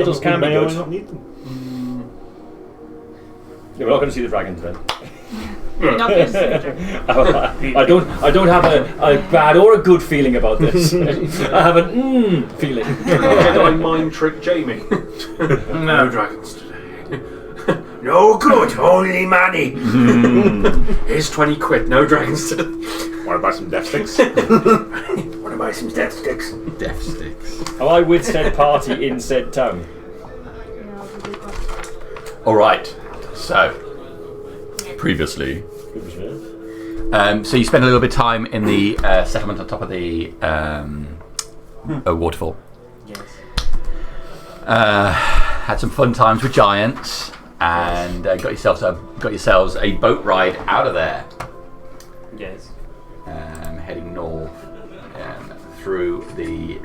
Medals can be may or good. may not need them. Yeah, we're not going to see the dragons then. You're not going to see the dragon. I don't have a bad or a good feeling about this. I have an feeling. Did I mind trick Jamie? No dragons today. No good, only money. Here's 20 quid, no dragons today. Want to buy some death sticks? Want to buy some death sticks? Death sticks. Am I with said party in said town? Alright, so previously. So you spend a little bit of time in the settlement on top of the waterfall. Yes. Had some fun times with giants and got yourselves a boat ride out of there. Yes. Heading north through the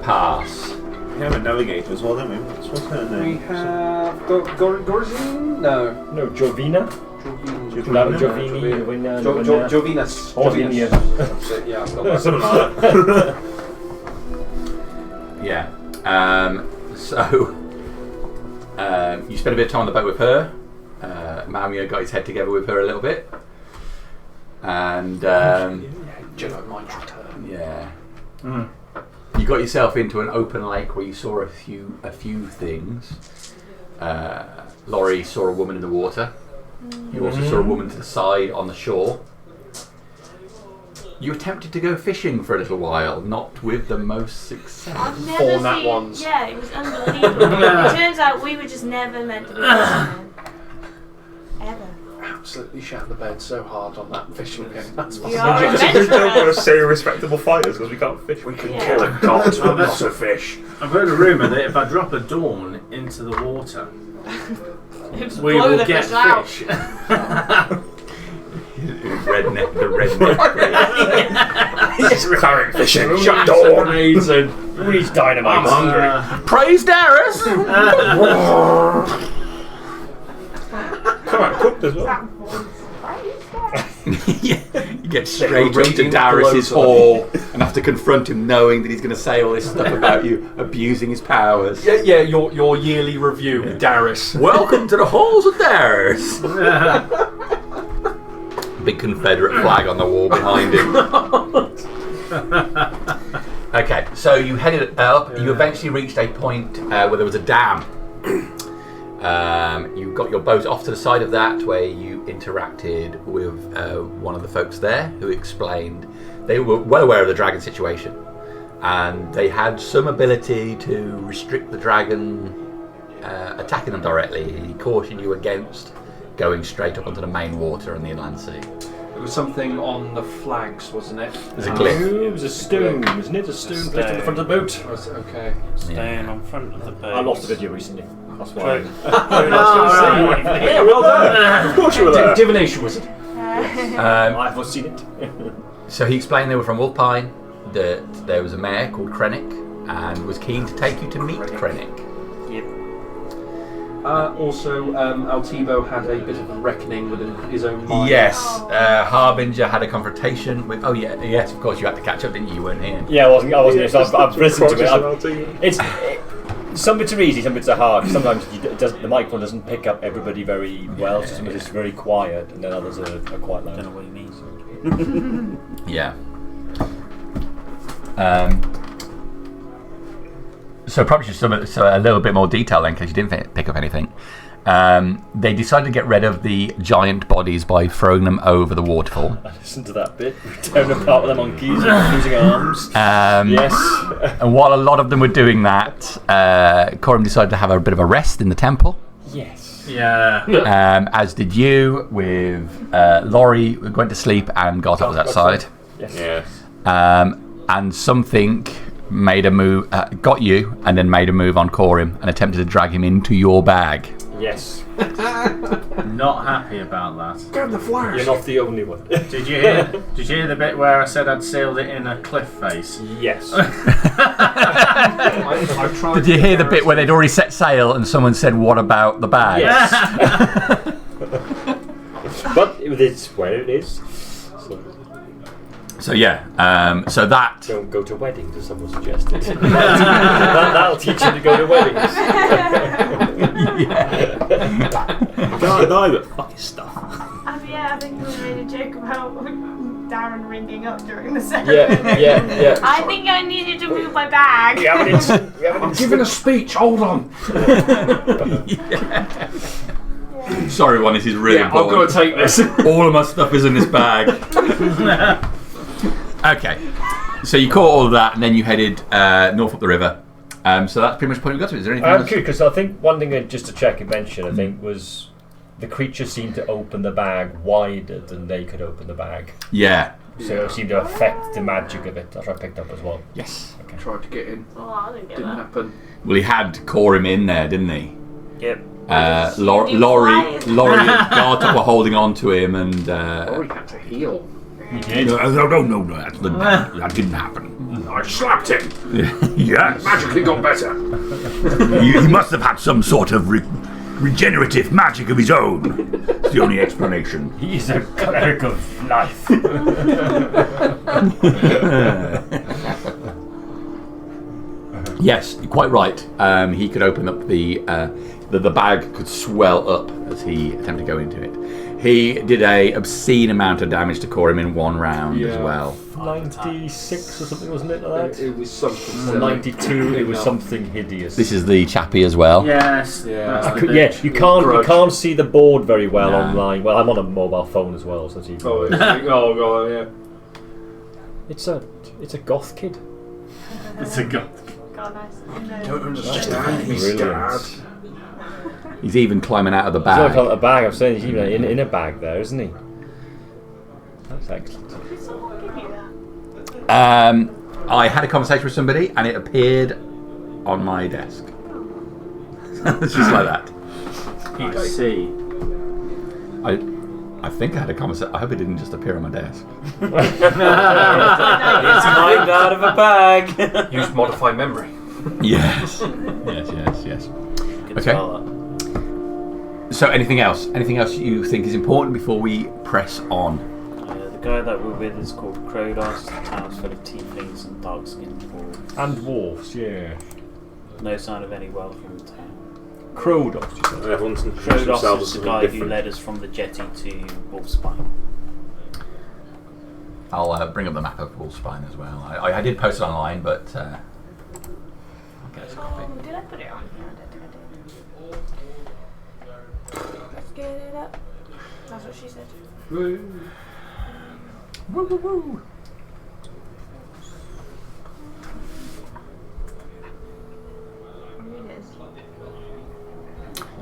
pass. We have a navigator as well, don't we? What's her We name? have Gorzine? No. No, Jovina? Jovinas. Jovinas. That's it, yeah, I've got that. Something like that. Yeah. So you spent a bit of time on the boat with her. Mamia got his head together with her a little bit. And Jedi mind tricked her. yeah. You got yourself into an open lake where you saw a few things. Laurie saw a woman in the water. You also saw a woman to the side on the shore. You attempted to go fishing for a little while, not with the most success. I've never Four seen. nat ones. Yeah, it was unbelievable. It turns out we were just never meant to be fishermen. Ever. Absolutely shat the bed so hard on that fishing game. That's We fine. are We don't want to adventurers. say respectable fighters because we can't fish. We can Yeah. kill a god, but not a fish. I've heard a rumour that if I drop a dawn into the water, Just we blow will the get fish out. fish. Redneck. Current fishing. Shut Dawn. Amazing. Reach dynamite. I'm hungry. Praise Darius! Come on, cooked as well. Yeah, you get straight up to Radiant Darius's glow hall and have to confront him, knowing that he's going to say all this stuff about you abusing his powers. Yeah, your yearly review with Darius. Welcome to the halls of Darius. Big Confederate flag on the wall behind him. Okay, so you headed up. You eventually reached a point where there was a dam. You got your boat off to the side of that, where you interacted with one of the folks there, who explained they were well aware of the dragon situation, and they had some ability to restrict the dragon attacking them directly. He cautioned you against going straight up onto the main water in the inland sea. It was something on the flags, wasn't it? There's a cliff. It was a stone, wasn't it? A stone placed on the front of the boat. Was it? Okay. Staying on front of the boat. I lost a video recently. That's why. Yeah, well done. Of course you were there. Divination wizard. I've not seen it. So he explained they were from Wolfpine, that there was a mayor called Krennic, and was keen to take you to meet Krennic. Also, Altivo had a bit of a reckoning with his own mind. Yes, Harbinger had a confrontation with. Oh yeah, yes, of course you had to catch up, didn't you? You weren't here. Yeah, I wasn't here, so I've listened to it. It's Some bits are easy, some bits are hard. Sometimes the microphone doesn't pick up everybody very well, so sometimes it's very quiet, and then others are quite loud. I don't know what he means. Yeah. So probably just a little bit more detail then, because you didn't pick up anything. They decided to get rid of the giant bodies by throwing them over the waterfall. I listened to that bit. We're tearing apart with the monkeys and losing arms. Yes. And while a lot of them were doing that, Coram decided to have a bit of a rest in the temple. Yes. Yeah. As did you, with Laurie went to sleep and got up was outside. Yes. And something made a move, got you, and then made a move on Coram and attempted to drag him into your bag. Yes. Not happy about that. Grab the flash. You're not the only one. Did you hear the bit where I said I'd sealed it in a cliff face? Yes. I tried. Did you hear the bit where they'd already set sail and someone said, "What about the bag?" Yes. But it's where it is. So yeah, so that. Don't go to weddings, as someone suggested. That'll teach you to go to weddings. Can't die, but fucking stuff. I think we made a joke about Darren ringing up during the session. Yeah. I think I needed to move my bag. I'm giving a speech. Hold on. Sorry, one. This is really important. I've got to take this. All of my stuff is in this bag. Okay, so you caught all of that, and then you headed north up the river. So that's pretty much the point we got to. Is there anything I'm else? curious because I think one thing just to check and mention, I think, was the creature seemed to open the bag wider than they could open the bag. Yeah. So it seemed to affect the magic of it. That's what I picked up as well. Yes. Okay. Tried to get in. Oh, I didn't get Didn't that. happen. Well, he had Corim in there, didn't he? Yep. Laurie and Gartok were holding on to him, and Laurie had to heal. no, that didn't happen. I slapped him. Yes. Magically got better. He must have had some sort of regenerative magic of his own. It's the only explanation. He's a cleric of life. Yes, you're quite right. He could open up the bag could swell up as he attempted to go into it. He did a obscene amount of damage to Corim in one round as well. 96 or something, wasn't it? Like that? It was something. Or 92. It was something hideous. This is the chappie as well. Yes. Yeah. You can't see the board very well No. online. Well, I'm on a mobile phone as well, so it's even worse. Oh god, yeah. It's a goth kid. It's a god. God, nice. Don't understand. He's Brilliant. He's even climbing out of the He's not bag. a bag. I'm saying he's even in a bag there, isn't he? That's excellent. Did someone give you that? I had a conversation with somebody, and it appeared on my desk. It's just like that. I see. I think I had a conversation. I hope it didn't just appear on my desk. It's mined out of a bag. Use modify memory. Yes. Yes. Okay. So, anything else? Anything else you think is important before we press on? The guy that we're with is called Krodos. The town's full of tieflings and dark-skinned dwarves. And dwarfs, yeah. No sign of any wealth in the town. Krodos, you said. Everyone's introduced Krodos themselves is as the something guy who different. led us from the jetty to Wolfspine. I'll bring up the map of Wolfspine as well. I did post it online, but I'll get us a copy. Oh, did I put it on? No, I don't think I did. Let's get it up. That's what she said. Woo, woo, woo. Here it is.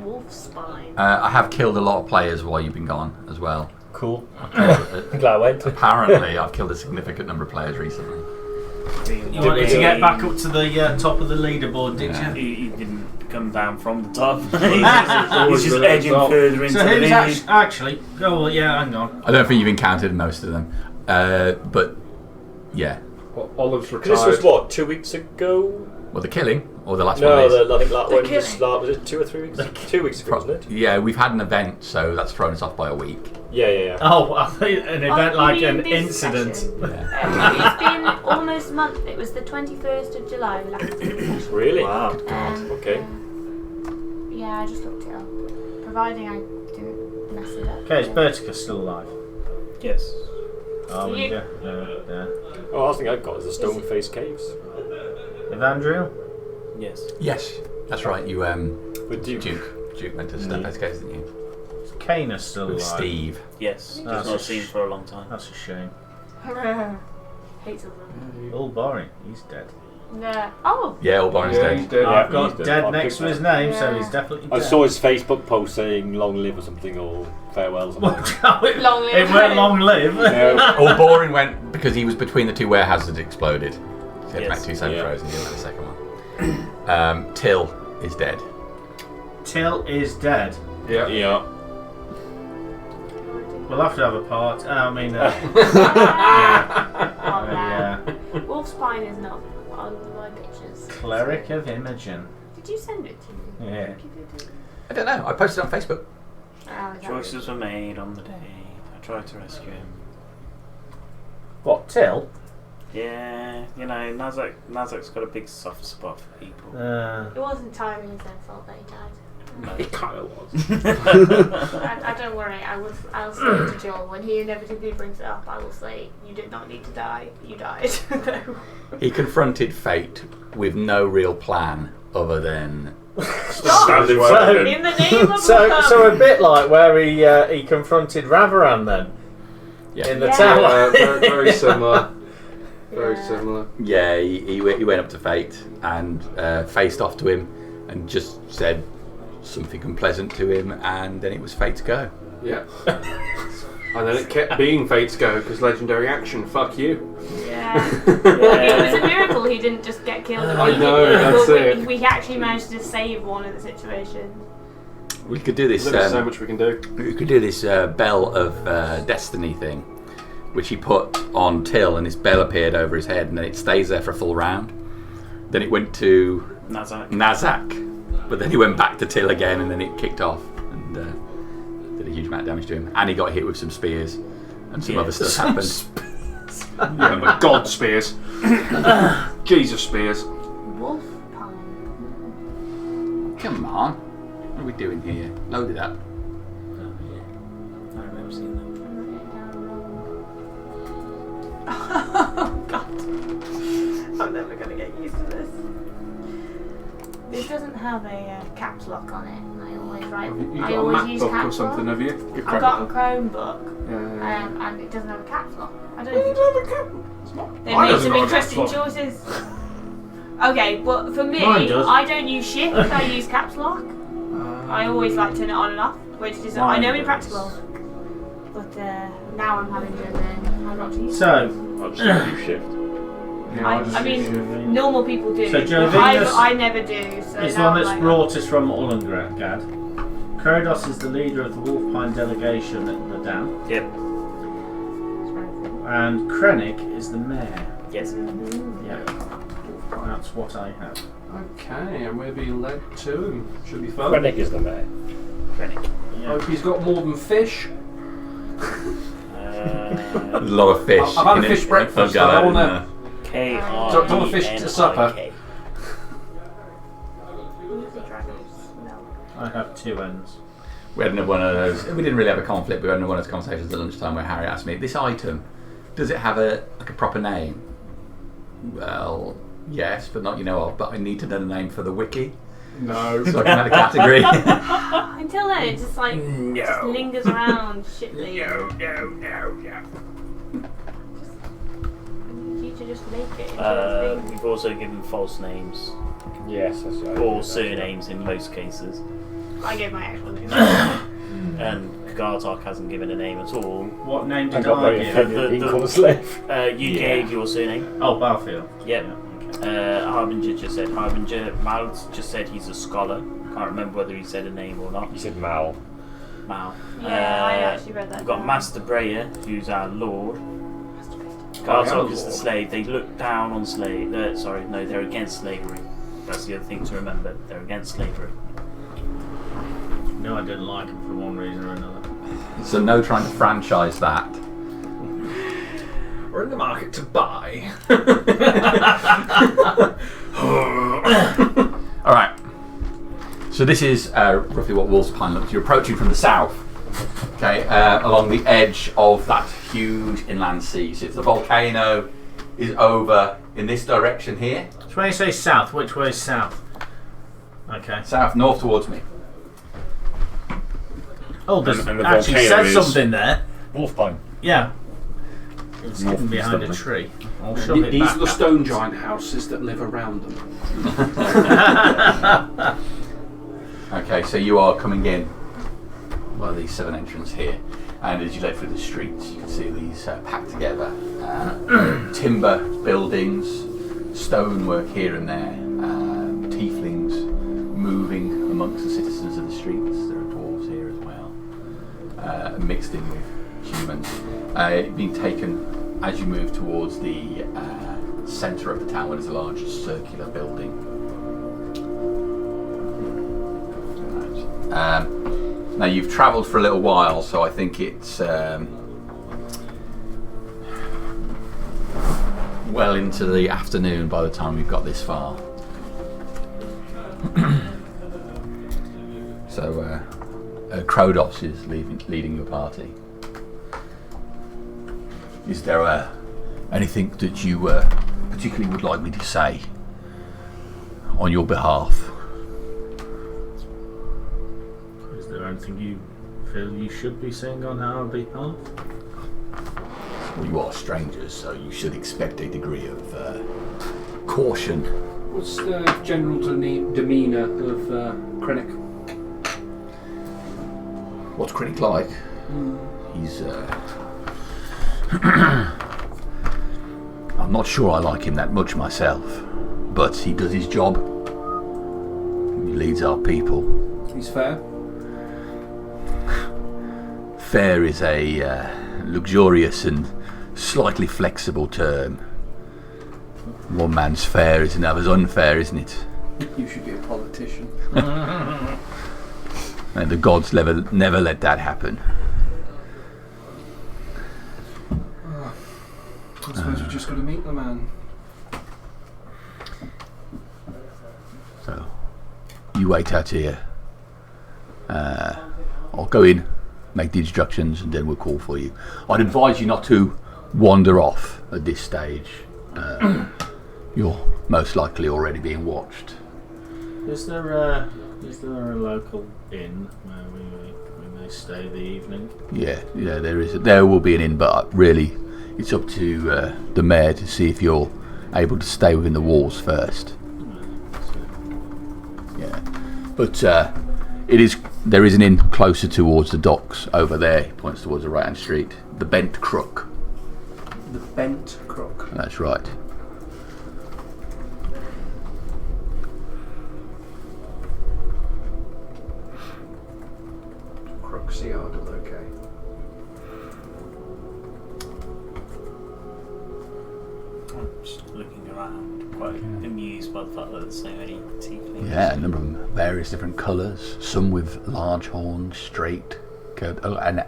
Wolfspine. I have killed a lot of players while you've been gone as well. Cool. I'm glad I went. Apparently, I've killed a significant number of players recently. You wanted to get back up to the top of the leaderboard, did Yeah. you? He didn't come down from the top. Always He's just been at the edging top. further into So the who's lead. actually? Oh well, yeah, hang on. I don't think you've encountered most of them, but yeah. Olive's retired. This was what, 2 weeks ago? Well, the killing or the last No, one is. I think that The one killing. was it 2 or 3 weeks? 2 weeks ago, wasn't it? Yeah, we've had an event, so that's thrown us off by a week. Yeah. Oh, I think an event you like mean an this incident. session? Yeah. It's been almost a month. It was the 21st of July we last did the session. Really? Wow. Okay. Yeah, I just looked it up. Providing I didn't mess it up. Okay, is Bertica still alive? Yes. Oh, You- yeah. Oh, I think I've got is the Stone Face Caves. Evandriel? Yes. Yes, that's right. You With Duke. Duke went to Stephane's case, didn't you? Is Kana still With alive? Steve. Yes. That's Just a not seen for a long time. That's a shame. Hates of them. All boring. He's dead. No. Oh! Yeah, all Barney's Yeah, dead. he's dead. I've got he's dead dead. next to his name, so he's Yeah. definitely I dead. saw his Facebook post saying "Long live" or something, or farewell or something. Long live. It won't long live. All boring went because he was between the two warehouses that exploded. So he had to Yes. make two saving Yeah. throws and he didn't make the second one. Till is dead. Till is dead. Yeah. Yeah. We'll have to have a part. I mean, Oh, yeah. Wolfspine is not on my pictures. Cleric of Imogen. Did you send it to me? Yeah. Give it to me. I don't know. I posted it on Facebook. Oh, is that Choices were made on the day. I tried to rescue him. What? Till? Yeah, you know, Nazak's got a big soft spot for people. It wasn't entirely his own fault that he died. It kind of was. I don't worry. I'll say to Joel when he inevitably brings it up. I will say you did not need to die. You died. He confronted fate with no real plan other than Standing So- well. In the name of So a bit like where he confronted Ravaran then in the Yeah. tower. Very similar. Very Yeah. similar. yeah. He went up to fate and faced off to him and just said something unpleasant to him, and then it was fate's go. Yeah. And then it kept being Fate's go because legendary action. Fuck you. Yeah. It was a miracle he didn't just get killed immediately. I know, that's but it. we actually managed to save one of the situations. We could do this. There's so much we can do. We could do this bell of destiny thing, which he put on Till, and this bell appeared over his head, and then it stays there for a full round. Then it went to Nazak, but then he went back to Till again, and then it kicked off and did a huge amount of damage to him. And he got hit with some spears, and some other stuff happened. Yeah, my God spears. Jesus spears. Wolf pine. Come on, what are we doing here? Load it up. I remember seeing that. Oh God. I'm never gonna get used to this. It doesn't have a caps lock on it. And I always write. You I got a always use MacBook or caps something, lock. have you? I've got a Chromebook, Yeah. and it doesn't have a caps lock. I don't You know. don't have a cap. It's not. They Mine made doesn't some got a interesting caps lock. choices. Okay, but for me, Mine does. I don't use shift. I use caps lock. I always like turn it on and off, which is I know Mine impractical. But now I'm having to learn how not to use. So, I'll just do shift. Yeah, I just mean, use it. normal people do. So I Jovinus never do. So it's the now one I'm that's like, brought us from Ullangad. Krodos is the leader of the Wolfpine delegation at the dam, Yep. and Krennic is the mayor. Yes. Yeah, that's what I have. Okay, and we're being led to him. Should be fun. Krennic is the mayor. Krennic. Hope he's got more than fish. A lot of fish. I've had a in fish it. breakfast, I've got I it, wanna- yeah. K-R-E-N-I-K. Double fish to supper. I have 2 ends. We had another one of those. We didn't really have a conflict. But we had another one of those conversations at lunchtime where Harry asked me, "This item, does it have a proper name?" Well, yes, but not you know of. But I need to know the name for the wiki, No. so I can add a category. Until then, it just like just lingers around shitly. No. I need you to just make it into a thing. We've also given false names Yes, that's right. or surnames in most cases, I gave my actual name. and Gartok hasn't given a name at all. What name I did got I very give? offended being called a slave. You gave your surname. Oh, Barfield. Yep. Yeah. Harbinger just said Harbinger. Mal's just said he's a scholar. Can't remember whether he said a name or not. You said Mal. Mal. Yeah, I actually read that. We've got down. Master Breyer, who's our lord. Oh, yeah, Gartok is the lord. slave. They look down on slave. Sorry, no, they're against slavery. That's the other thing to remember. They're against slavery. No, I didn't like him for one reason or another. So no trying to franchise that. We're in the market to buy. All right. So this is roughly what Wolf's Pine looks. You're approaching from the south, okay, along the edge of that huge inland sea. So if the volcano is over in this direction here, So when you say south, which way is south? Okay. south, north towards me. Oh, there's And the actually volcano says is- something there. Wolfpine. Yeah. It's hidden North behind a something. tree. I'll shove it These back are the up. stone giant houses that live around them. Okay, so you are coming in by these 7 entrances here, and as you head through the streets, you can see these packed together timber buildings, stonework here and there, tieflings moving amongst the citizens of the streets. There are dwarves here as well, mixed in with humans. Being taken as you move towards the centre of the town, where there's a large circular building. Now you've travelled for a little while, so I think it's well into the afternoon by the time we've got this far. So, Krodos is leading your party. Is there anything that you particularly would like me to say on your behalf? Is there anything you feel you should be saying on our behalf? Well, you are strangers, so you should expect a degree of caution. What's the general demeanour of Krennic? What's Krennic like? He's I'm not sure I like him that much myself, but he does his job. He leads our people. He's fair? Fair is a luxurious and slightly flexible term. One man's fair is another's unfair, isn't it? You should be a politician. And the gods never let that happen. I suppose we've just got to meet the man. So, you wait out here. I'll go in, make the instructions, and then we'll call for you. I'd advise you not to wander off at this stage. You're most likely already being watched. Is there a local inn where we may stay the evening? Yeah, there is. There will be an inn, but really, it's up to the mayor to see if you're able to stay within the walls first. Yeah, but there is an inn closer towards the docks over there. He points towards the right-hand street. The Bent Crook. The Bent Crook. That's right. Crook's Yard, okay. I'm just looking around, quite amused by the fact that there's so many tieflings. Yeah, a number of various different colours. Some with large horns, straight, curved, an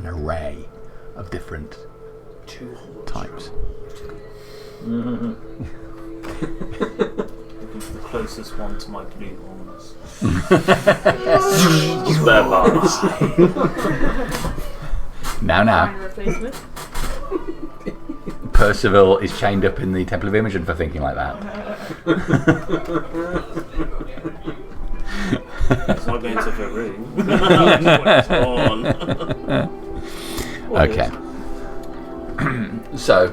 array of different types. The closest one to my blue horns. Spare parts. Now. Fine replacement. Percival is chained up in the Temple of Imogen for thinking like that. It's not going to the room. It's on. Okay. So,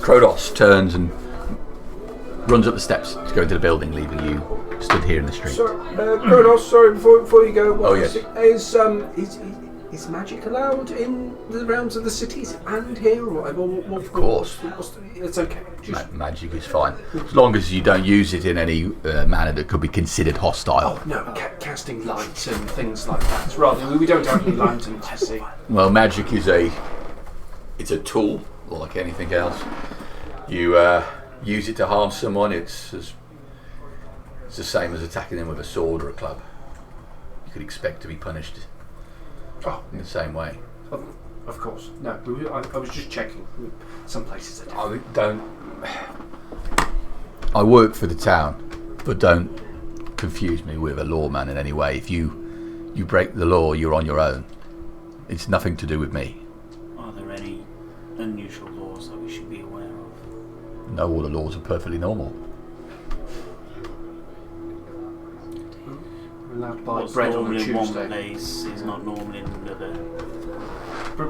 Krodos turns and runs up the steps to go into the building, leaving you stood here in the street. Sorry, Kronos, sorry, before you go, Oh, yes. Is magic allowed in the realms of the cities and here? Or what, Of course. It's okay. Magic is fine, as long as you don't use it in any manner that could be considered hostile. No, casting light and things like that. Rather, we don't have any lanterns, you see. Well, magic is it's a tool, like anything else. You use it to harm someone, it's the same as attacking them with a sword or a club. You could expect to be punished in the same way. Of course. No, I was just checking. Some places are I work for the town, but don't confuse me with a lawman in any way. If you break the law, you're on your own. It's nothing to do with me. Are there any unusual laws that we should be aware of? No, all the laws are perfectly normal. We're allowed to buy What's bread on a normal in one Tuesday. place is not normal in another.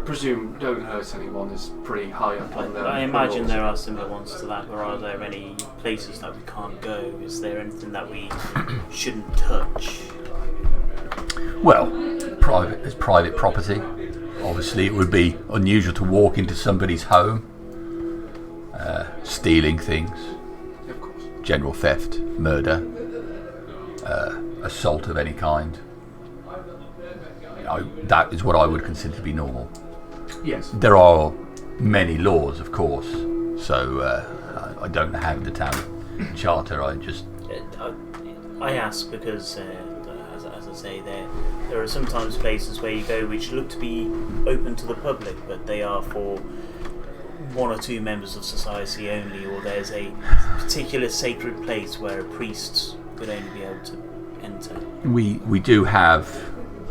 Presume don't hurt anyone is pretty high up on the I imagine laws. there are similar ones to that, but are there any places that we can't go? Is there anything that we shouldn't touch? Well, it's private property. Obviously, it would be unusual to walk into somebody's home, stealing things, Of course. general theft, murder, assault of any kind. That is what I would consider to be normal. Yes. There are many laws, of course, so I don't have the town charter. I ask because, as I say, there are sometimes places where you go which look to be open to the public, but they are for one or two members of society only, or there's a particular sacred place where a priest would only be able to enter? We do have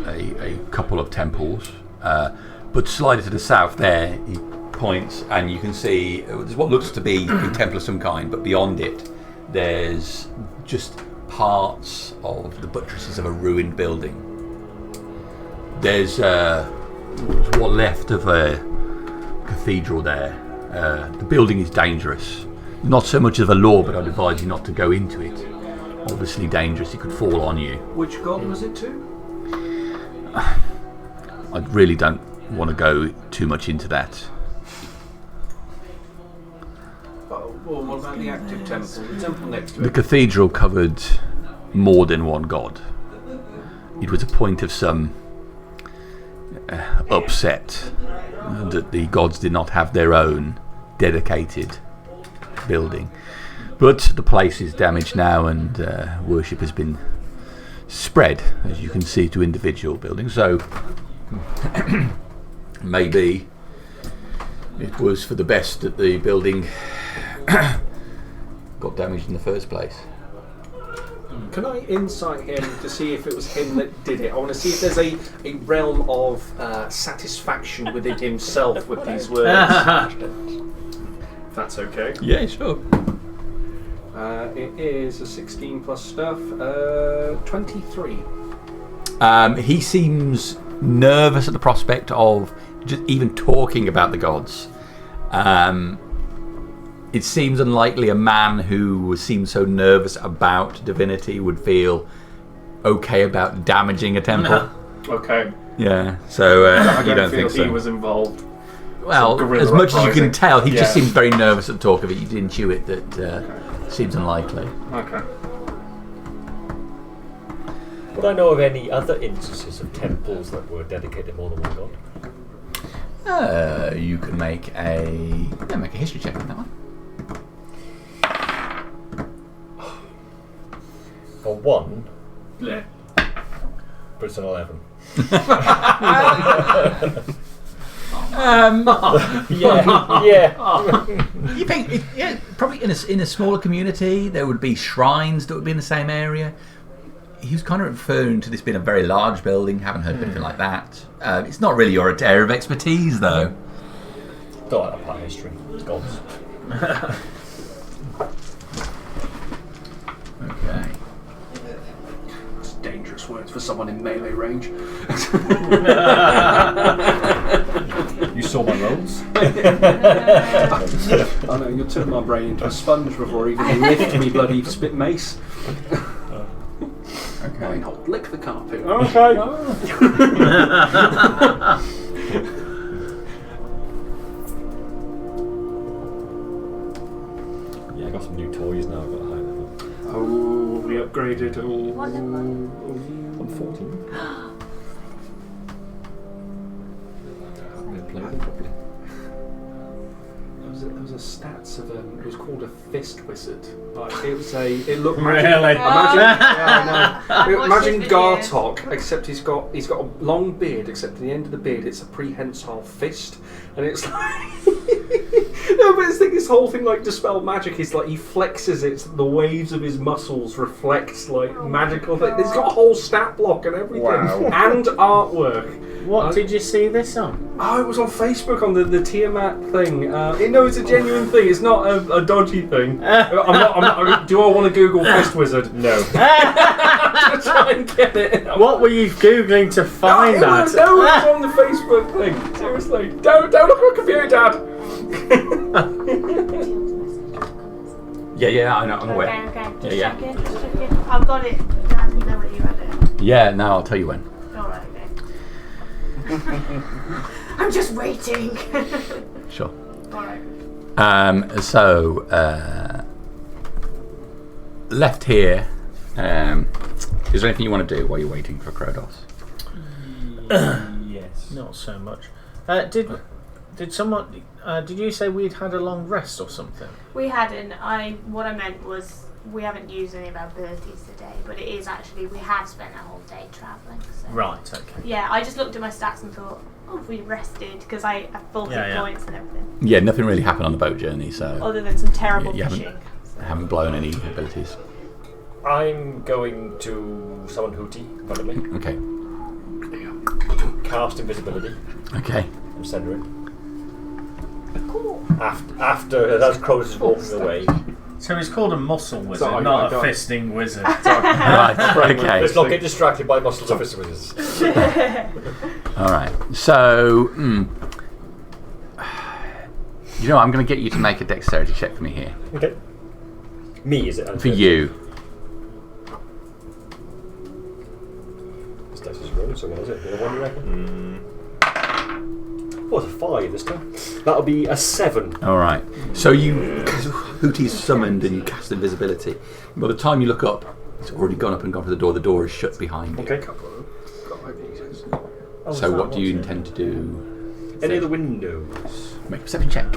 a couple of temples, but slightly to the south there, he points, and you can see there's what looks to be a temple of some kind, but beyond it, there's just parts of the buttresses of a ruined building. There's what left of a cathedral there. The building is dangerous. Not so much of a law, but I'd advise you not to go into it. Obviously dangerous, it could fall on you. Which god was it to? I really don't want to go too much into that. Well, what about the active temple? The temple next to The it? cathedral covered more than one god. It was a point of some upset that the gods did not have their own dedicated building. But the place is damaged now, and worship has been spread, as you can see, to individual buildings. So maybe it was for the best that the building got damaged in the first place. Can I insight him to see if it was him that did it? I want to see if there's a realm of satisfaction within himself with these words. If that's okay. Yeah, sure. It is a 16 plus stuff. 23. He seems nervous at the prospect of just even talking about the gods. It seems unlikely a man who seems so nervous about divinity would feel okay about damaging a temple. Okay. Yeah, so I you don't feel think so? he was involved. Well, guerrilla as much as you can uprising. tell, he just Yeah. seems very nervous at the talk of it. You didn't intuit it that seems unlikely. Okay. Would I know of any other instances of temples that were dedicated more than one god? You can make a history check on that one. For one, Yeah. but it's an 11. Yeah. You think, probably in a smaller community, there would be shrines that would be in the same area. He was kind of referring to this being a very large building. Haven't heard of anything like that. It's not really your area of expertise, though. Don't like that part of history. It's gods. Okay. That's dangerous words for someone in melee range. You saw my rolls? I know, you turned my brain into a sponge before you could lift me bloody spit mace. Okay. Reinhold, lick the carpet. Okay. Yeah, I got some new toys now. I've got a high level. Oh, we upgraded. What level? I'm 14. I'm going to play them properly. There was a stats of it was called a fist wizard. Like, it looked Really? Imagine Watch this Gartok, except he's got a long beard, except at the end of the beard it's a prehensile fist, and it's like no, but it's like this whole thing like dispel magic is like he flexes it, the waves of his muscles reflect like magical thing. It's got a whole stat block and everything, and artwork. What did you see this on? Oh, it was on Facebook on the Tiamat thing. No, it's a genuine thing. It's not a dodgy thing. Do I want to Google Fist Wizard? No. To try and get it. What were you googling to find that? No, it was on the Facebook thing. Seriously, don't look at my computer, Dad. Yeah, I know. I'm aware. Okay. Just Yeah. checking. Just checking. I've got it. I didn't know whether you had it. Yeah, now I'll tell you when. Alright, okay. I'm just waiting. Sure. Alright. So, left here, is there anything you want to do while you're waiting for Krodos? Yes. Not so much. Did someone? Did you say we'd had a long rest or something? We hadn't. What I meant was we haven't used any of our abilities today, but it is actually we have spent a whole day travelling. So. Right. Okay. Yeah, I just looked at my stats and thought, oh, if we rested, because I have full hit points and everything. Yeah, nothing really happened on the boat journey, so Other than some terrible you fishing. haven't blown any abilities. I'm going to summon Hootie in front of me. Okay. Cast invisibility. Okay. And send her in. Cool. After as Cronus is walking away. So he's called a muscle wizard, Sorry, not I a got- fisting wizard. Right. Okay. Let's not get distracted by muscles of fist wizards. All right. So, you know, I'm going to get you to make a dexterity check for me here. Okay. Me, is it? For you. This dice is rolling, so what is it? The other one, you reckon? Oh, it's a 5 this time. That'll be a 7. All right. So because Hootie's summoned and you cast invisibility, by the time you look up, it's already gone up and gone to the door. The door is shut behind you. Okay. So what do you intend to do? Any of the windows? Make a perception check.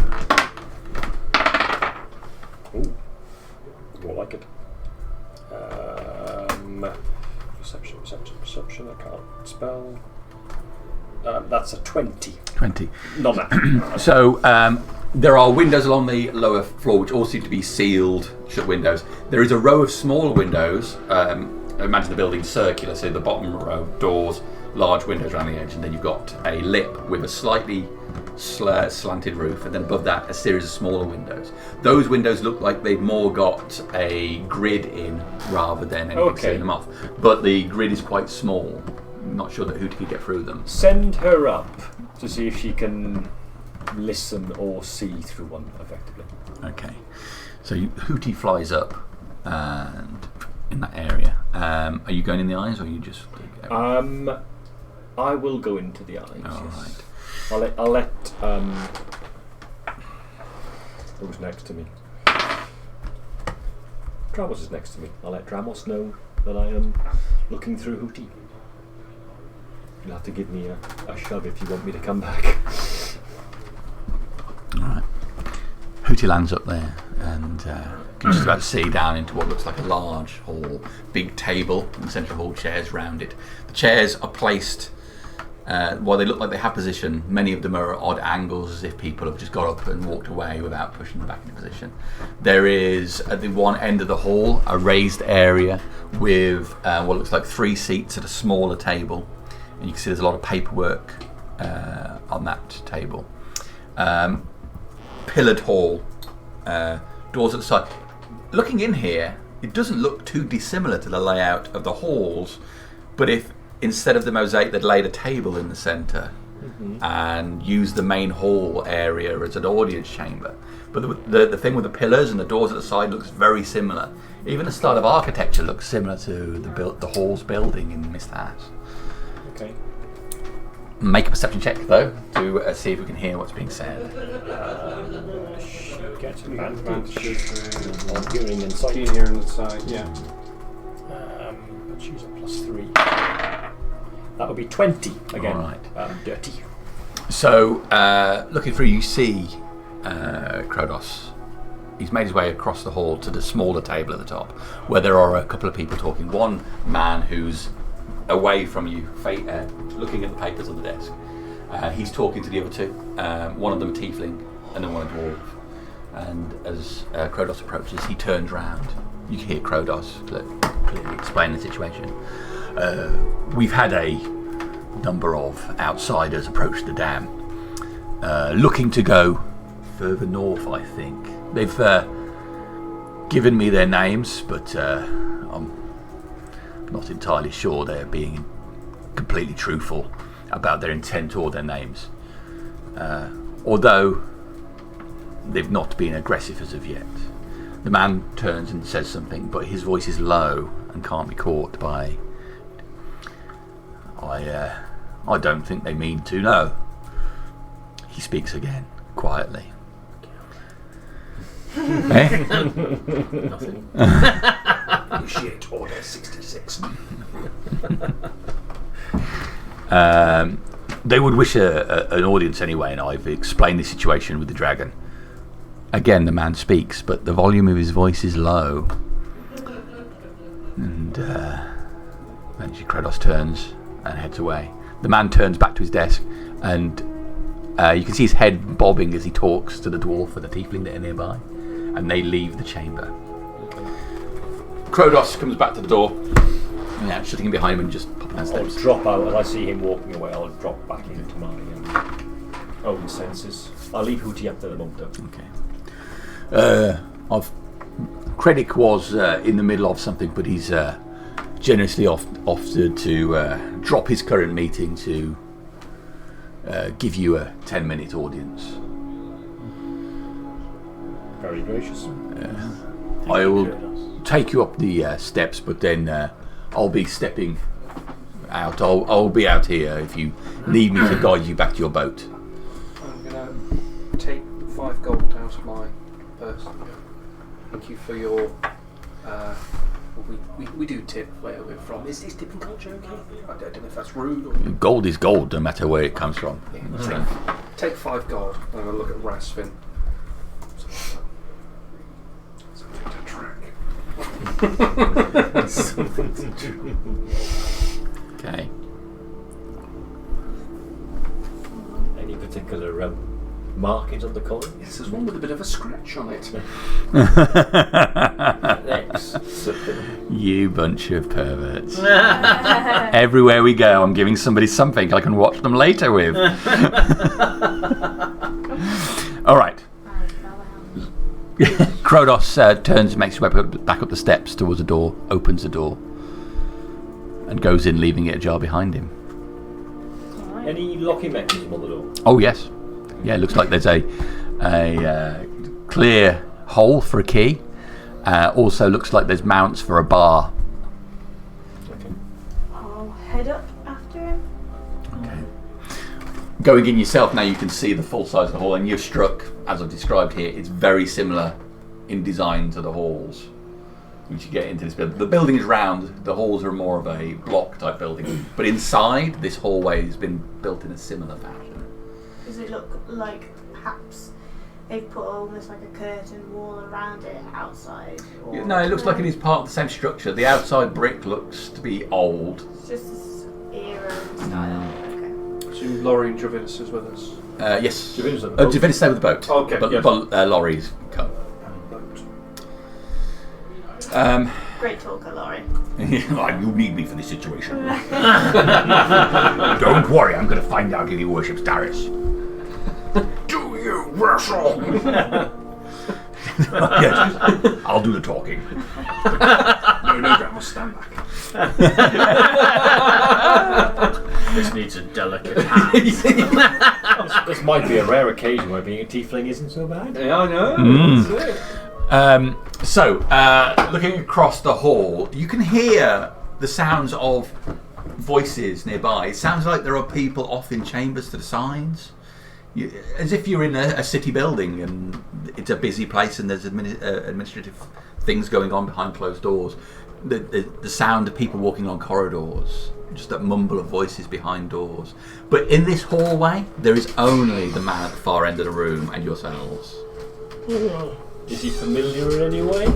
Ooh. Don't like it. Perception. I can't spell. That's a 20. 20. Non-natural. So there are windows along the lower floor which all seem to be sealed, shut windows. There is a row of smaller windows. Imagine the building circular, so the bottom row, doors, large windows around the edge, and then you've got a lip with a slightly slanted roof, and then above that a series of smaller windows. Those windows look like they've more got a grid in rather than anything sealing them off. But the grid is quite small. I'm not sure that Hootie could get through them. Send her up to see if she can listen or see through one effectively. Okay. So Hootie flies up and in that area. Are you going in the eyes or are you just... I will go into the eyes. All yes. right. I'll let who's next to me? Dramos is next to me. I'll let Dramos know that I am looking through Hootie. You'll have to give me a shove if you want me to come back. Alright. Hootie lands up there and can just about see down into what looks like a large hall. Big table in the centre of the hall, chairs round it. The chairs are placed, while they look like they have position, many of them are at odd angles as if people have just got up and walked away without pushing them back into position. There is, at the one end of the hall, a raised area with what looks like 3 seats at a smaller table. And you can see there's a lot of paperwork on that table. Pillared hall, doors at the side. Looking in here, it doesn't look too dissimilar to the layout of the halls, but if instead of the mosaic they'd laid a table in the centre and used the main hall area as an audience chamber. But the thing with the pillars and the doors at the side looks very similar. Even the style of architecture looks similar to the hall's building in Mist Hat. Okay. Make a perception check though to see if we can hear what's being said. Get advantage on hearing and sight. Keen here on the side, yeah. But she's a +3. That would be 20 again. All right. Dirty. So, looking through, you see Krodos. He's made his way across the hall to the smaller table at the top, where there are a couple of people talking. One man who's away from you, looking at the papers on the desk. He's talking to the other two. One of them a tiefling, and then one a dwarf. And as Krodos approaches, he turns round. You can hear Krodos clearly explain the situation. We've had a number of outsiders approach the dam, looking to go further north, I think. They've given me their names, but I'm not entirely sure they're being completely truthful about their intent or their names. Although they've not been aggressive as of yet. The man turns and says something, but his voice is low and can't be caught by... I don't think they mean to, no. He speaks again, quietly. Eh? Nothing. Initiate Order 66. They would wish an audience anyway, and I've explained the situation with the dragon. Again, the man speaks, but the volume of his voice is low. And Kratos turns and heads away. The man turns back to his desk, and you can see his head bobbing as he talks to the dwarf and the tiefling that are nearby, and they leave the chamber. Kratos comes back to the door, shutting him behind him and just popping down I'll steps. drop out as I see him walking away. I'll drop back into my own senses. I'll leave Hootie up to the moment. Okay. Krennic was in the middle of something, but he's generously offered to drop his current meeting to give you a 10-minute audience. Very gracious. I will take you up the steps, but then I'll be stepping out. I'll be out here if you need me to guide you back to your boat. I'm going to take 5 gold out of my purse. Thank you for your... we do tip where we're from. Is tipping culture okay? I don't know if that's rude or... Gold is gold, no matter where it comes from. Yeah, take 5 gold. I'm going to look at Rasfin. Something to track. Okay. Any particular markings on the coin? Yes, there's one with a bit of a scratch on it. X. You bunch of perverts. Everywhere we go, I'm giving somebody something I can watch them later with. All right. Kratos turns and makes his way back up the steps towards the door, opens the door, and goes in, leaving it ajar behind him. Any locking mechanism on the door? Oh, yes. Yeah, it looks like there's a clear hole for a key. Also looks like there's mounts for a bar. Okay. I'll head up after him. Okay. Going in yourself now, you can see the full size of the hall, and you're struck, as I've described here, it's very similar in design to the halls. Once you get into this building, the building is round, the halls are more of a block type building, but inside, this hallway has been built in a similar fashion. Does it look like perhaps they've put almost like a curtain wall around it outside? Or No, it looks like it is part of the same structure. The outside brick looks to be old. It's just this era and style. Okay. So Laurie and Dravinis is with us. Yes. Dravinis on the boat. Dravinis stay with the boat. Okay, But, yes. Laurie's come. Great talker, Laurie. You need me for this situation. Don't worry, I'm going to find out if he worships Darius. Do you wrestle? Yes, I'll do the talking. No, I must stand back. This needs a delicate hand. This might be a rare occasion where being a tiefling isn't so bad. Yeah, I know. That's it. Looking across the hall, you can hear the sounds of voices nearby. It sounds like there are people off in chambers to the sides. As if you're in a city building and it's a busy place and there's administrative things going on behind closed doors. The sound of people walking along corridors, just that mumble of voices behind doors. But in this hallway, there is only the man at the far end of the room and yourselves. Is he familiar in any way?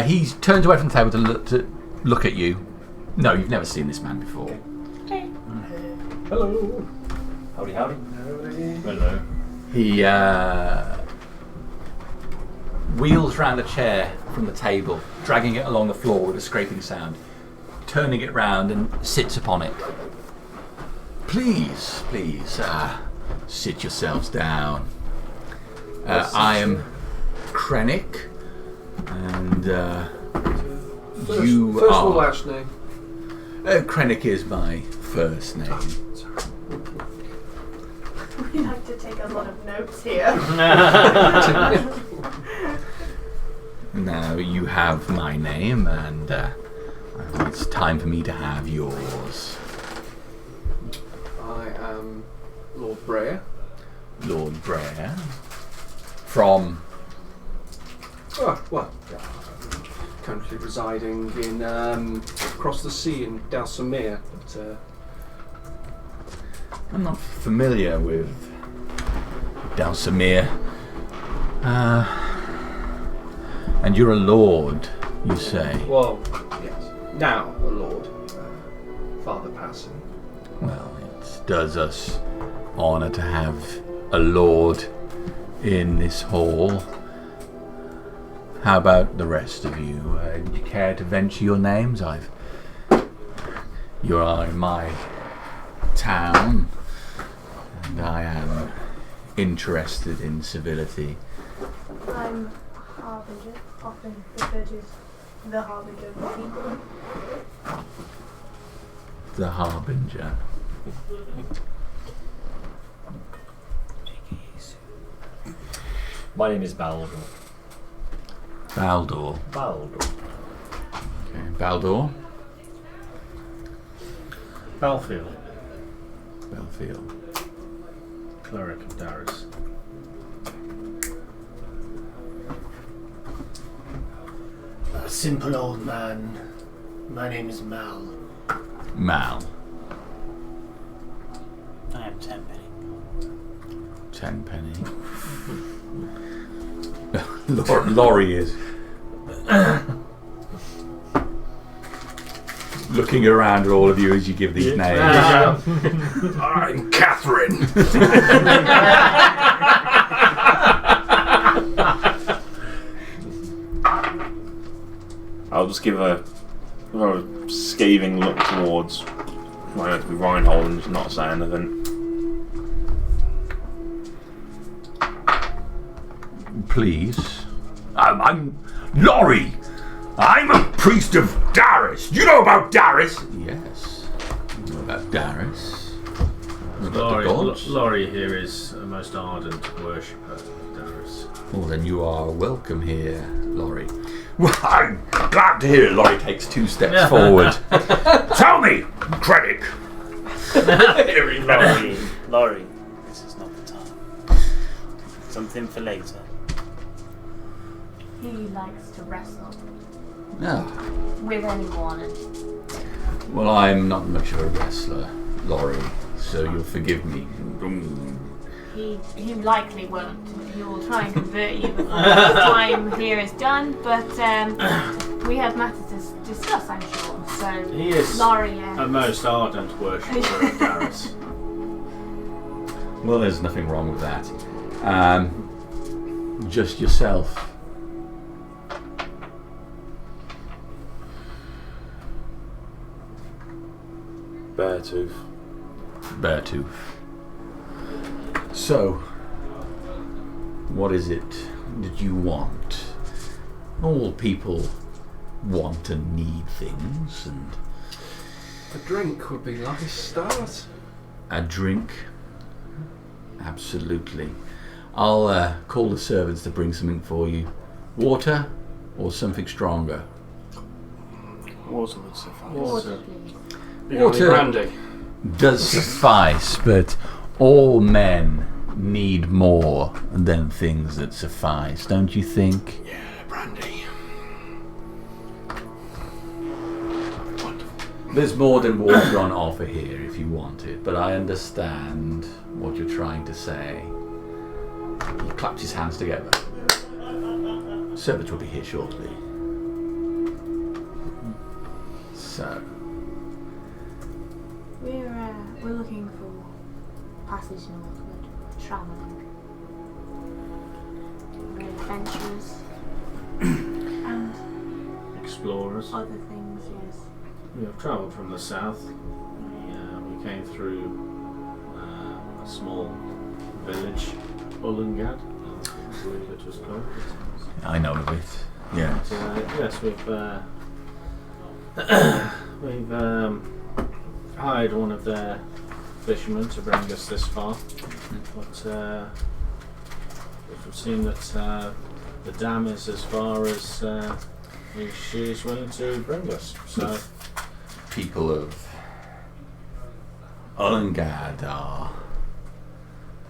He turns away from the table to look at you. No, you've never seen this man before. Hey. Hello. Howdy, howdy. Hello. He wheels round a chair from the table, dragging it along the floor with a scraping sound, turning it round and sits upon it. Please, sit yourselves down. I am Krennic, and you First are... or last name? Krennic is my first name. We like to take a lot of notes here. Now you have my name, and it's time for me to have yours. I am Lord Breyer. Lord Brer. From... Currently residing in across the sea in Dalsamir. But I'm not familiar with Dalsamir. And you're a lord, you say? Well, yes. Now, a lord. Father passing. Well, it does us honour to have a lord in this hall. How about the rest of you? Do you care to venture your names? You are in my town, and I am interested in civility. I'm Harbinger, often referred to as the Harbinger of the people. The Harbinger. My name is Baldur. Baldur. Baldur. Okay, Baldur. Balfield, Belfield. cleric of Darius. A simple old man. My name is Mal. Mal. I am Tenpenny. Tenpenny. Laurie is looking around at all of you as you give these names. I'm Catherine. I'll just give a scathing look towards Reinhold and just not say anything. Please. I'm Laurie. I'm a priest of Darius. You know about Darius? Yes. You know about Darius. You know about the gods? Laurie here is a most ardent worshipper of Darius. Well, then you are welcome here, Laurie. Well, I'm glad to hear it. Laurie takes 2 steps forward. Tell me, Krennic. Laurie, this is not the time. Something for later. He likes to wrestle Ah, with anyone. And well, I'm not much of a wrestler, Laurie, so you'll forgive me. he likely won't. He will try and convert you before the time here is done, but we have matters to discuss, I'm sure. So, He is Laurie, a most ardent worshipper of Darius. Well, there's nothing wrong with that. Just yourself. Beartooth. So, what is it that you want? All people want and need things, and A drink would be nice start. a drink. Absolutely. I'll call the servants to bring something for you. Water or something stronger? Water would suffice. water, please. Water Brandy. does suffice, but all men need more than things that suffice, don't you think? Yeah, brandy. There's more than water on offer here if you want it, but I understand what you're trying to say. He clapped his hands together. Servants will be here shortly. So, We're looking for passage northward, travelling. We're adventurers and Explorers. other things, yes. We have travelled from the south. We came through a small village, Ullengad, I believe it was called. I know of it. Yes. Yes, we've hired one of their fishermen to bring us this far, but it would seem that the dam is as far as she's willing to bring us. So. People of Ullengad are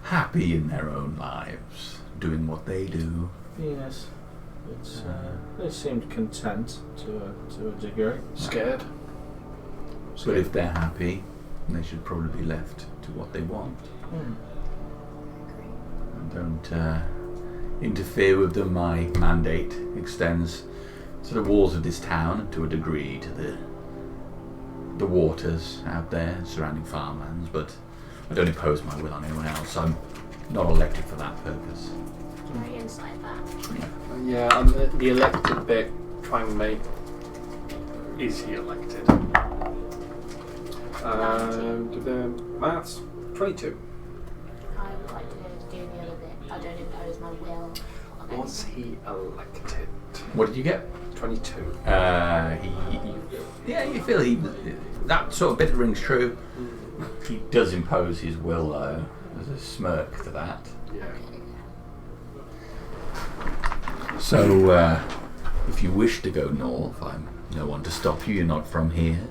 happy in their own lives, doing what they do. Yes, they seemed content to a degree. Scared. But if they're happy, They should probably be left to what they want. And don't interfere with them. My mandate extends to the walls of this town and to a degree to the waters out there surrounding farmlands, but I don't impose my will on anyone else. I'm not elected for that purpose. Very inside that. Yeah, the elected bit, try and make. Is he elected? The maths, 22. I would like to do the other bit. I don't impose my will on Was he elected? What did you get? 22. You feel that sort of bit rings true. He does impose his will, though. There's a smirk to that. Yeah. So, if you wish to go north, I'm no one to stop you. You're not from here.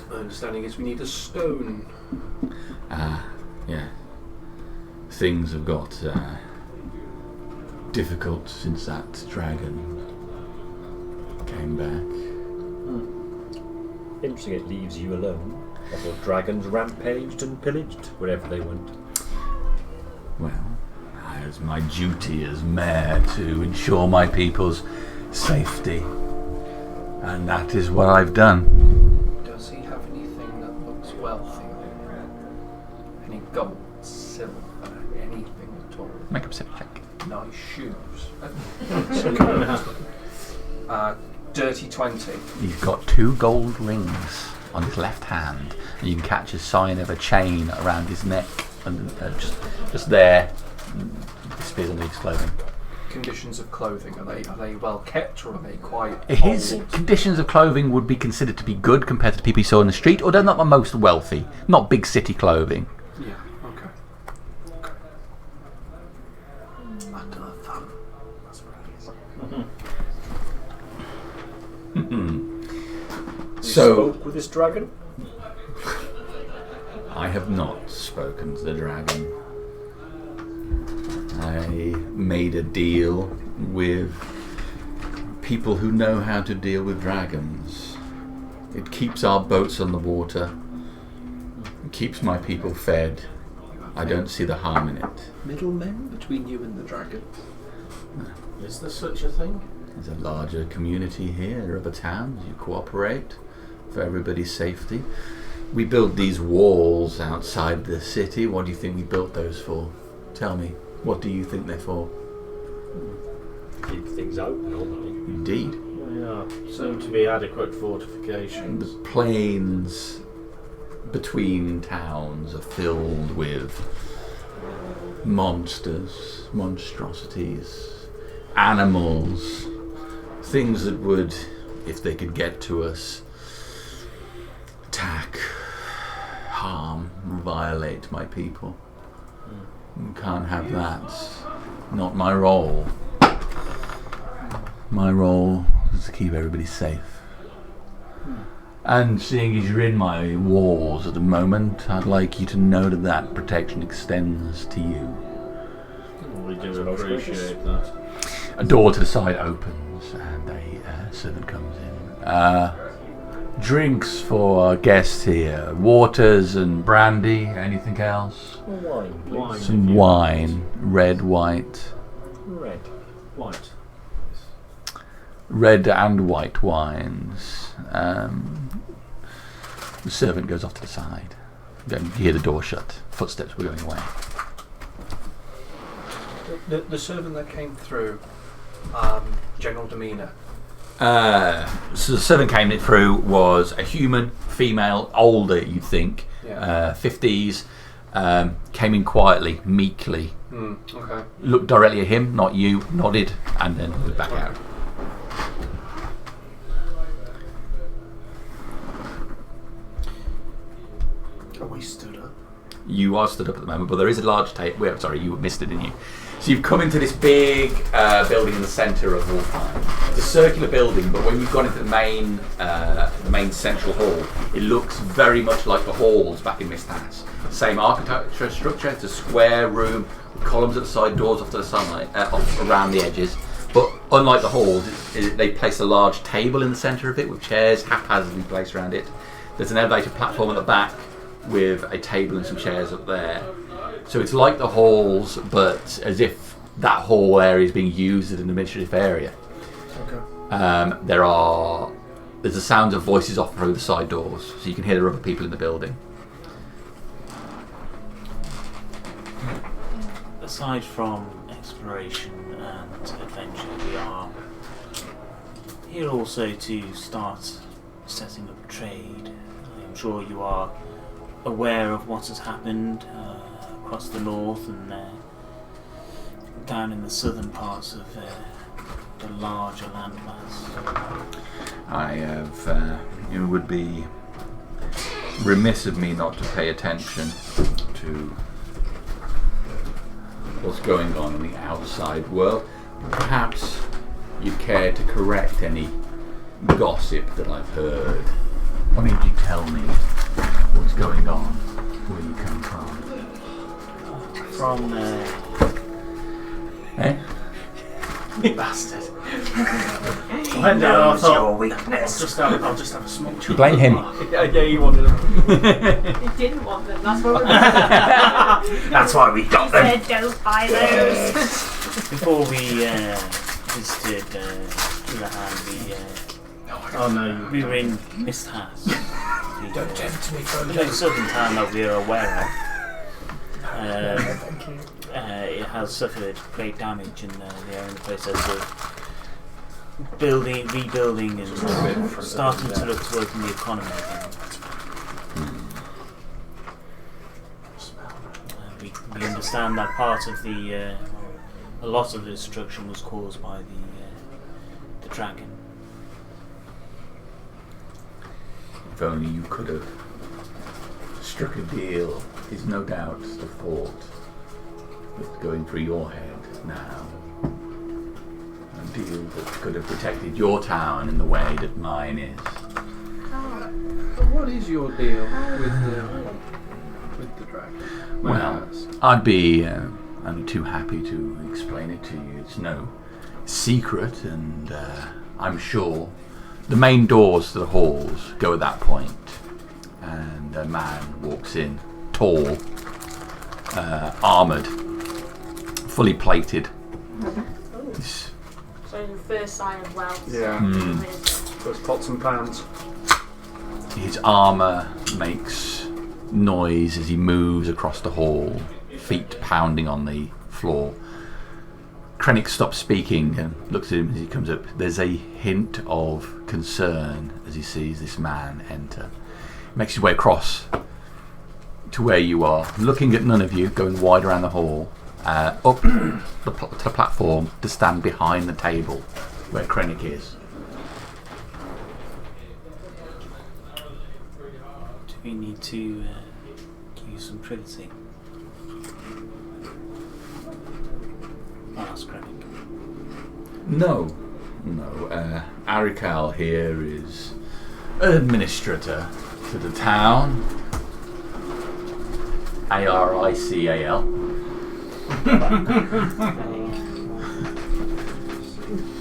My understanding is we need a stone. Yeah. Things have got difficult since that dragon came back. Interesting it leaves you alone. I thought dragons rampaged and pillaged wherever they went. Well, it's my duty as mayor to ensure my people's safety. And that is what I've done. Does he have anything that looks wealthy? Any gold, silver, anything at all? Make a perception check. Nice shoes. Dirty 20. He's got 2 gold rings on his left hand, and you can catch a sign of a chain around his neck, and just there, disappears under his clothing. Conditions of clothing, are they well kept, or are they quite His old? conditions of clothing would be considered to be good compared to the people he saw in the street, although not the most wealthy, not big city clothing. Yeah, okay. Under the thumb. That's what it is. You So spoke with this dragon? I have not spoken to the dragon. I made a deal with people who know how to deal with dragons. It keeps our boats on the water. It keeps my people fed. I don't see the harm in it. Middlemen between you and the dragon. Is there such a thing? There's a larger community here, other towns. You cooperate for everybody's safety. We built these walls outside the city. What do you think we built those for? Tell me. What do you think they're for? Keep things out normally. Indeed. Yeah, seem to be adequate fortifications. The plains between towns are filled with monsters, monstrosities, animals, things that would, if they could get to us, attack, harm, violate my people. You can't have that. Not my role. My role is to keep everybody safe. And seeing as you're in my walls at the moment, I'd like you to know that that protection extends to you. We do appreciate that. A door to the side opens and a servant comes in. Drinks for our guests here. Waters and brandy. Anything else? Wine, please. Wine. Some wine. Red, white. Red. White. Red and white wines. The servant goes off to the side. You hear the door shut. Footsteps were going away. The servant that came through, general demeanour. So the servant came through was a human, female, older you'd think, Yeah. 50s, came in quietly, meekly, Okay. looked directly at him, not you, nodded, and then was back out. Are we stood up? You are stood up at the moment, but there is a large table. Well, sorry, you missed it, didn't you? So you've come into this big building in the centre of Wolfheim. It's a circular building, but when you've gone into the main central hall, it looks very much like the halls back in Mist House. Same architecture structure. It's a square room with columns at the side, doors off to the side, off around the edges. But unlike the halls, they place a large table in the centre of it with chairs haphazardly placed around it. There's an elevated platform at the back with a table and some chairs up there. So it's like the halls, but as if that hall area is being used as an administrative area. Okay. There's the sounds of voices off through the side doors, so you can hear there are other people in the building. Aside from exploration and adventure, we are here also to start setting up trade. I'm sure you are aware of what has happened across the north and down in the southern parts of the larger landmass. I have. It would be remiss of me not to pay attention to what's going on in the outside world. Perhaps you'd care to correct any gossip that I've heard. Why don't you tell me what's going on, where you come from? From Eh? You bastard. When knows I your thought, weakness? I'll just have a small You blame him. Yeah, you wanted them. He didn't want them. That's what we That's why we got them. said. Don't buy those. Before we visited Killahan, Oh no, we were in Mist House. Don't tempt me for a The little. southern town that we are aware of. Thank you. It has suffered great damage, and they are in the process of rebuilding, and starting to look to open the economy again. We understand that part of a lot of the destruction was caused by the dragon. If only you could have struck a deal, is no doubt the thought that's going through your head now. A deal that could have protected your town in the way that mine is. But what is your deal with the dragon? Well, I'd be only too happy to explain it to you. It's no secret, and I'm sure the main doors to the halls go at that point, and a man walks in, tall, armoured, fully plated. This- So the first sign of wealth. Yeah. Mm. Those pots and pans. His armour makes noise as he moves across the hall, feet pounding on the floor. Krennic stops speaking and looks at him as he comes up. There's a hint of concern as he sees this man enter. He makes his way across to where you are, looking at none of you, going wide around the hall, up to the platform to stand behind the table where Krennic is. Do we need to give you some privacy? Ask Krennic. No. Arikal here is administrator to the town. Arical.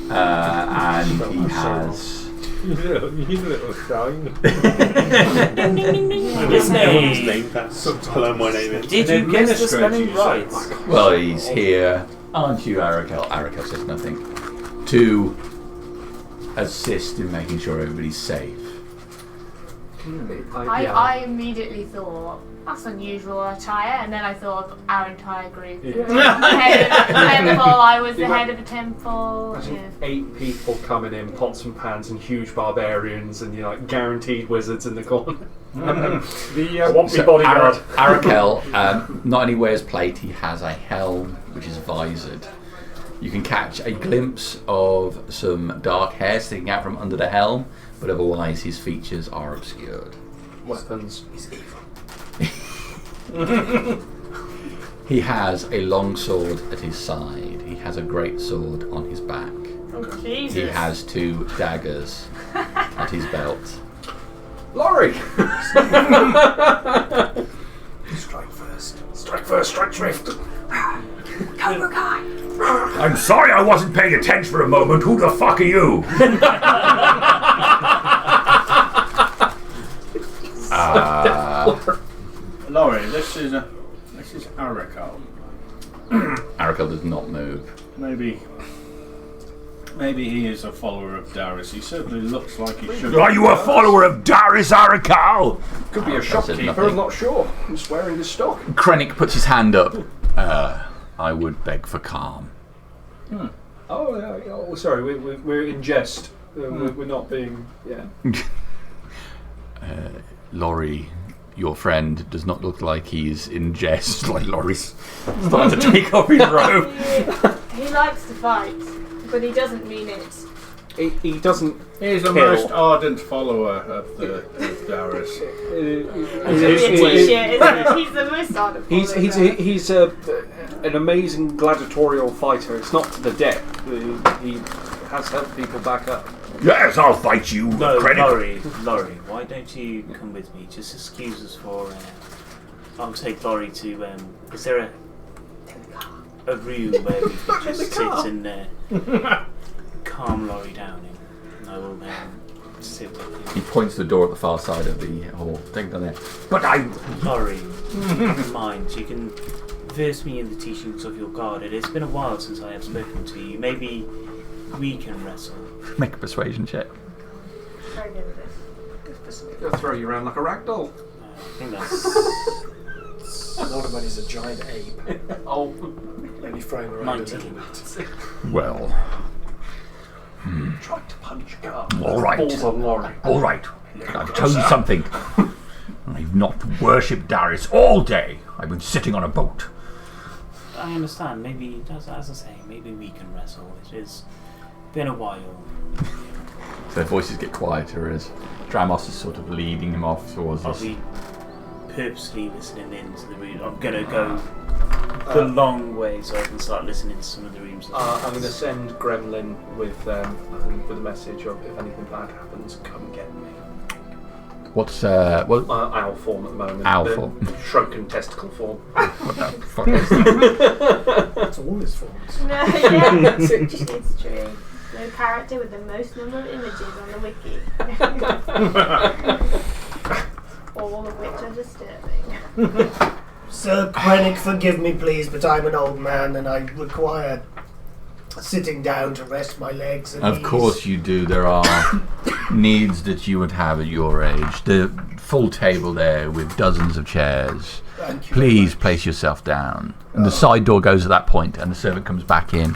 And he has. You little shine. His name. name that's hello, my name is. Did you guess the spelling right? Well, he's here. Aren't you, Arikal? Arikal says nothing. To assist in making sure everybody's safe. I immediately thought, that's unusual attire, and then I thought of our entire group. Yeah. Head of the temple, I was the head of the temple. Imagine Yeah. 8 people coming in, pots and pans, and huge barbarians, and you're like guaranteed wizards in the corner. The one So bodyguard. Arikal not only wears plate, he has a helm which is visored. You can catch a glimpse of some dark hair sticking out from under the helm, but otherwise his features are obscured. Weapons. He's evil. He has a long sword at his side. He has a great sword on his back. Oh, Jesus. He has 2 daggers at his belt. Laurie! Strike first. Strike first, strike swift! Cobra Kai. I'm sorry I wasn't paying attention for a moment. Who the fuck are you? Laurie, this is Arakel. Arakel does not move. Maybe he is a follower of Darius. He certainly looks like he should. Are you a follower of Darius Arakel? Could be a shopkeeper, I'm not sure. Who's wearing his stock? Krennic puts his hand up. I would beg for calm. Oh, sorry, we're in jest. We're not being, Laurie, your friend, does not look like he's in jest. Like Laurie's starting to take off his robe. He likes to fight, but he doesn't mean it. He doesn't. He's the most ardent follower of Darius. He's the most ardent follower. He's an amazing gladiatorial fighter. It's not to the death. He has helped people back up. Yes, I'll fight you, No, Krennic. Laurie, why don't you come with me? Just excuse us for. I'll take Laurie to. Is there a room where we can just sit and calm Laurie down, and I will sit with you. He points to the door at the far side of the hall. Take down there. But Laurie, never mind. You can verse me in the teachings of your god. It has been a while since I have spoken to you. Maybe we can wrestle. Make a persuasion check. Very good at this. He'll throw you around like a rag doll. I think that's. Not when he's a giant ape. Oh, Let me frame around a 19. little bit. Well, tried to punch up. all right. Balls on Laurie. All right. I've told you something. I've not worshipped Darius all day. I've been sitting on a boat. I understand. Maybe, as I say, maybe we can wrestle. It has been a while. So their voices get quieter as Dramos is sort of leading him off towards I'll this. be purposely listening into the room. I'm gonna go the long way so I can start listening to some of the rooms. I'm going to send Gremlin with a message of if anything bad happens, come get me. What's what? Owl form at the moment. Owl The form. Shrunken testicle form. What the fuck is that? That's all his forms. No, yeah, it's true. The character with the most number of images on the wiki. All of which are disturbing. Sir Krennic, forgive me please, but I'm an old man and I require sitting down to rest my legs and Of knees. course you do. There are needs that you would have at your age. The full table there with dozens of chairs. Thank you. Please place yourself down. And the side door goes at that point, and the servant comes back in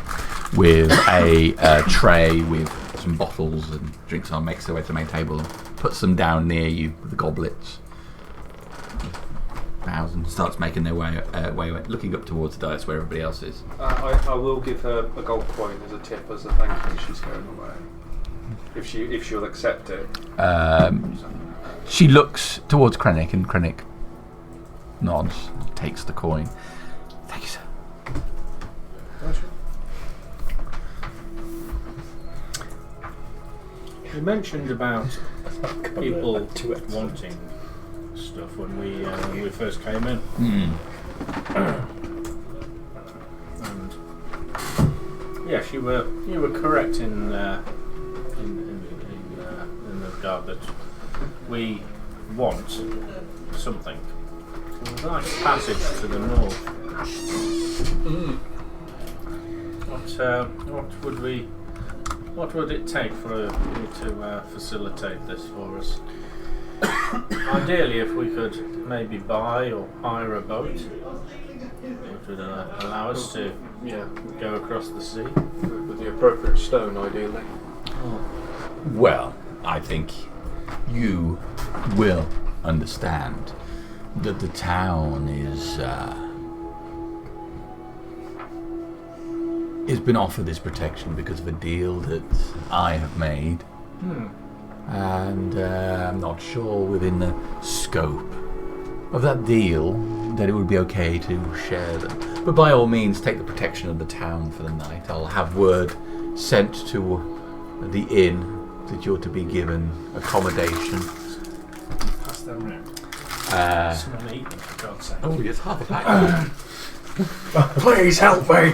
with a tray with some bottles and drinks on, makes their way to the main table, and puts them down near you with the goblets. Bows and starts making their way looking up towards the dais where everybody else is. I will give her a gold coin as a tip as a thank you. She's going away. If she'll accept it. She looks towards Krennic, and Krennic nods, takes the coin. Thank you, sir. You mentioned about people wanting stuff when we first came in, and yes, you were correct in the regard that we want something. A nice passage to the north. What would it take for you to facilitate this for us? Ideally, if we could maybe buy or hire a boat, it would allow us to go across the sea. With the appropriate stone, ideally. Well, I think you will understand that the town is been offered this protection because of a deal that I have made. And I'm not sure within the scope of that deal that it would be okay to share them. But by all means, take the protection of the town for the night. I'll have word sent to the inn that you're to be given accommodation. Pass them round. Someone eat them, for God's sake. Oh, yes, half a pack. Please help me!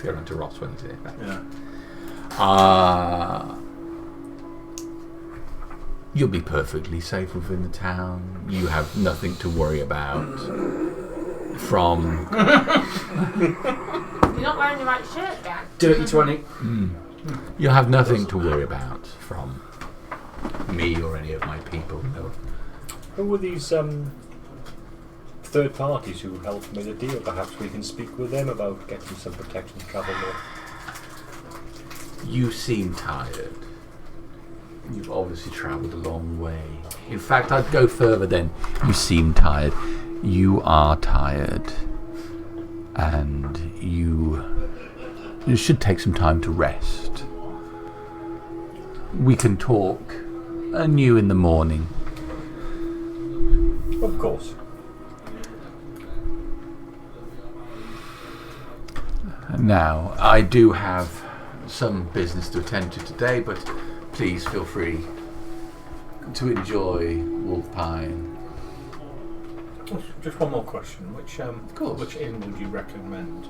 Go around to Ross when he's here. Yeah. You'll be perfectly safe within the town. You have nothing to worry about. From... You're not wearing the right shirt, Dan. Dirty 20. You'll have nothing to worry about from me or any of my people. No. Who were these third parties who helped make the deal? Perhaps we can speak with them about getting some protection to travel more. You seem tired. You've obviously travelled a long way. In fact, I'd go further then. You seem tired. You are tired. And you should take some time to rest. We can talk anew in the morning. Of course. Now, I do have some business to attend to today, but please feel free to enjoy Wolf Pine. Just one more question. Which course. which inn would you recommend?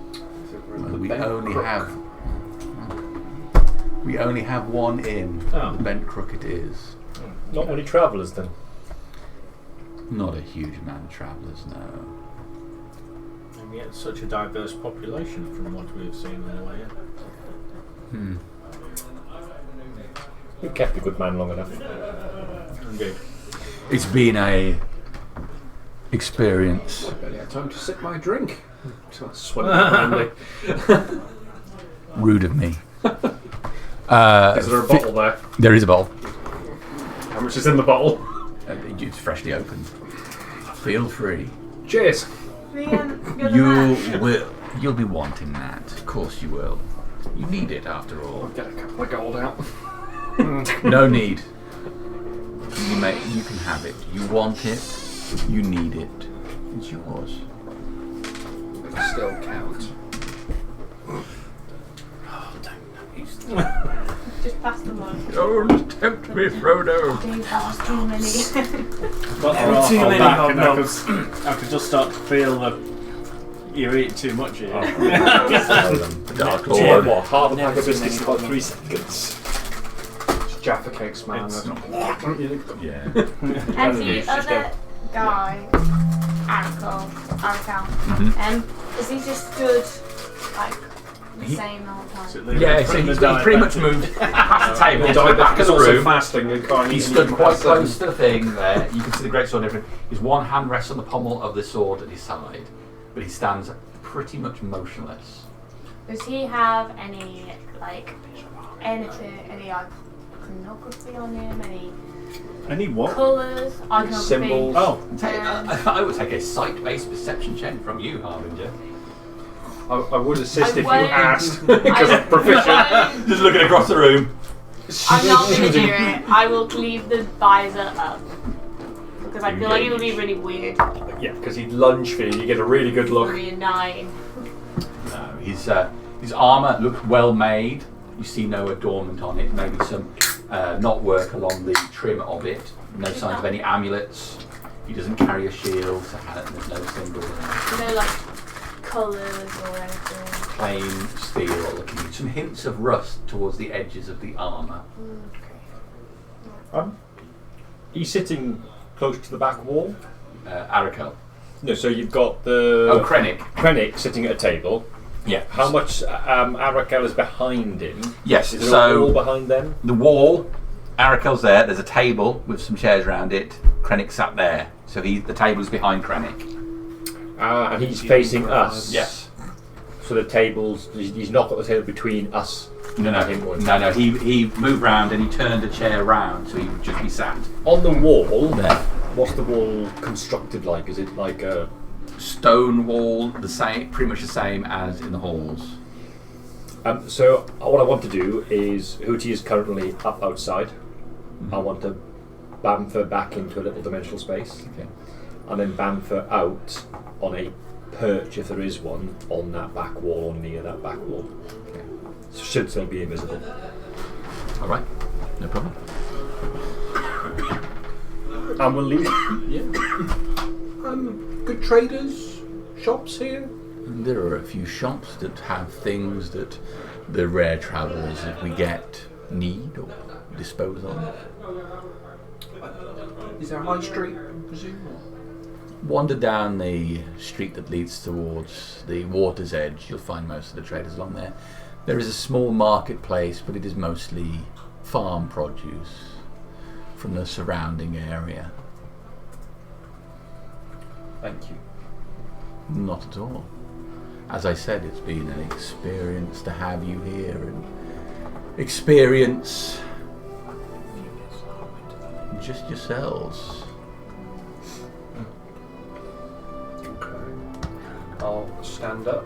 We only have one inn. Oh. The Bent Crooked is. Not many travellers then. Not a huge amount of travellers, no. And yet such a diverse population from what we've seen on the way in. You kept a good man long enough. Indeed. It's been a experience. I barely had time to sip my drink. So I swallowed it. Rude of me. Is there a bottle there? There is a bottle. How much is in the bottle? It's freshly opened. Feel free. Cheers. You'll be wanting that. Of course you will. You need it after all. Get a couple of gold out. No need. You can have it. You want it. You need it. It's yours. Still count. Just pass them on. Don't tempt me, Frodo. Dave, that was too many. Well, too many hot I could just start to feel that you're eating too much here. Dark Do you know Lord. what? Half a pack of Never seen biscuits in anyone about 3 seconds. It's Jaffa cakes, man. Yeah. And the other guy, Arakel, is he just stood like the same the whole time? Yeah, so he's pretty much moved past the table, He to the back of the also room. fasting and can't He eat stood meat quite past close to the thing there. You can see the great sword and everything. His one hand rests on the pommel of the sword at his side, but he stands pretty much motionless. Does he have any anything, any iconography on him? Any what? Colours? Iconography? Symbols. Oh, I would take a sight-based perception check from you, Harbinger. I would assist I if you won't. asked, because I'm proficient. Just looking across the room. I'm not going to do it. I will leave the visor up. Because I feel like it would be really weird. Yeah, because he'd lunge for you, you get a really good look. Really annoying. No, his armour looks well made. You see no adornment on it. Maybe some knot work along the trim of it. No signs of any amulets. He doesn't carry a shield. So there's no symbol. No like colours or anything. Plain steel looking. Some hints of rust towards the edges of the armour. He's sitting close to the back wall. Arakel. No, so you've got the Krennic sitting at a table. Yeah. How much Arakel is behind him? Yes. Is there So a wall behind them? the wall. Arakel's there. There's a table with some chairs around it. Krennic sat there. So the table's behind Krennic. And he's facing us. Yes. So the tables, he's not got the table between us. No. He moved round and he turned a chair round, so he would just be sat On the wall, there. what's the wall constructed like? Is it like a Stone wall, the same, pretty much the same as in the halls. So what I want to do is, Hootie is currently up outside. I want to Bamfer back into a little dimensional space. Okay. And then Bamfer out on a perch, if there is one, on that back wall or near that back wall. Okay. So should still be invisible. All right. No problem. And we'll leave. Good traders, shops here. There are a few shops that have things that the rare travellers that we get need or dispose of. Is there a high street, I presume? Or? Wander down the street that leads towards the water's edge. You'll find most of the traders along there. There is a small marketplace, but it is mostly farm produce from the surrounding area. Thank you. Not at all. As I said, it's been an experience to have you here and experience just yourselves. Okay. I'll stand up,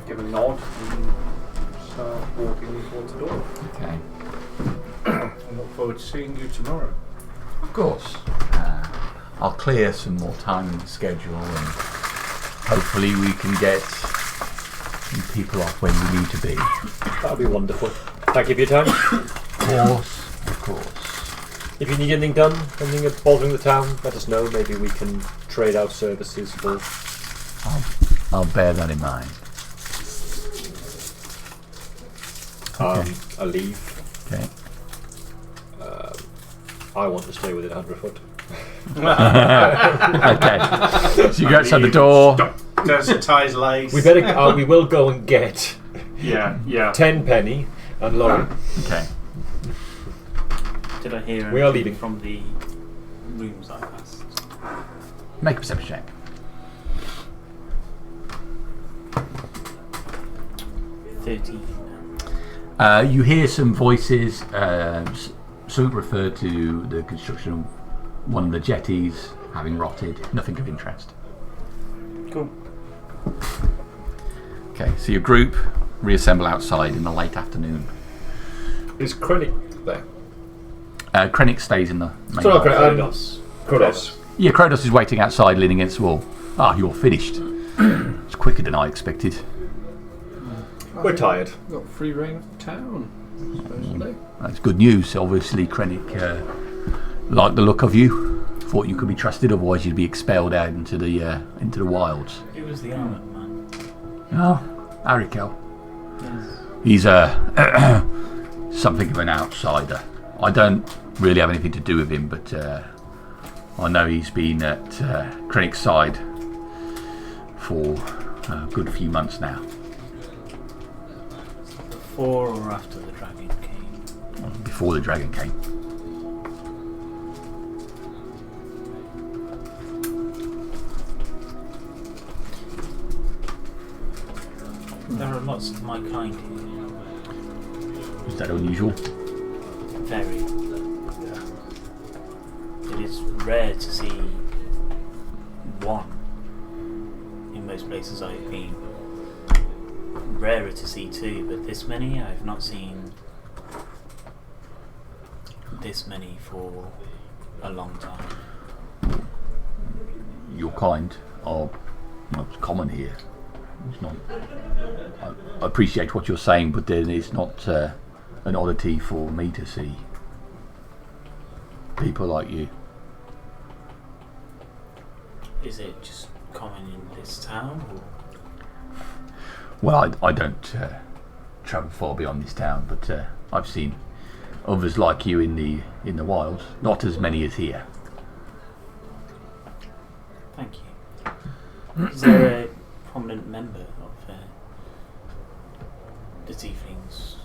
give a nod, and start walking towards the door. Okay. I look forward to seeing you tomorrow. Of course. I'll clear some more time in the schedule and hopefully we can get you people off when you need to be. That would be wonderful. Thank you for your time. Of course. If you need anything done, anything that's bothering the town, let us know. Maybe we can trade our services for... I'll bear that in mind. I leave. Okay. I want to stay within 100 foot. Okay. So you go outside the door. Does ties lace. We better. We will go and get Yeah. 10 penny and Lauren. Okay. Did I hear We are anything leaving. from the rooms I passed? Make a perception check. 13. You hear some voices. Some refer to the construction of one of the jetties having rotted. Nothing of interest. Cool. Okay, so your group reassemble outside in the late afternoon. Is Krennic there? Krennic stays in the main So, office. Kronos. Kronos. Yeah, Kronos is waiting outside leaning against the wall. Ah, you're finished. It's quicker than I expected. We're tired. We've got free reign of the town, supposedly. That's good news. Obviously, Krennic liked the look of you. Thought you could be trusted, otherwise you'd be expelled out into the wilds. It was the armoured man. Oh, Arikel. Yes. He's something of an outsider. I don't really have anything to do with him, but I know he's been at Krennic's side for a good few months now. Before or after the dragon came? Before the dragon came. There are lots of my kind here. Is that unusual? Very. It is rare to see one in most places I've been. Rarer to see two, but this many I've not seen this many for a long time. Your kind are not common here. It's not. I appreciate what you're saying, but then it's not an oddity for me to see people like you. Is it just common in this town? Or? Well, I don't travel far beyond this town, but I've seen others like you in the wild. Not as many as here. Thank you. Is there a prominent member of the Tieflings?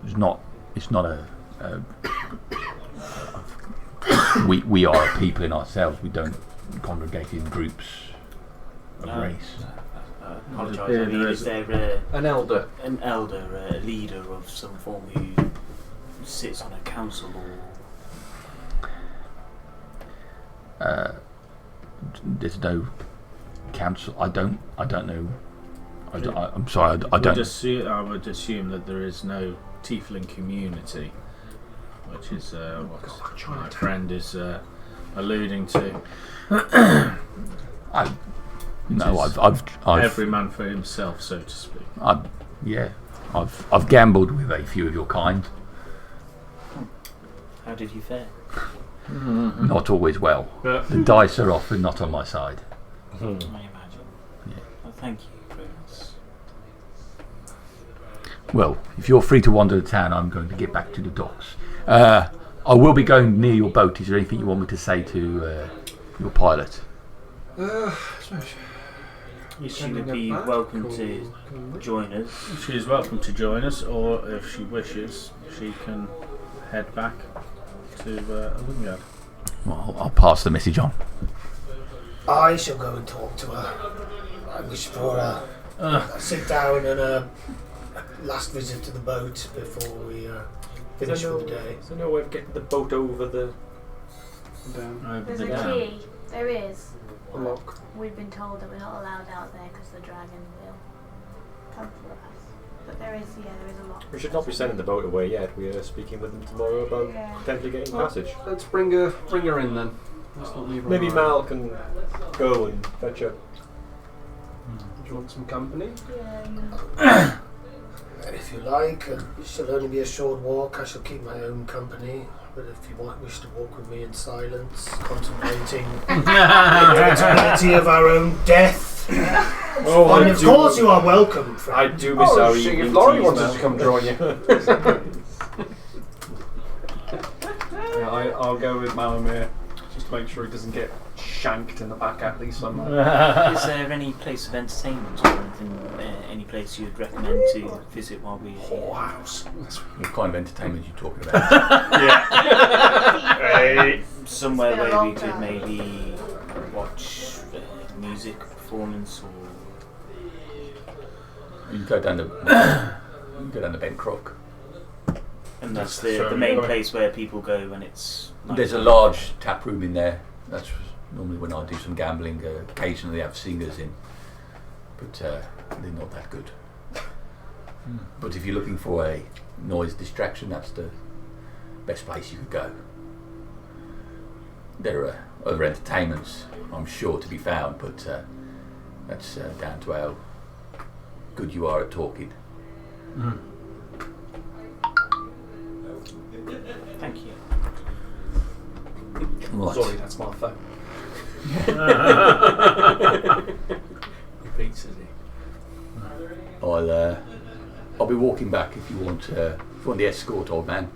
It's not a. We are a people in ourselves. We don't congregate in groups of No. race. Apologise. Yeah, I mean, there is is- there An elder. an elder, a leader of some form who sits on a council or? There's no council. I don't know. I'm sorry. I don't. I would assume that there is no tiefling community, which is what my friend is alluding to. I've Every man for himself, so to speak. I've gambled with a few of your kind. How did you fare? Not always well. The dice are often not on my side. I imagine. Yeah. Well, thank you, Prudence. Well, if you're free to wander the town, I'm going to get back to the docks. I will be going near your boat. Is there anything you want me to say to your pilot? She would be welcome to join us. She is welcome to join us, or if she wishes, she can head back to Wingard. Well, I'll pass the message on. I shall go and talk to her. I wish for a sit down and a last visit to the boat before we finish for the day. Is there no way of getting the boat over the Over There's the a dam. key. There is. lock? We've been told that we're not allowed out there because the dragon will come for us. But there is a lock. We should not be sending the boat away yet. We are speaking with them tomorrow about potentially getting passage. Let's bring her in then. Let's not leave her Maybe alone. Mal can go and fetch her. Do you want some company? Yeah. If you like, it shall only be a short walk. I shall keep my own company. But if you wish to walk with me in silence, contemplating the inevitability of our own death, and of course you are welcome. Friend. I do be sorry. Shit, you if mean Laurie tease wanted Mal. to come join you. Yeah, I'll go with Malamir, just to make sure he doesn't get shanked in the back alley somewhere. Is there any place of entertainment or anything, any place you'd recommend to visit while we're here? Whorehouse. What kind of entertainment are you talking about? Somewhere It's been a where long we could time. maybe watch music performance or... You go down the Bent Crook. And that's So the main you're- place where people go when it's... There's a large tap room in there. That's normally when I do some gambling. Occasionally, I have singers in, but they're not that good. But if you're looking for a noise distraction, that's the best place you could go. There are other entertainments, I'm sure, to be found, but that's down to how good you are at talking. Thank you. Right. Sorry, that's my phone. He beats, is he? I'll be walking back if you want the escort, old man.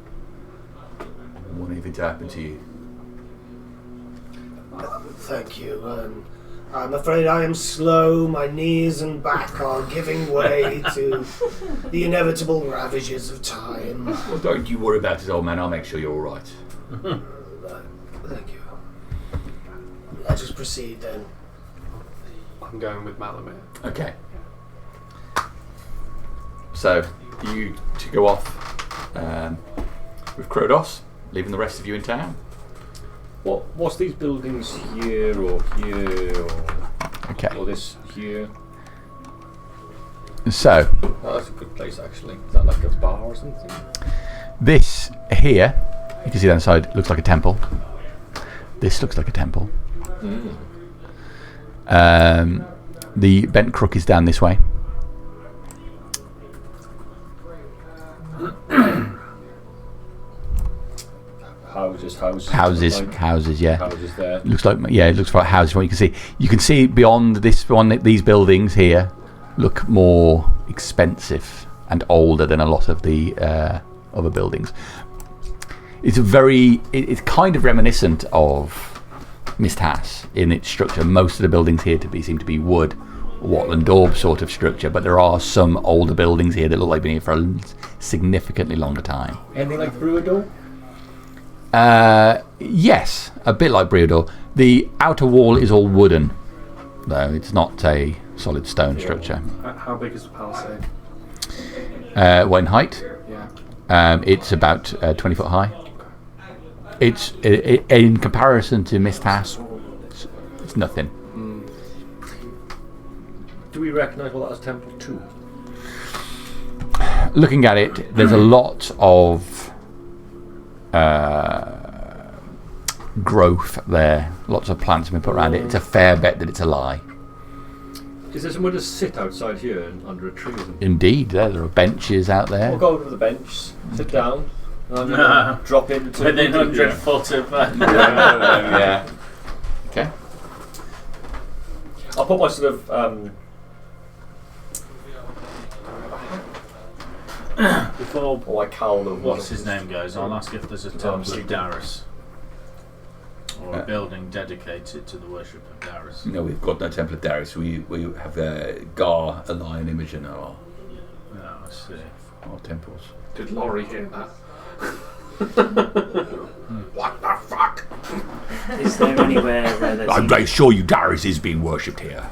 I don't want anything to happen to you. Thank you. I'm afraid I am slow. My knees and back are giving way to the inevitable ravages of time. Well, don't you worry about it, old man. I'll make sure you're all right. Thank you. Let us proceed then. I'm going with Malamir. Okay. So you to go off with Krodos, leaving the rest of you in town. What's these buildings here or here Okay. or this here? So Oh, that's a good place actually. Is that like a bar or something? this here, you can see down the side, looks like a temple. This looks like a temple. The Bent Crook is down this way. Houses, yeah. Houses there. Looks like, yeah, it looks like houses. What you can see beyond this one, these buildings here look more expensive and older than a lot of the other buildings. It's kind of reminiscent of Misthass in its structure. Most of the buildings here seem to be wood, Watland Daub sort of structure, but there are some older buildings here that look like they've been here for a significantly longer time. Anything like Brewer? Yes, a bit like Brewer. The outer wall is all wooden, though it's not a solid stone structure. How big is the palisade? What in height? Yeah. It's about 20 foot high. It's in comparison to Misthass, it's nothing. Do we recognise what that's temple to? Looking at it, there's a lot of growth there. Lots of plants have been put around it. It's a fair bet that it's a lie. Is there somewhere to sit outside here and under a tree or something? Indeed, there are benches out there. We'll go over to the bench, sit down, and I'm going to drop into Within 100 foot of... Yeah. Okay. I'll put my sort of Before Or like Carl the what's his name goes, I'll ask if there's a temple of sleeping. Darius. Or a building dedicated to the worship of Darius. No, we've got no Temple of Darius. We have Gar, a lion image in our Oh, I see. temples. Did Laurie hear that? What the fuck? Is there anywhere where there I assure you, Darius is being worshipped here.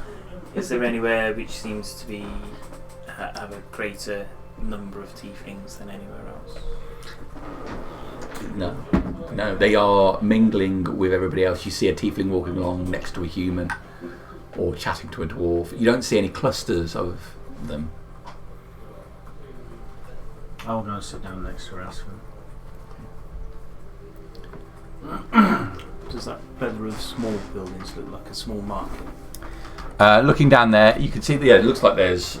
is there anywhere which seems to be have a greater number of tieflings than anywhere else? No, they are mingling with everybody else. You see a tiefling walking along next to a human, or chatting to a dwarf. You don't see any clusters of them. I'll go and sit down next to Rasfin. Does that feather of small buildings look like a small market? Looking down there, you can see it looks like there's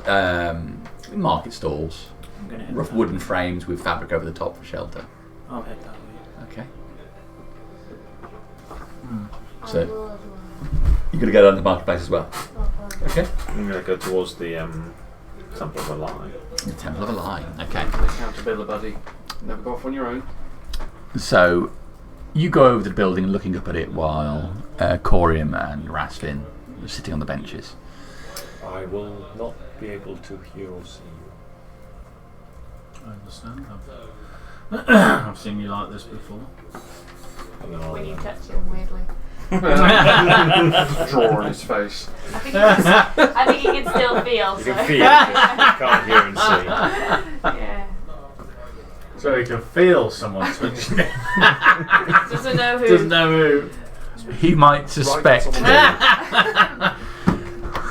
market stalls, I'm going to head rough that wooden way. frames with fabric over the top for shelter. I'll head that way. Okay. I So will as well. you're gonna go down to the marketplace as well. Okay. I'm going to go towards the Temple of a Lie. The Temple of a Lie. Okay. Accountability. Never go off on your own. So you go over to the building and looking up at it while Corium and Rasfin are sitting on the benches. I will not be able to hear or see you. I understand. I've seen you like this before. And then I'll, When you touch him weirdly. Draw on his face. I think he can still feel. you So. can feel it, you can't hear and see. Yeah. So he can feel someone touching him. Doesn't know who. Doesn't know who. He might suspect Right, that.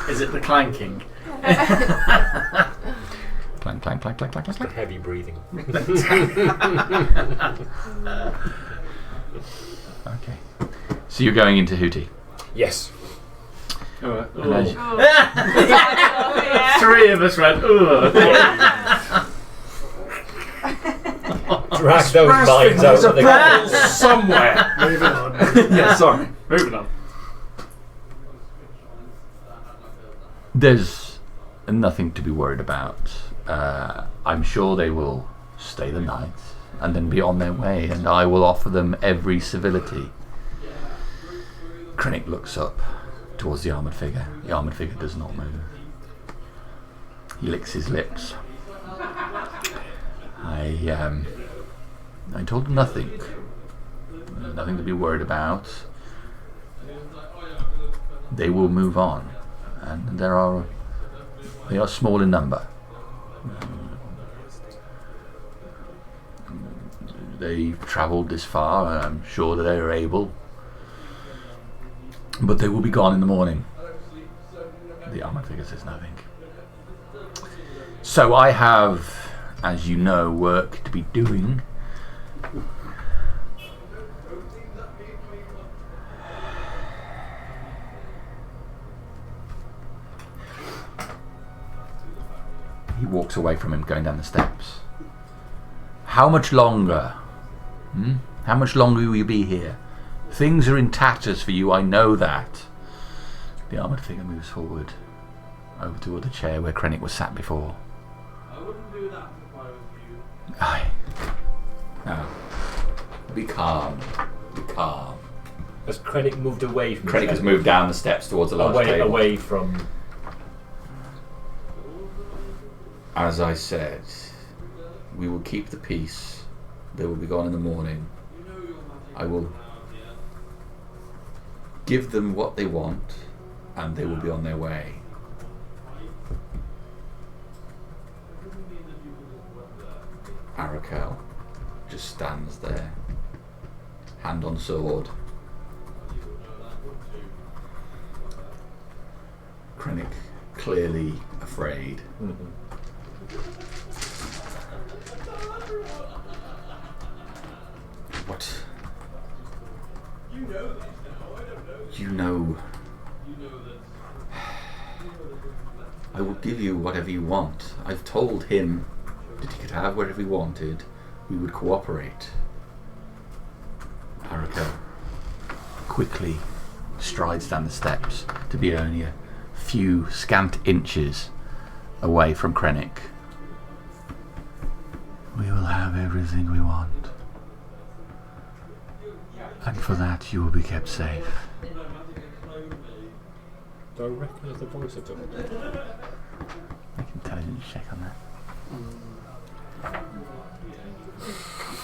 Is it the clanking? Clank, clank, clank, clank, clank, The clank. heavy breathing. Okay. So you're going into Hootie. Yes. Alright. And as- Oh, yeah. Three of us went, ooh. Drag those minds out There's a of the bubble somewhere. Moving on. Yeah, sorry. Moving on. There's nothing to be worried about. I'm sure they will stay the night and then be on their way, and I will offer them every civility. Krennic looks up towards the armoured figure. The armoured figure does not move. He licks his lips. I told them nothing. Nothing to be worried about. They will move on, and they are small in number. They've travelled this far, and I'm sure that they are able. But they will be gone in the morning. The armoured figure says nothing. So I have, as you know, work to be doing. He walks away from him, going down the steps. How much longer? How much longer will you be here? Things are in tatters for you, I know that. The armoured figure moves forward, over toward the chair where Krennic was sat before. I wouldn't do that if I was you. Aye. No. Be calm. Be calm. Has Krennic moved away from Krennic has moved down the steps towards the large table. away from... As I said, we will keep the peace. They will be gone in the morning. I will give them what they want, and they will be on their way. Arakel just stands there, hand on sword. Krennic clearly afraid. What? You know. I will give you whatever you want. I've told him that he could have whatever he wanted. We would cooperate. Arakel quickly strides down the steps to be only a few scant inches away from Krennic. have everything we want. And for that, you will be kept safe. Do I recognise the voice at all? Make an intelligence check on that.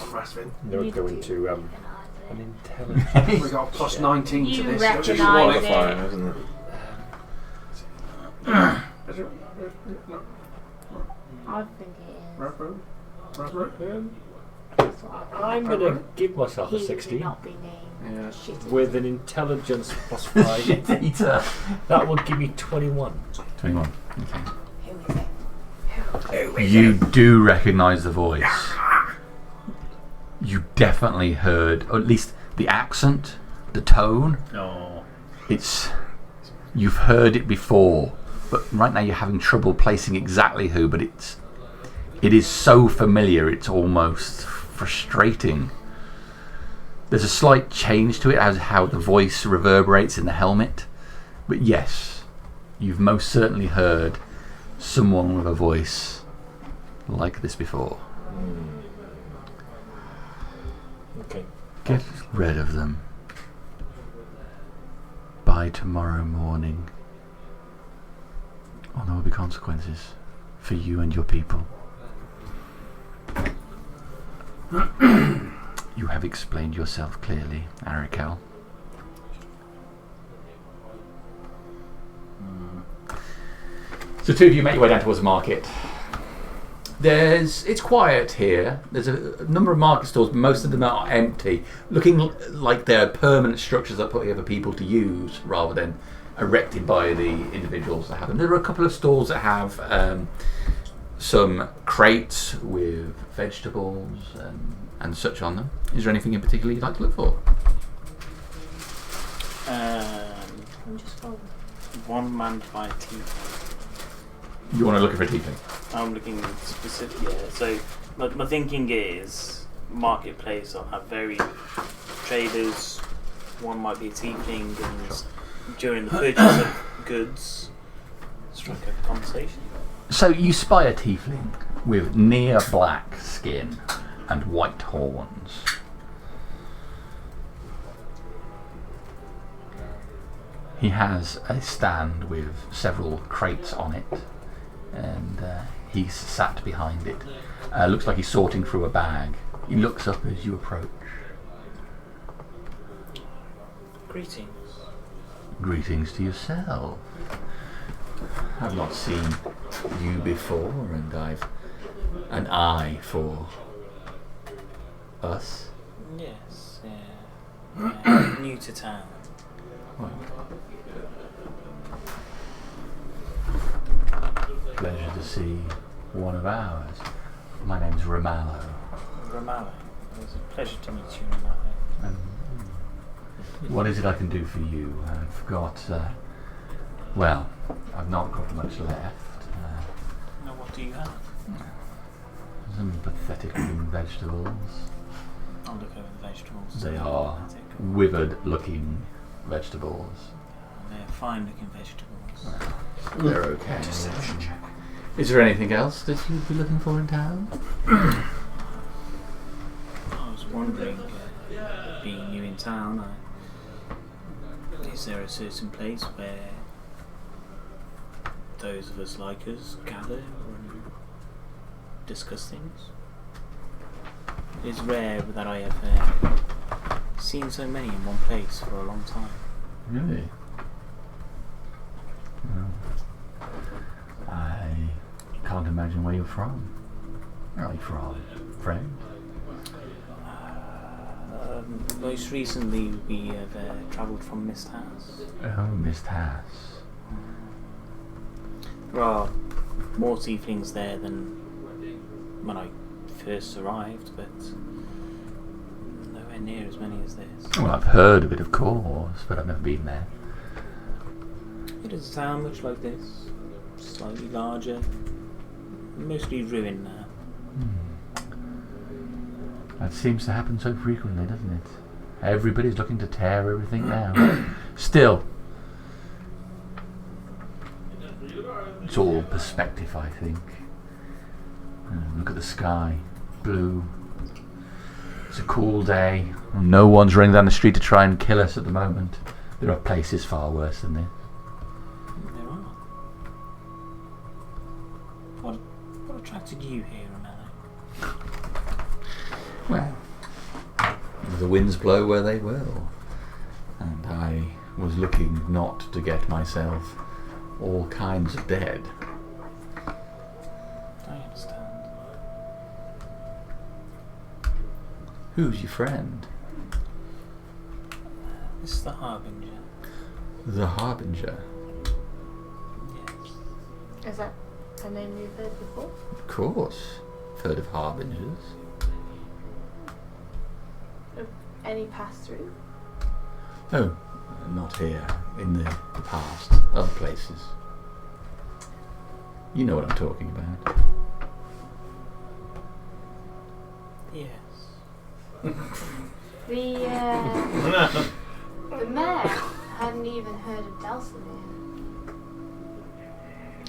I'm rasping. No, You going do. to an intelligence. We got plus 19 to You this. recognise Just it. qualifying, isn't it? I think it is. I'm going to give myself a He would 16 not be named. yeah. Shit. with an intelligence plus 5. Shit eater. That will give me 21. 21. Okay. Who is it? You do recognise the voice. You definitely heard, or at least the accent, the tone. No. You've heard it before, but right now you're having trouble placing exactly who. But it is so familiar, it's almost frustrating. There's a slight change to it as how the voice reverberates in the helmet, but yes, you've most certainly heard someone with a voice like this before. Okay. Get rid of them by tomorrow morning, or there will be consequences for you and your people. You have explained yourself clearly, Arakel. So two of you make your way down towards the market. It's quiet here. There's a number of market stalls, but most of them are empty, looking like they're permanent structures that put here for people to use rather than erected by the individuals that have them. There are a couple of stalls that have some crates with vegetables and such on them. Is there anything in particular you'd like to look for? I'm just following. One manned by team. You want to look for a tiefling? I'm looking specifically. Yeah. So my thinking is marketplace. I'll have varied traders. One might be a tiefling, and during the purchase of goods, strike a conversation. So you spy a tiefling with near black skin and white horns. He has a stand with several crates on it, and he's sat behind it. Looks like he's sorting through a bag. He looks up as you approach. Greetings. Greetings to yourself. I've not seen you before, and I've an eye for us. Yes. Yeah. New to town. Well, pleasure to see one of ours. My name's Ramallo. Ramallo. It was a pleasure to meet you, Ramallo. What is it I can do for you? I've got, well, I've not got much left. Now, what do you have? Some pathetic looking vegetables. I'll look over the vegetables. They are withered-looking vegetables. They're fine-looking vegetables. They're okay. Is there anything else that you'd be looking for in town? I was wondering, being new in town, is there a certain place where those of us like us gather and discuss things? It's rare that I have seen so many in one place for a long time. Really? Well, I can't imagine where you're from. Where are you from, friend? Most recently, we have travelled from Mist House. Oh, Mist House. There are more tieflings there than when I first arrived, but nowhere near as many as this. Well, I've heard of it, of course, but I've never been there. It is a town much like this, slightly larger, mostly ruined now. That seems to happen so frequently, doesn't it? Everybody's looking to tear everything down. Still, it's all perspective, I think. Look at the sky. Blue, It's a cool day. No one's running down the street to try and kill us at the moment. There are places far worse than this. There are. What attracted you here, Romano? Well, the winds blow where they will. And I was looking not to get myself all kinds of dead. I understand. Who's your friend? This is the Harbinger. The Harbinger. Yes. Is that a name you've heard before? Of course. Heard of Harbingers. Any pass through? Oh, not here. In the past. Other places. You know what I'm talking about. Yes. The mayor hadn't even heard of Dalsamere.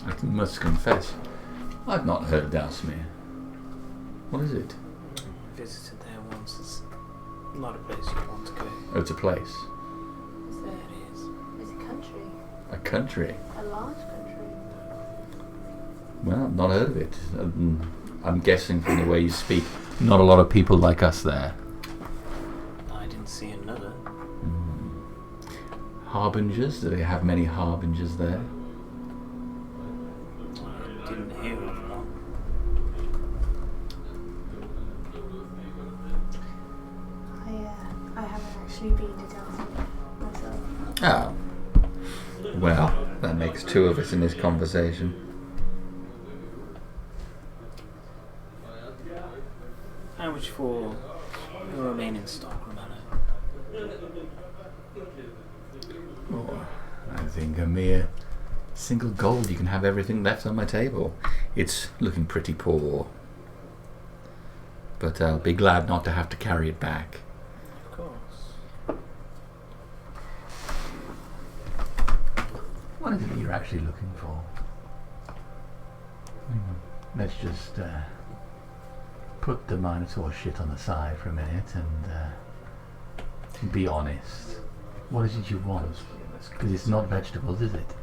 I must confess, I've not heard of Dalsamere. What is it? Visited there once. It's not a place you want to go. Oh, it's a place. It is. It's a country. A country. A large country. Well, I've not heard of it. I'm guessing from the way you speak, not a lot of people like us there. I didn't see another. Harbingers? Do they have many harbingers there? I didn't hear of one. I haven't actually been to Dalsamere myself. Oh. Well, that makes two of us in this conversation. How much for your remaining stock, Romano? Oh, I think a mere single gold you can have everything left on my table. It's looking pretty poor. But I'll be glad not to have to carry it back. Of course. What is it that you're actually looking for? Let's just put the Minotaur shit on the side for a minute and be honest. What is it you want? Because it's not vegetables, is it?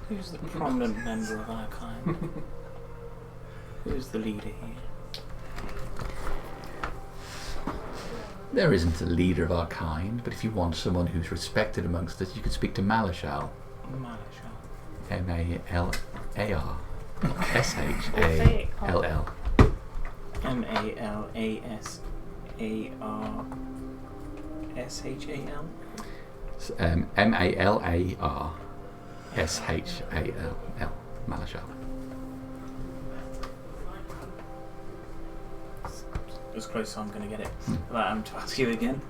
Who's the prominent member of our kind? Who's the leader here? There isn't a leader of our kind, but if you want someone who's respected amongst us, you could speak to Malashal. Malashal. M-A-L-A-R. S-H-A-L-L. M-A-L-A-S-A-R-S-H-A-L? M-A-L-A-R-S-H-A-L-L. Malashal. As close as I'm going to get it. Allow him to ask you again.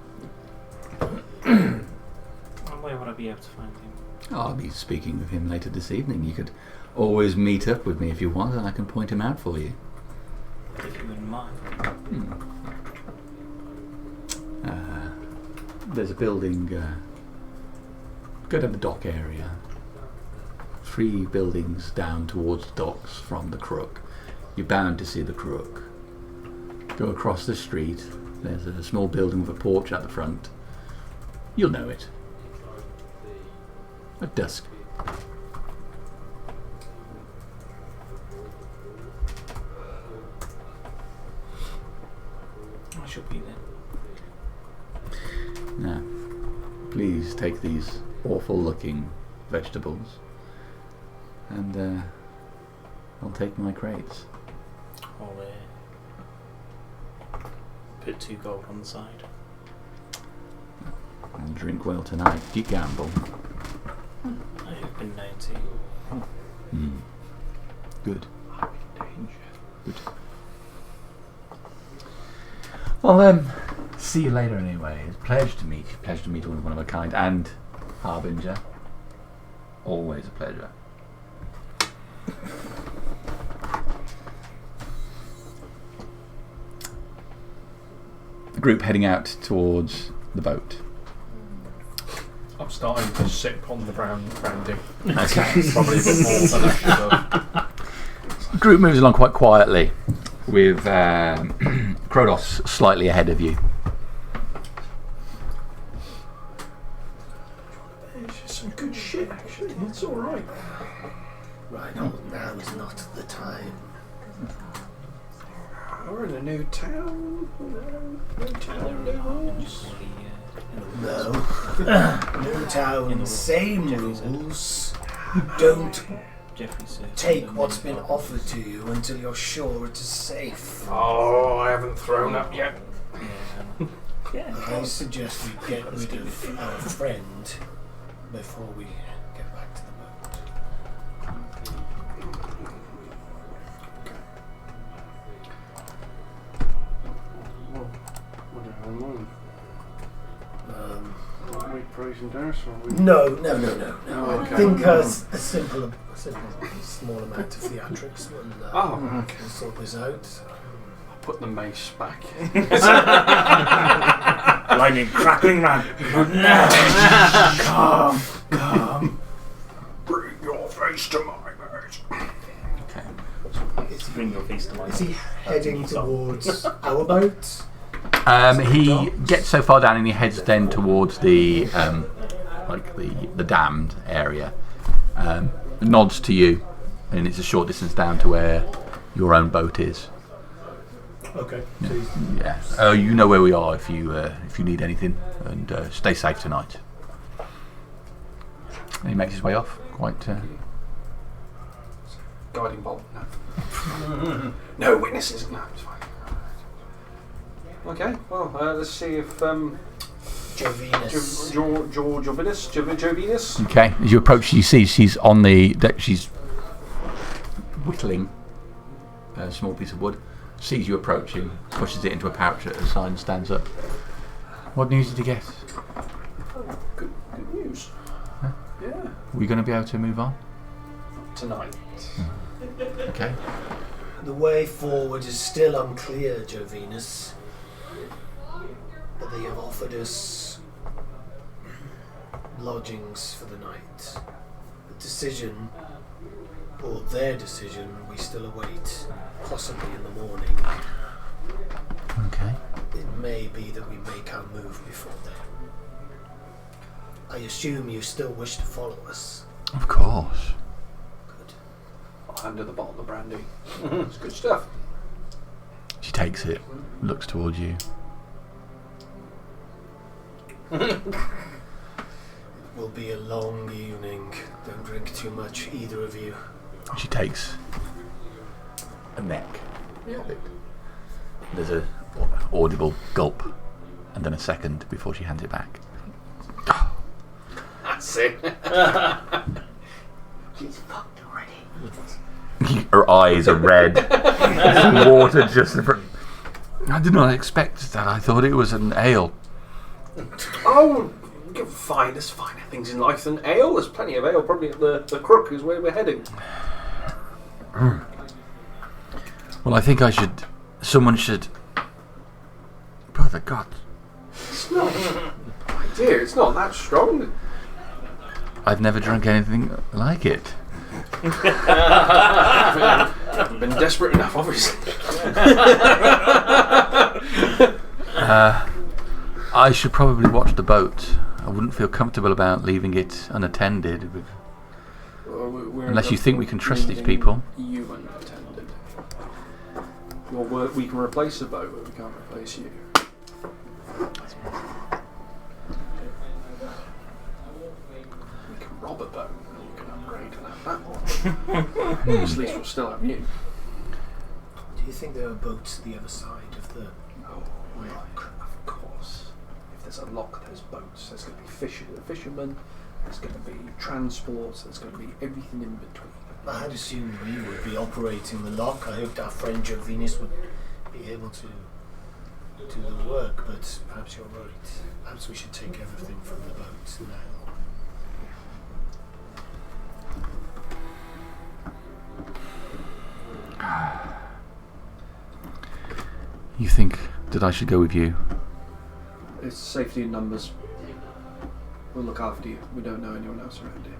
Where would I be able to find him? I'll be speaking with him later this evening. You could always meet up with me if you want, and I can point him out for you. If you wouldn't mind. There's a building. Go down the dock area. 3 buildings down towards the docks from the Crook. You're bound to see the Crook. Go across the street. There's a small building with a porch at the front. You'll know it. At dusk. I shall be there. Now, please take these awful-looking vegetables, and I'll take my crates. I'll put 2 gold on the side. I'll drink well tonight. Do you gamble? I have been known to. Good. Good. Well, see you later anyway. It's a pleasure to meet you. Pleasure to meet one of a kind. And Harbinger. Always a pleasure. The group heading out towards the boat. I'm starting to sip on the brandy. Okay. Probably a bit more than I should have. The group moves along quite quietly, with Kronos slightly ahead of you. It's all right. Reinhold, now is not the time. We're in a new town. No town, no rules. No. New town, same rules. Don't take what's been offered to you until you're sure it is safe. Oh, I haven't thrown up yet. I suggest we get rid of our friend before we get back to the boat. What do I mean? Are we praising Darius or are we... No. Oh, okay. I think a simple, small amount of theatrics will sort this out. I'll put the mace back. Lightning crackling, man. Calm. Bring your face to my mace. Bring your face to my Is he heading towards our boat? He gets so far down and he heads then towards the the dammed area. Nods to you, and it's a short distance down to where your own boat is. Okay. Yeah. You know where we are if you need anything, and stay safe tonight. And he makes his way off quite. Guiding bolt. No. No witnesses. No, it's fine. Okay. Well, let's see if Jovinus. Okay. As you approach, you see she's on the deck. She's whittling a small piece of wood. Sees you approaching, pushes it into a pouch at her side and stands up. What news did you get? Good news. Huh? Yeah. Are we going to be able to move on? Tonight. Okay. The way forward is still unclear, Jovinus. But they have offered us lodgings for the night. The decision, or their decision, we still await, possibly in the morning. Okay. It may be that we make our move before then. I assume you still wish to follow us. Of course. Good. I'll hand her the bottle of brandy. It's good stuff. She takes it, looks towards you. It will be a long evening. Don't drink too much, either of you. She takes a neck of it. There's a audible gulp, and then a second before she hands it back. That's it. She's fucked already. Her eyes are red. Water just. I did not expect that. I thought it was an ale. Oh, fine. There's finer things in life than ale. There's plenty of ale. Probably at the Crook is where we're heading. Well, I think someone should. Brother God. It's not. My dear, it's not that strong. I've never drunk anything like it. I've been desperate enough, obviously. I should probably watch the boat. I wouldn't feel comfortable about leaving it unattended. Unless you think we can trust these people. You unattended. We can replace the boat, but we can't replace you. We can rob a boat, and you can upgrade and have that one. At least we'll still have you. Do you think there are boats to the other side of the lock? Of course. If there's a lock, there's boats. There's going to be fishermen. There's going to be transports. There's going to be everything in between. I had assumed we would be operating the lock. I hoped our friend Jovinus would be able to do the work, but perhaps you're right. Perhaps we should take everything from the boat now. You think that I should go with you? It's safety in numbers. We'll look after you. We don't know anyone else around here.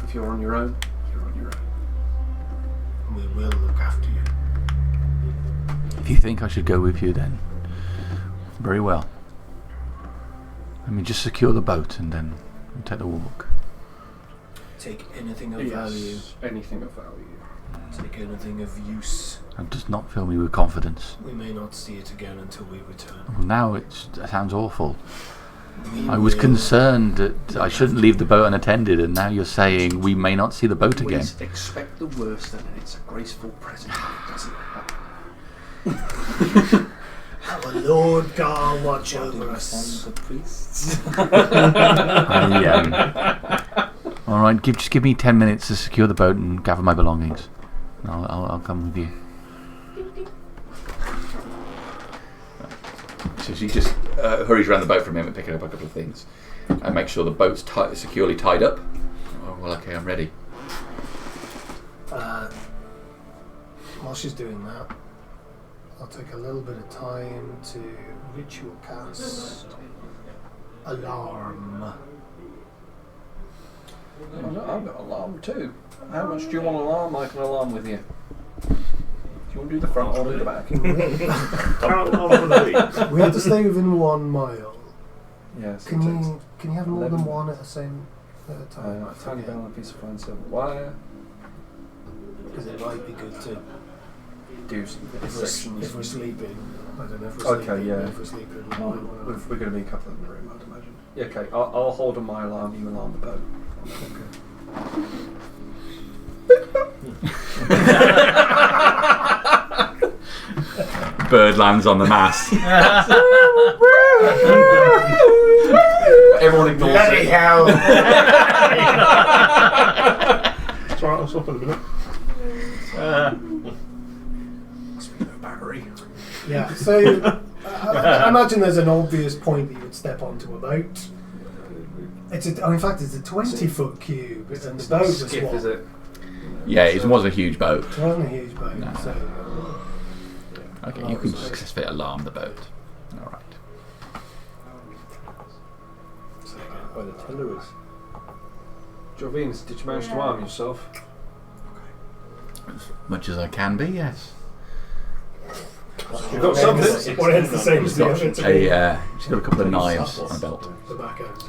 If you're on your own, you're on your own. We will look after you. If you think I should go with you, then very well. Let me just secure the boat and then we'll take a walk. Take anything of value. Anything of value. Take anything of use. It does not fill me with confidence. We may not see it again until we return. Well, now it sounds awful. We I was will- concerned that I shouldn't leave the boat unattended, and now you're saying we may not see the boat again. Please expect the worst, and it's a graceful present. It doesn't happen. Our Lord God watch over us. The priests. All right, just give me 10 minutes to secure the boat and gather my belongings. And I'll come with you. So she just hurries around the boat for a minute, picking up a couple of things, and make sure the boat's securely tied up. Oh, well, okay, I'm ready. While she's doing that, I'll take a little bit of time to ritual cast alarm. I've got alarm too. How much do you want alarm? I can alarm with you. Do you want to do the front or do the back? We have to stay within 1 mile. Yes. Can you have more than one at a time? A tiny bell and a piece of fine silver wire. Because it might be good to Do some sections. if we're sleeping. I don't know if we're Okay, sleeping. yeah. If we're sleeping. We're going to be a couple in the room, I'd imagine. Yeah, okay, I'll hold on my alarm. You alarm the boat. Bird lands on the mast. Everyone ignores Bloody it. hell! It's alright, I'll stop in a minute. Speaking of battery. Yeah, so I imagine there's an obvious point that you would step onto a boat. In fact, it's a 20-foot cube, and the boat was Skiff, what? is it? Yeah, it was a huge boat. It wasn't a huge boat, No. so... Okay, you can successfully alarm the boat. All right. Where the tiller is. Jovines, did you manage to arm yourself? As much as I can be, yes. You've got something. One end's the same as the other. She's got a couple of knives on a belt. The back end.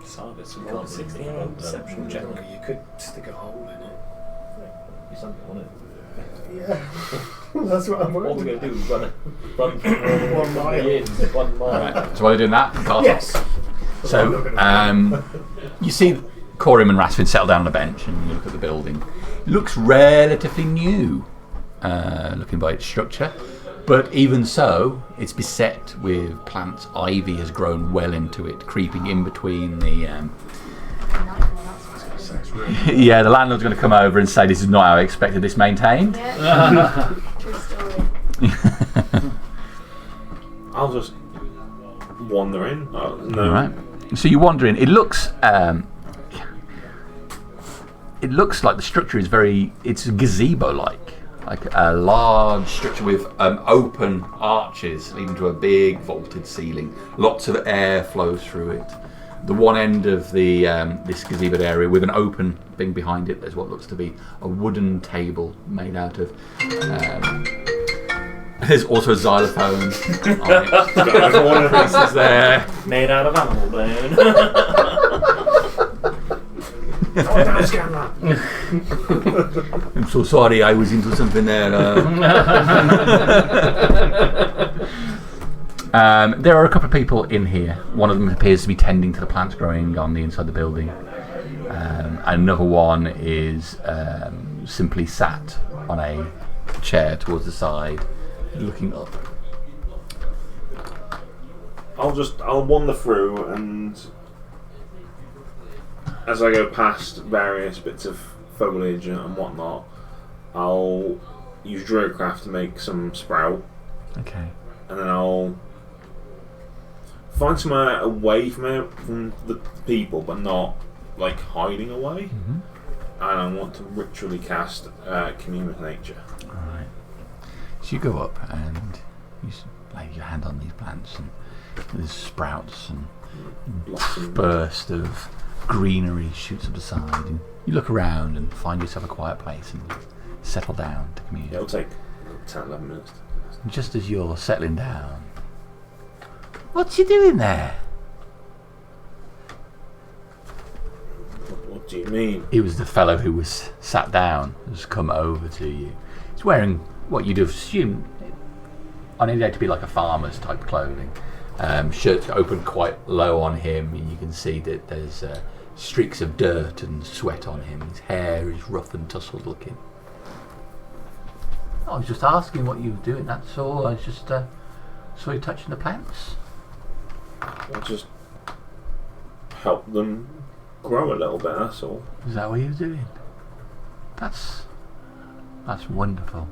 Sarvis, we can't 16 perception check. You could stick a hole in it. You something on it. Yeah. That's what I'm All we're working going to do is run from 1 mile. 1 mile. All right. So while you're doing that, Carlos. Yes. So you see Corim and Rasvin settle down on a bench, and you look at the building. It looks relatively new, looking by its structure. But even so, it's beset with plants. Ivy has grown well into it, creeping in between the. Yeah, the landlord's going to come over and say this is not how I expected this maintained. Yeah. True story. I'll just wander in. No. All right. So you wander in. It looks like the structure is it's gazebo-like a large structure with open arches leading to a big vaulted ceiling. Lots of air flows through it. The one end of the this gazebo area with an open thing behind it, there's what looks to be a wooden table made out of. There's also a xylophone on it. One of the pieces there. Made out of animal bone. I'm so sorry, I was into something there. There are a couple of people in here. One of them appears to be tending to the plants growing on the inside of the building. Another one is simply sat on a chair towards the side, looking up. I'll wander through, and as I go past various bits of foliage and whatnot, I'll use Druidcraft to make some sprout. Okay. And then I'll find somewhere away from the people, but not like hiding away. Mm-hmm. And I want to ritually cast Commune with Nature. Alright. So you go up and you lay your hand on these plants, and there's sprouts and Blossom. burst of greenery shoots up the side, and you look around and find yourself a quiet place and settle down to commune. It'll take 10-11 minutes. And just as you're settling down, what's you doing there? What do you mean? He was the fellow who was sat down, has come over to you. He's wearing what you'd have assumed on any day to be like a farmer's type clothing. Shirt's open quite low on him, and you can see that there's streaks of dirt and sweat on him. His hair is rough and tousled looking. I was just asking what you were doing, that's all. I just saw you touching the plants. I just help them grow a little bit, that's all. Is that what you were doing? That's wonderful.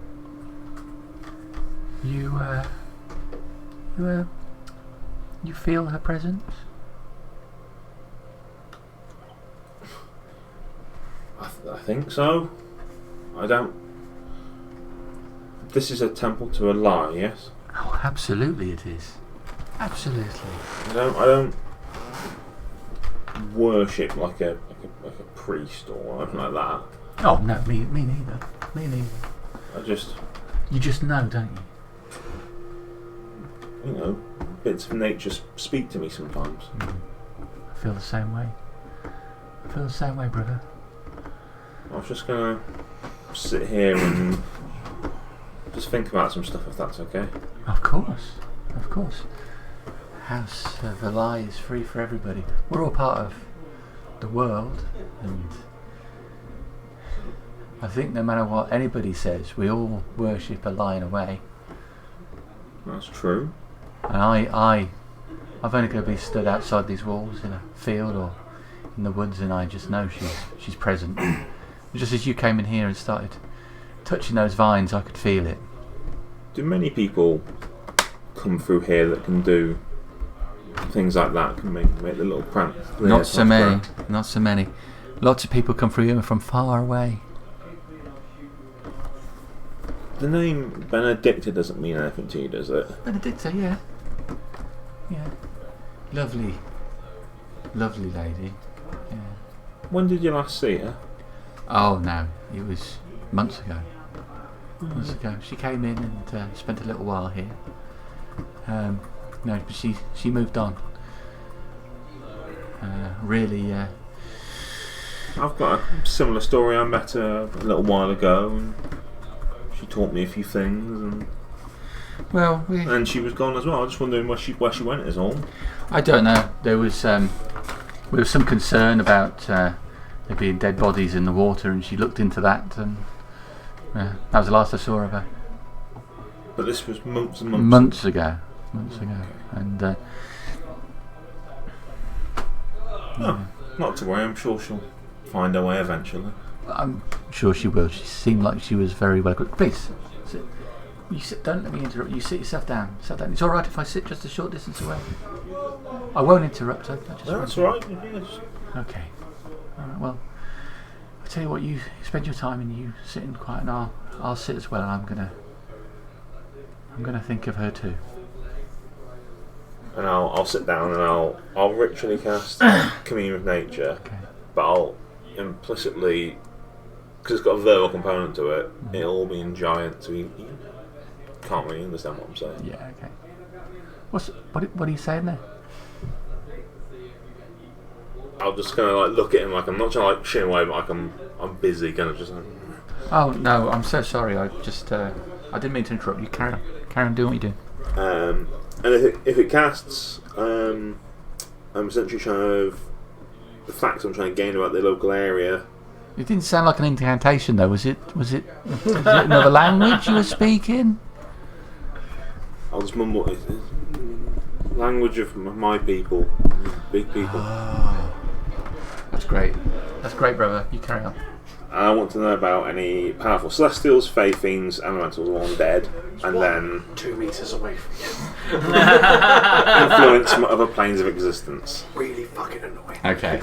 You feel her presence? I think so. I don't. This is a temple to a lie, yes? Oh, absolutely it is. Absolutely. I don't worship like a priest or anything like that. Oh no, me neither. Me neither. You just know, don't you? You know, bits of nature speak to me sometimes. I feel the same way. I feel the same way, brother. I was just gonna sit here and just think about some stuff, if that's okay. Of course. House of a Lie is free for everybody. We're all part of the world, and I think no matter what anybody says, we all worship a lie in a way. That's true. And I've only got to be stood outside these walls in a field or in the woods, and I just know she's present. Just as you came in here and started touching those vines, I could feel it. Do many people come through here that can do things like that? Can make the little plant? Not so many. Not so many. Lots of people come through here from far away. The name Benedicta doesn't mean anything to you, does it? Benedicta, yeah. Yeah. Lovely lady. Yeah. When did you last see her? Oh no, it was months ago. Months ago. She came in and spent a little while here. No, but she moved on. Really. I've got a similar story. I met her a little while ago, and she taught me a few things, and she was gone as well. I was just wondering where she went is all. I don't know. There was some concern about there being dead bodies in the water, and she looked into that, and that was the last I saw of her. But this was months and months ago, and not to worry. I'm sure she'll find her way eventually. I'm sure she will. She seemed like she was very well equipped. Please, sit. You sit. Don't let me interrupt. You sit yourself down. Sit down. It's all right if I sit just a short distance away. I won't interrupt. That's all right. Okay. All right. Well, I'll tell you what. You spend your time and you sit in quiet, and I'll sit as well. And I'm gonna think of her too. And I'll sit down and I'll ritually cast Commune with Nature, Okay. but I'll implicitly, because it's got a verbal component to it, it'll all be in giant, so you can't really understand what I'm saying. Yeah. Okay. What are you saying there? I'm just gonna look at him like I'm not trying to shin away, but like I'm busy, kind of just. Oh no, I'm so sorry. I just I didn't mean to interrupt you. Carry on doing what you do. And if it casts, I'm essentially trying to the facts I'm trying to gain about the local area. It didn't sound like an incantation though. Was it another language you were speaking? I'll just mumble it. Language of my people, big people. Oh, that's great, brother. You carry on. I want to know about any powerful celestials, fae, fiends, elementals, or undead, and then 2 meters away from you. influence other planes of existence. Really fucking annoying. Okay.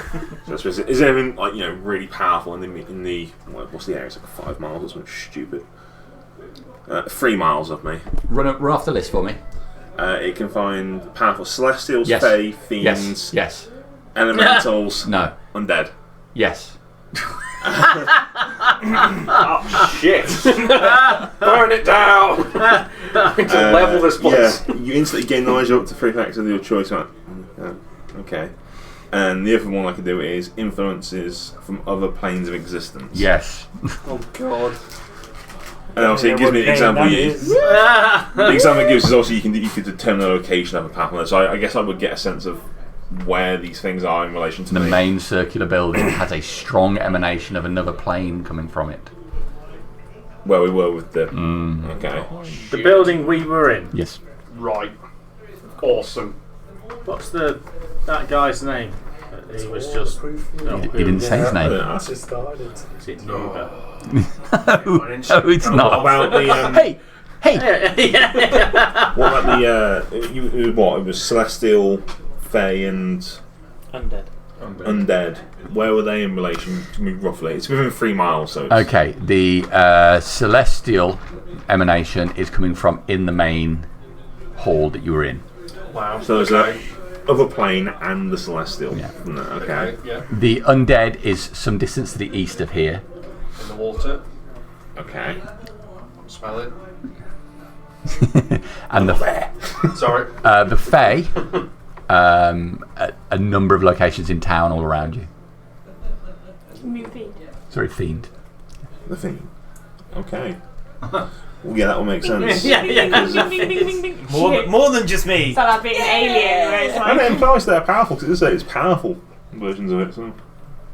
So is there anything really powerful in the what's the area? It's like 5 miles or something stupid. 3 miles of me. Run off the list for me. It can find powerful celestials, Yes. fae, fiends, Yes. elementals, No. undead. Yes. Oh shit! Burn it down! To level this place. Yeah, you instantly gain knowledge up to 3 factors of your choice. Okay. And the other one I could do is influences from other planes of existence. Yes. Oh God. And obviously it gives me an example. The example it gives is also you could determine the location of a path. So I guess I would get a sense of where these things are in relation to The me. main circular building has a strong emanation of another plane coming from it. Where we were with the... Okay. The building we were in. Yes. Right. Awesome. What's that guy's name? He was just. He didn't say his name. That's just started. Is it Nuba? No, it's What not. about the... Hey! What about the... it was Celestial, Fae and... Undead. Where were they in relation to me roughly? It's within 3 miles, so... Okay, the celestial emanation is coming from in the main hall that you were in. Wow. So there's a other plane and the celestial. Yeah. Okay. Yeah. The undead is some distance to the east of here. In the water. Okay. Smell it. And the Sorry. the Fae, a number of locations in town all around you. Sorry, fiend. The thing. Okay. Well, yeah, that will make sense. More than just me. So that being an alien, where it's And like, it implies they're powerful, because it does say it's powerful versions of it, so...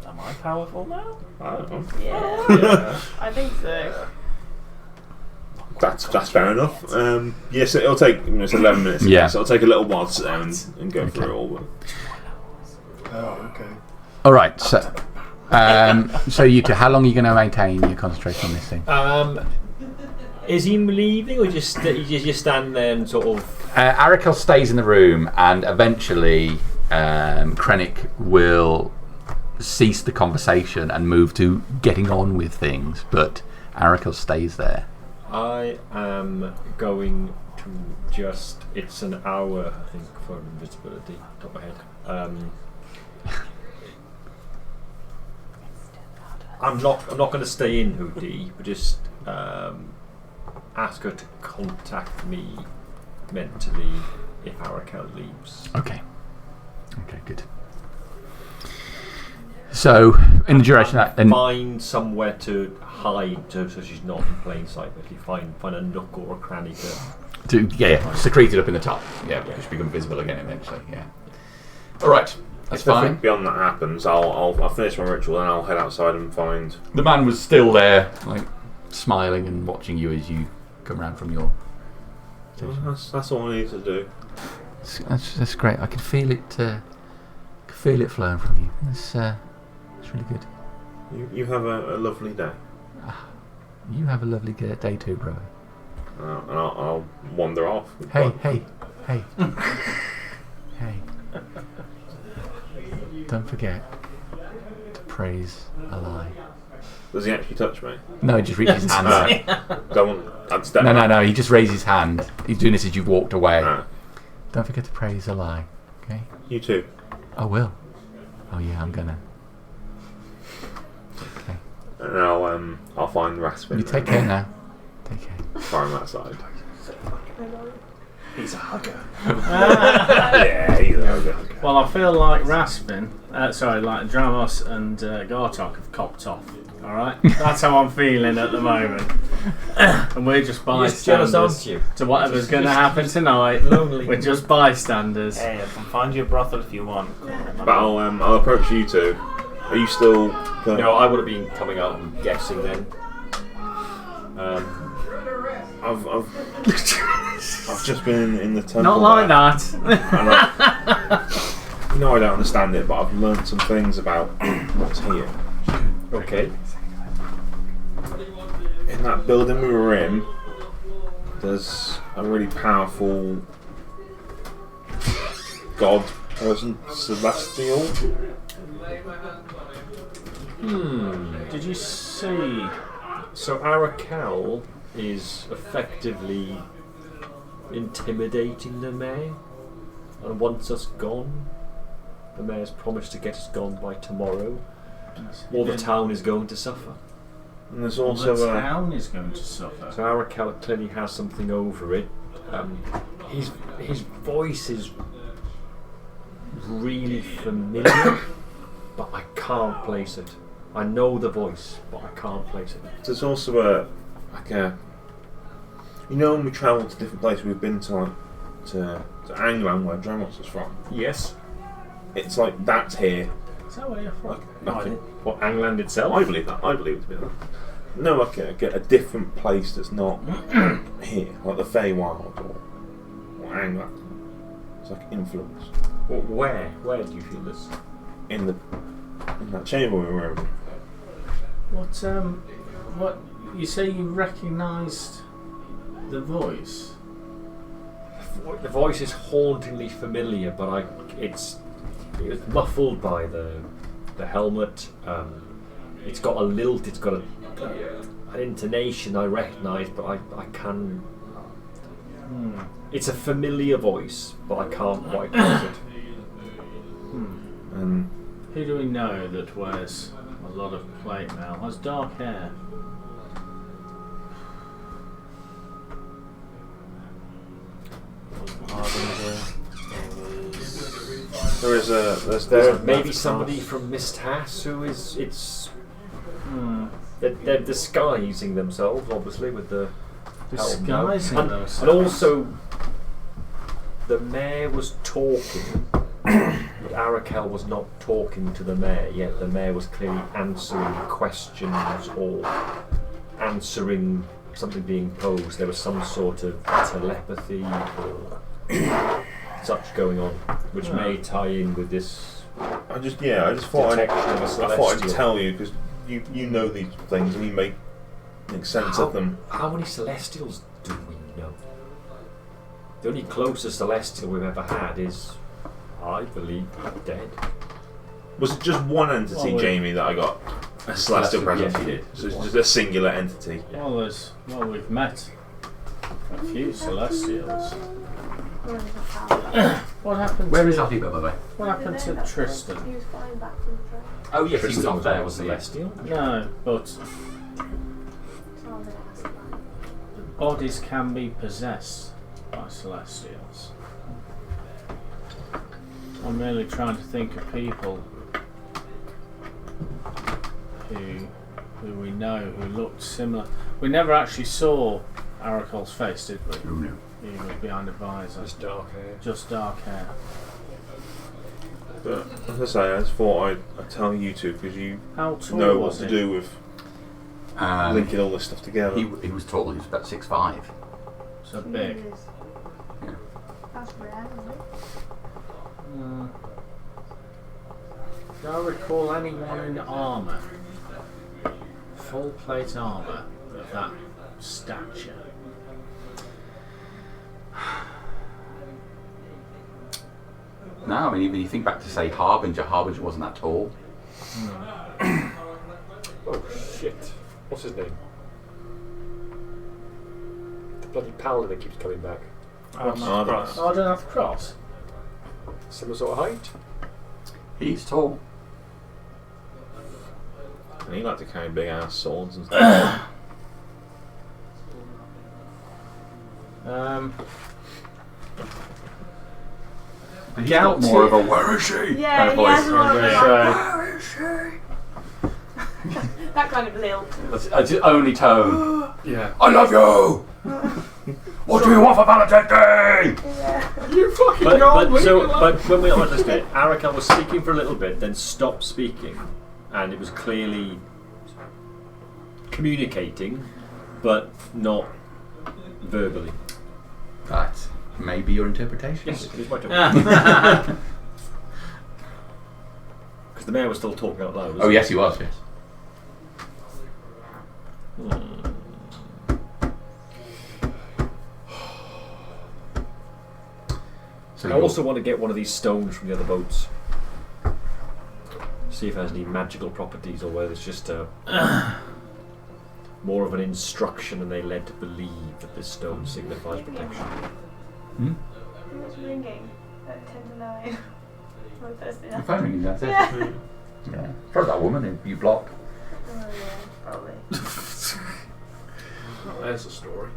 Am I powerful now? I don't know. yeah, I think so. That's fair enough. Yes, it'll take... it's 11 minutes. Yeah. So it'll take a little while to sit down and go through it all. But... Oh, okay. All right, so so you two, how long are you going to maintain your concentration on this thing? Is he leaving, or you just stand there and sort of... Arakel stays in the room, and eventually Krennic will cease the conversation and move to getting on with things, but Arakel stays there. I am going to just... It's an hour, I think, for invisibility, top of my head. I'm not going to stay in Hootie, but just ask her to contact me mentally if Arakel leaves. Okay. Okay, good. So, in the duration of that... Find somewhere to hide so she's not in plain sight, but find a nook or a cranny to... secrete it up in the top. Yeah, because she'll become visible again eventually, yeah. Alright, that's fine. If beyond that happens, I'll finish my ritual and I'll head outside and find... The man was still there, like, smiling and watching you as you come around from your... That's all I need to do. That's great. I can feel it flowing from you. It's really good. You have a lovely day. You have a lovely day too, brother. And I'll wander off. Hey. Don't forget to praise a lie. Does he actually touch me? No, he just reaches his hand out. No, he just raised his hand. He's doing this as you've walked away. Don't forget to praise a lie, okay? You too. I will. Oh yeah, I'm gonna. Okay. And I'll find Raspin. You take care now. Take care. Fire him outside. He's a hugger. Yeah, he's a hugger. Well, I feel like like Dramos and Gartok have copped off. All right, that's how I'm feeling at the moment, and we're just bystanders to whatever's going to happen tonight. We're just bystanders. Hey, I can find you a brothel if you want. But I'll approach you two. Are you still? No, I would have been coming out and guessing then. I've just been in the temple. Not like that. No, I don't understand it, but I've learned some things about what's here. Okay. In that building we were in, there's a really powerful god person, Celestial. Did you see? So Arakel is effectively intimidating the mayor and wants us gone. The mayor's promised to get us gone by tomorrow, or the town is going to suffer. And there's also the town is going to suffer. So Arakel clearly has something over it. His voice is really familiar, but I can't place it. I know the voice, but I can't place it. There's also you know, when we travel to different places, we've been to England, where Dramos is from. Yes. It's like that's here. Is that where you're from? Like nothing. What, England itself? I believe that. I believe it to be that. No, like a different place that's not here, like the Feywild or England. It's like influence. Well, where? Where do you feel this? In that chamber we were in. What you say? You recognised the voice? The voice is hauntingly familiar, but it's muffled by the helmet. It's got a lilt. It's got an intonation I recognise, but I can. It's a familiar voice, but I can't quite place it. And who do we know that wears a lot of plate mail? Has dark hair. There's maybe somebody from Misthass who is they're disguising themselves, obviously, with the disguising themselves. And also the mayor was talking, but Arakel was not talking to the mayor, yet the mayor was clearly answering questions or answering something being posed. There was some sort of telepathy or such going on, which may tie in with this. I just thought I'd tell you, because you know these things and you make sense of them. How many Celestials do we know? The only closest Celestial we've ever had is, I believe, dead. Was it just one entity, Jamie, that I got a Celestial present? Yes, you did. So it's just a singular entity. Yeah. Well, we've met a few Celestials. What happened? Where is Alfie, by the way? What happened to Tristan? He was flying back from the train. Oh yes, he was Tristan up there, was wasn't he? Celestial. No, but So I was gonna ask that. bodies can be possessed by Celestials. I'm merely trying to think of people who we know who looked similar. We never actually saw Arakel's face, did we? Oh no. He was behind a visor. Just dark hair. Just dark hair. But as I say, I just thought I'd tell you two, because you How tall know what was to he? do with linking all this stuff together. He was tall. He was about 6'5". So big. Yeah. That's rare, isn't it? Do I recall anyone in armour? Full plate armour of that stature? No, I mean, even you think back to, say, Harbinger wasn't that tall. Oh shit! What's his name? The bloody paladin that keeps coming back. Cross. Ardenath Cross. Similar sort of height. He's tall. And he liked to carry big ass swords and stuff. But he's got more of a "where is she?" Yeah, kind of he has voice. more of a So- where is she? That kind of lilt. That's his only tone. Yeah. I love you. What do you want for Valentine's Day? You fucking but when we understood it, Arakel was speaking for a little bit, then stopped speaking, and it was clearly communicating, but not verbally. That may be your interpretation. Yes, it is my turn. Because the mayor was still talking out loud. Oh yes, he was. Yes. So I also want to get one of these stones from the other boats. See if it has any magical properties, or whether it's just more of an instruction and they led to believe that this stone signifies protection. Who was ringing at 10 to 9 on Thursday the night? phone ringing downstairs. Yeah. Yeah. Probably that woman who you blocked. Oh yeah, probably. There's a story.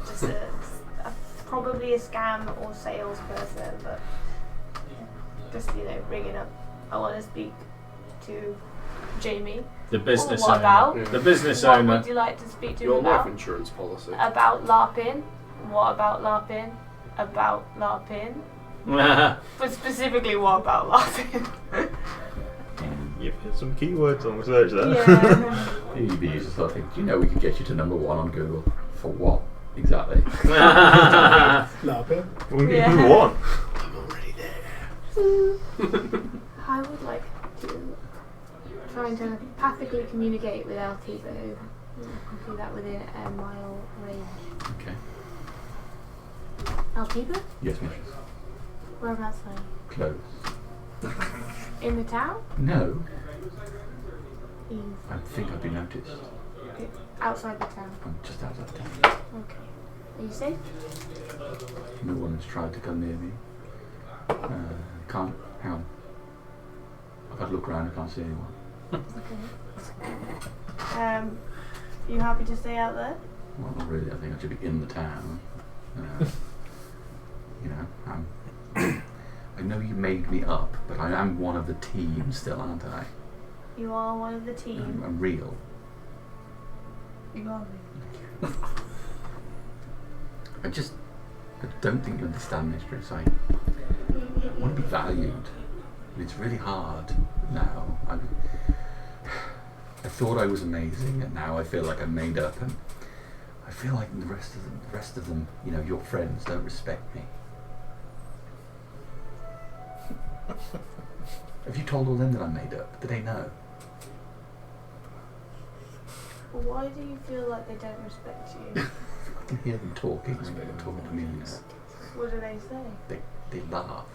Just probably a scam or salesperson, but just bring it up. I want to speak to Jamie. The business What owner. about? Yeah. The business What owner. would you like to speak to Your him life about? insurance policy. About LARPing. What about LARPing? About LARPing. But specifically, what about LARPing? You've hit some keywords on research there. Yeah. You'd be used to think, you know, we could get you to number 1 on Google. For what? Exactly. LARPing. Yeah. Who won? I'm already there. I would like to try and telepathically communicate with Altivo. Do that within a mile range. Okay. Altivo? Yes, mistress. Whereabouts are you? Close. In the town? No. Eve. I think I'd be noticed. Outside the town. I'm just outside town. Okay. Are you safe? No one's tried to come near me. Can't. Hang on. I've had a look around. I can't see anyone. Okay. You happy to stay out there? Well, not really. I think I should be in the town. You know, I know you made me up, but I am one of the team still, aren't I? You are one of the team. I'm real. You are me. I don't think you understand, mistress. I want to be valued. And it's really hard now. I thought I was amazing, and now I feel like I'm made up, and I feel like the rest of them, you know, your friends don't respect me. Have you told all them that I'm made up? Do they know? Why do you feel like they don't respect you? I can hear them talking when they're talking to me, you know. What do they say? They laugh.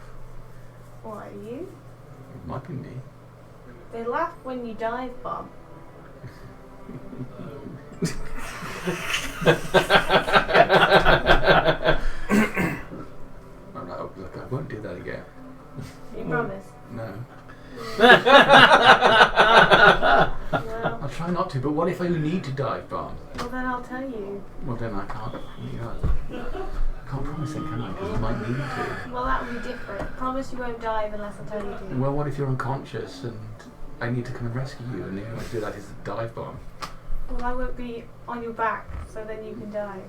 What, you? It might be me. They laugh when you dive bomb. Look, I won't do that again. You promise? No. Well, I'll try not to, but what if I need to dive bomb? well then I'll tell you. Well, then I can't. You know, I can't promise it, can I? Because I might need to. Well, that would be different. Promise you won't dive unless I tell you to. Well, what if you're unconscious and I need to come and rescue you, and the only way to do that is to dive bomb? Well, I won't be on your back, so then you can dive.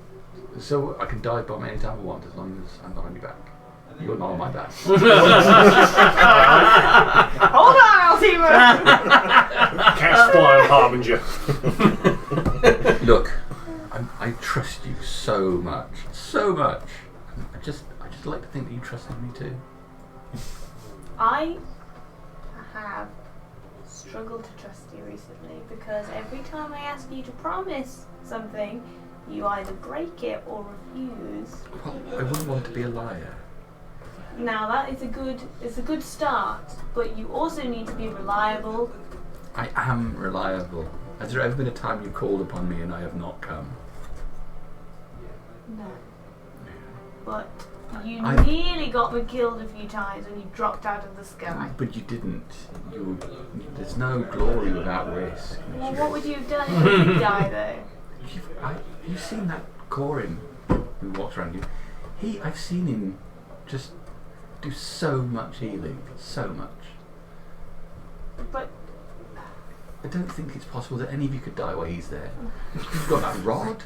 So I can dive bomb anytime I want, as long as I'm not on your back. You're not on my back. Hold on, Altivo! Cast fire harbinger. Look, I trust you so much, so much. I just like to think that you trusted me too. I have struggled to trust you recently because every time I ask you to promise something, you either break it or refuse. Well, I wouldn't want to be a liar. Now that is it's a good start, but you also need to be reliable. I am reliable. Has there ever been a time you called upon me and I have not come? No. But you I- nearly got me killed a few times when you dropped out of the sky. But you didn't. There's no glory without risk. Well, what would you have done if you did die though? You've seen that Corin who walks around you. I've seen him just do so much healing, so much. But I don't think it's possible that any of you could die while he's there. You've got that rod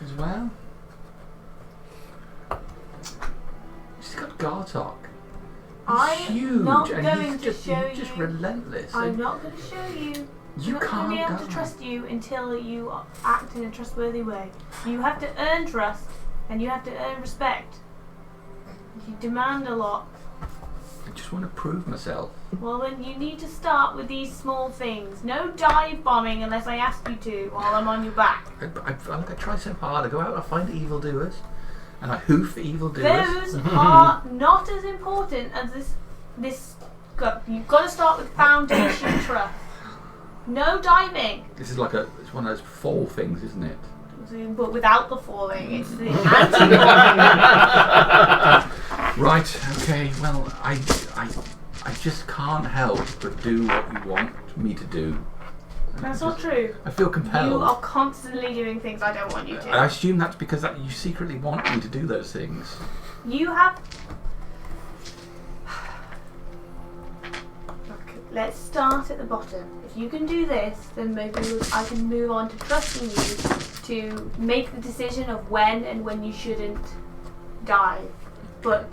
as well. She's got Gartok. He's I'm huge, not and going he's to just, show he's just you. relentless. I'm and not going to show you. you I'm not going to be can't able go. to trust you until you act in a trustworthy way. You have to earn trust, and you have to earn respect. You demand a lot. I just want to prove myself. Well, then you need to start with these small things. No dive bombing unless I ask you to while I'm on your back. I try so hard. I go out and I find evildoers, and I hoof evildoers. Those are not as important as this. You've got to start with foundation trust. No diving. This is like it's one of those fall things, isn't it? But without the falling, it's the anti-falling. Right. Okay. Well, I just can't help but do what you want me to do. That's not true. I feel compelled. You are constantly doing things I don't want you to. I assume that's because you secretly want me to do those things. You have... let's start at the bottom. If you can do this, then maybe I can move on to trusting you to make the decision of when and when you shouldn't dive. But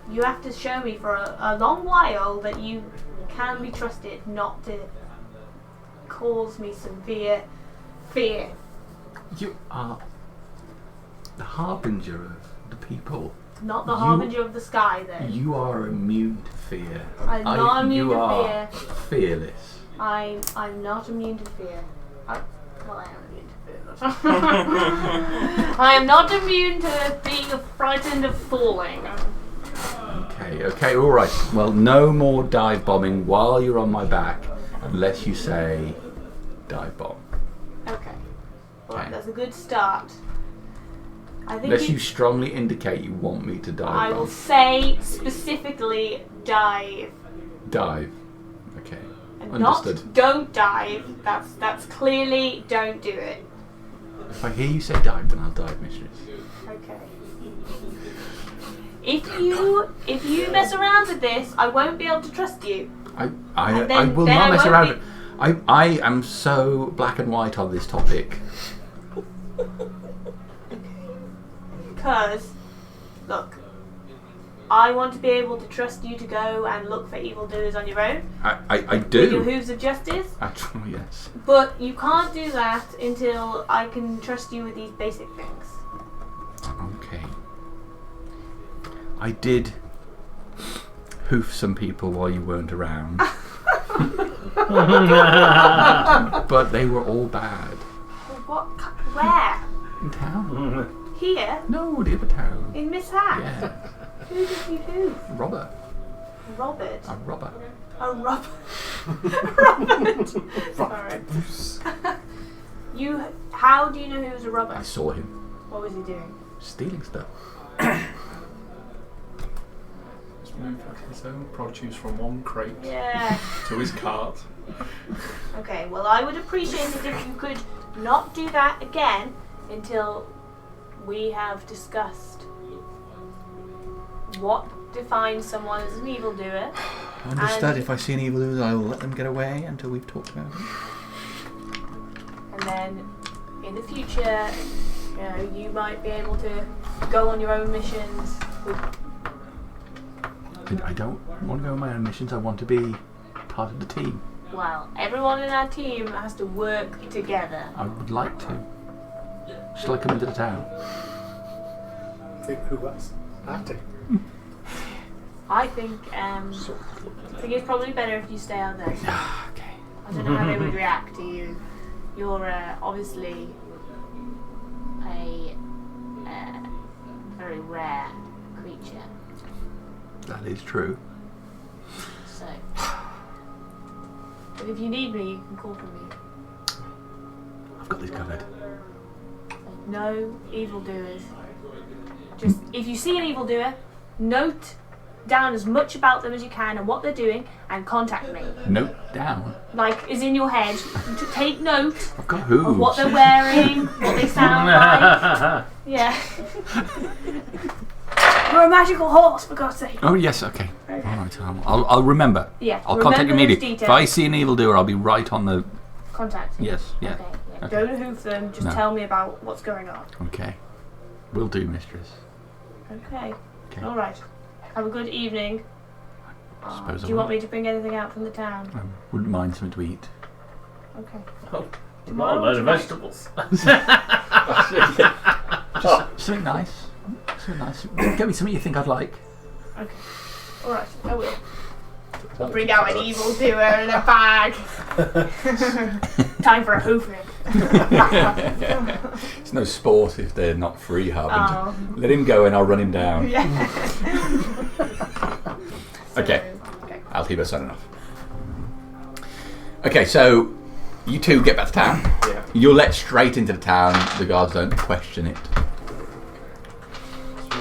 you have to show me for a long while that you can be trusted, not to cause me severe fear. You are the harbinger of the people. Not the harbinger of the sky, then. You are immune to fear. I'm not immune you to are fear. fearless. I'm not immune to fear. I am immune to fear. I am not immune to being frightened of falling. Okay, alright. Well, no more dive bombing while you're on my back, unless you say dive bomb. Okay. Well, that's a good start. I think Unless you strongly indicate you want me to dive bomb. I will say specifically dive. Dive. Okay. And Understood. not don't dive. That's clearly don't do it. If I hear you say dive, then I'll dive, mistress. Okay. If you mess around with this, I won't be able to trust you. I will not mess around. I am so black and white on this topic. Because, look, I want to be able to trust you to go and look for evildoers on your own. I do. With your hooves of justice. Actually, yes. But you can't do that until I can trust you with these basic things. Okay. I did hoof some people while you weren't around. But they were all bad. What? Where? In town. Here? No, the other town. In Miss Hack? Yeah. Who did you hoof? Robert. Robert? A robber. A Robert. Robert. Sorry. How do you know he was a robber? I saw him. What was he doing? Stealing stuff. Just moved his own produce from one crate Yeah. to his cart. Okay, well I would appreciate it if you could not do that again until we have discussed what defines someone as an evildoer. Understood. If I see an evildoer, I will let them get away until we've talked about it. And then in the future, you might be able to go on your own missions. I don't want to go on my own missions. I want to be part of the team. Well, everyone in our team has to work together. I would like to. Shall I come into the town? Think who was acting? I think it's probably better if you stay out there. Okay. I don't know how they would react to you. You're obviously a very rare creature. That is true. So, but if you need me, you can call for me. I've got this covered. No evildoers. Just if you see an evildoer, note down as much about them as you can and what they're doing, and contact me. Note down. Like is in your head. To take note I've got hooves. of what they're wearing, what they sound like. Yeah. You're a magical horse, for God's sake. Oh yes, okay. All right, I'll remember. Yeah. I'll remember contact you those immediately. details. If I see an evildoer, I'll be right on the. Contact. Yes, yeah. Okay. Yeah. Okay. Don't hoof them. Just No. tell me about what's going on. Okay. Will do, mistress. Okay. Okay. All right. Have a good evening. I suppose Do I you want will. me to bring anything out from the town? I wouldn't mind something to eat. Okay. Oh, Tomorrow not a or load of tonight? vegetables. Just something nice. Something nice. Get me something you think I'd like. Okay. All right. I will. I'll bring out an evildoer in a bag. Time for a hoofing. It's no sport if they're not free harbinger. Oh. Let him go and I'll run him down. Yeah. Okay. Okay. I'll keep it sign enough. Okay, so you two get back to town. Yeah. You're let straight into the town. The guards don't question it.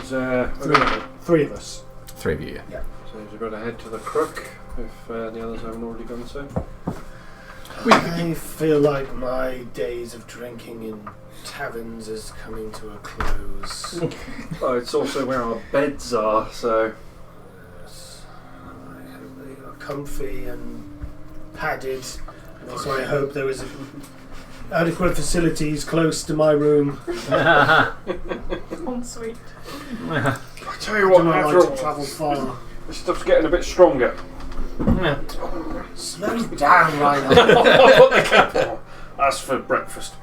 So Three of us. Three of you, yeah. so we've got to head to the crook if the others haven't already done so. I feel like my days of drinking in taverns is coming to a close. Oh, it's also where our beds are, so I hope they are comfy and padded. And also I hope there is adequate facilities close to my room. Ensuite. I tell you I what, do not after like all, to travel far. this stuff's getting a bit stronger. Slow down, Reinhardt. I'll put the cap on. That's for breakfast.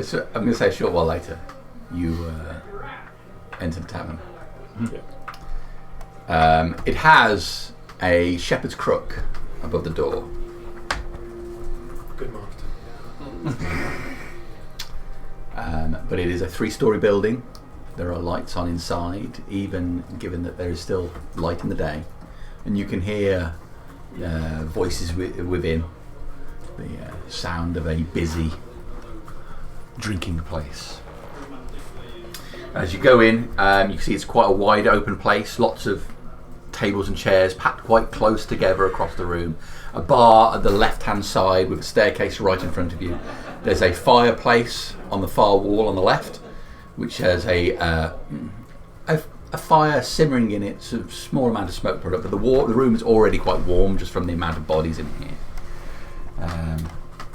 So I'm going to say a short while later, you enter the tavern. It has a shepherd's crook above the door. Good marketing. But it is a 3-story building. There are lights on inside, even given that there is still light in the day. And you can hear voices within. The sound of a busy drinking place. As you go in, you can see it's quite a wide open place. Lots of tables and chairs packed quite close together across the room. A bar at the left-hand side with a staircase right in front of you. There's a fireplace on the far wall on the left, which has a fire simmering in it, a small amount of smoke product, but the room is already quite warm just from the amount of bodies in here.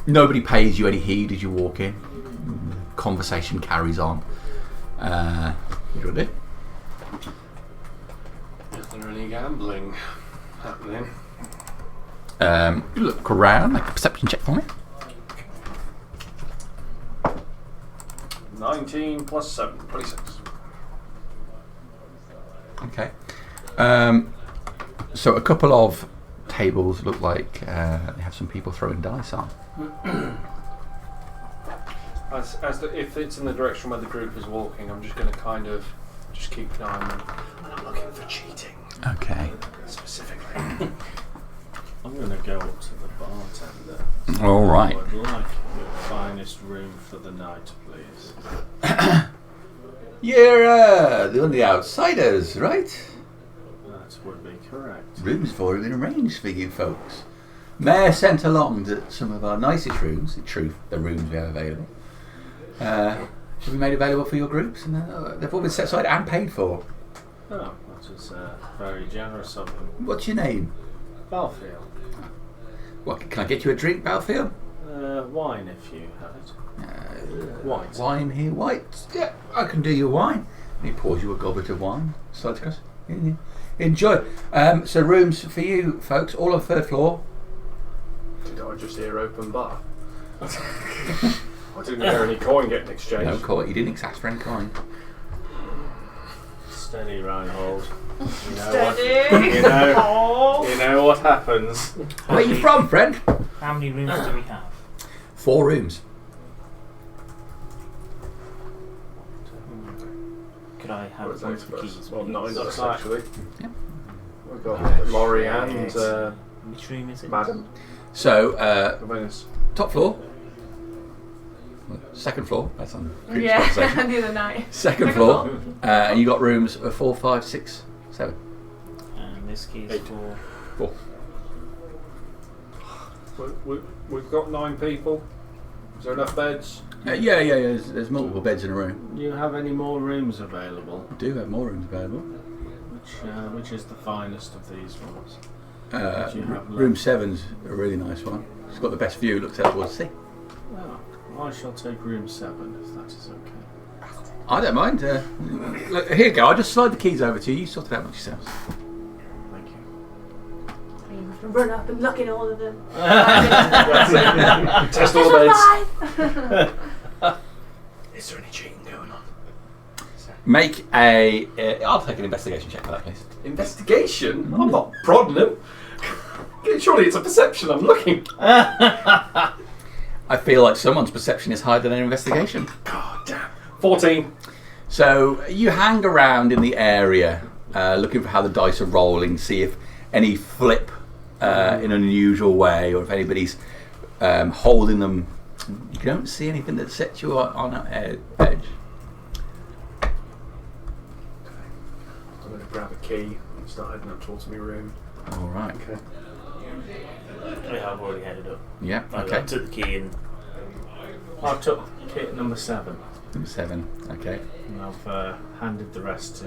Nobody pays you any heed as you walk in. Conversation carries on. What do you want to do? Is there any gambling happening? Look around, make a perception check for me. 19 plus 7, 26. Okay. So a couple of tables look like they have some people throwing dice on. If it's in the direction where the group is walking, I'm just going to kind of just keep an eye on them. I'm looking for cheating. Okay. Specifically. I'm going to go up to the bartender. All right. I would like your finest room for the night, please. You're one of the outsiders, right? That would be correct. Rooms have already been arranged for you folks. Mayor sent along some of our nicest rooms, the rooms we have available. Should be made available for your groups, and they've all been set aside and paid for. Oh, that was very generous of him. What's your name? Balfield. What, can I get you a drink, Balfield? Wine, if you have it. White. Wine here, white. Yeah, I can do your wine. And he pours you a goblet of wine. Slides across. Enjoy. So rooms for you folks, all on the 3rd floor. Did I just hear open bar? I didn't hear any coin getting exchanged. No coin. You didn't ask for any coin. Steady, Reinhold. You know Steady. you know what happens. Where are you from, friend? How many rooms do we have? 4 rooms. Could I have What is one that of the keys? Well, 9 Looks of us like- actually. Yep. We've got Laurie and Which room is it? Madam. So, Venus. top floor. 2nd floor. That's on previous Yeah, conversation. the other night. 2nd floor. And you got rooms 4, 5, 6, 7. And this key is 8. for... 4. We've got 9 people. Is there enough beds? Yeah. There's multiple beds in a room. Do you have any more rooms available? We do have more rooms available. Which is the finest of these ones? Room 7's a really nice one. It's got the best view. Looks out towards the sea. Well, I shall take room 7 if that is okay. I don't mind. Look, here you go. I'll just slide the keys over to you. You sort it out amongst yourselves. Thank you. You have to run up and look at all of them. Test all the beds. Is there any cheating going on? Make a. I'll take an investigation check for that, please. Investigation? I'm not prodding him. Surely it's a perception. I'm looking. I feel like someone's perception is higher than an investigation. God damn. 14. So you hang around in the area, looking for how the dice are rolling, see if any flip in an unusual way, or if anybody's holding them. You don't see anything that sets you on an edge. I'm going to grab a key and start heading up towards my room. All right. Okay. Yeah, I've already headed up. Yeah. I Okay. took the key and... I took kit number 7 Number 7. Okay. and I've handed the rest to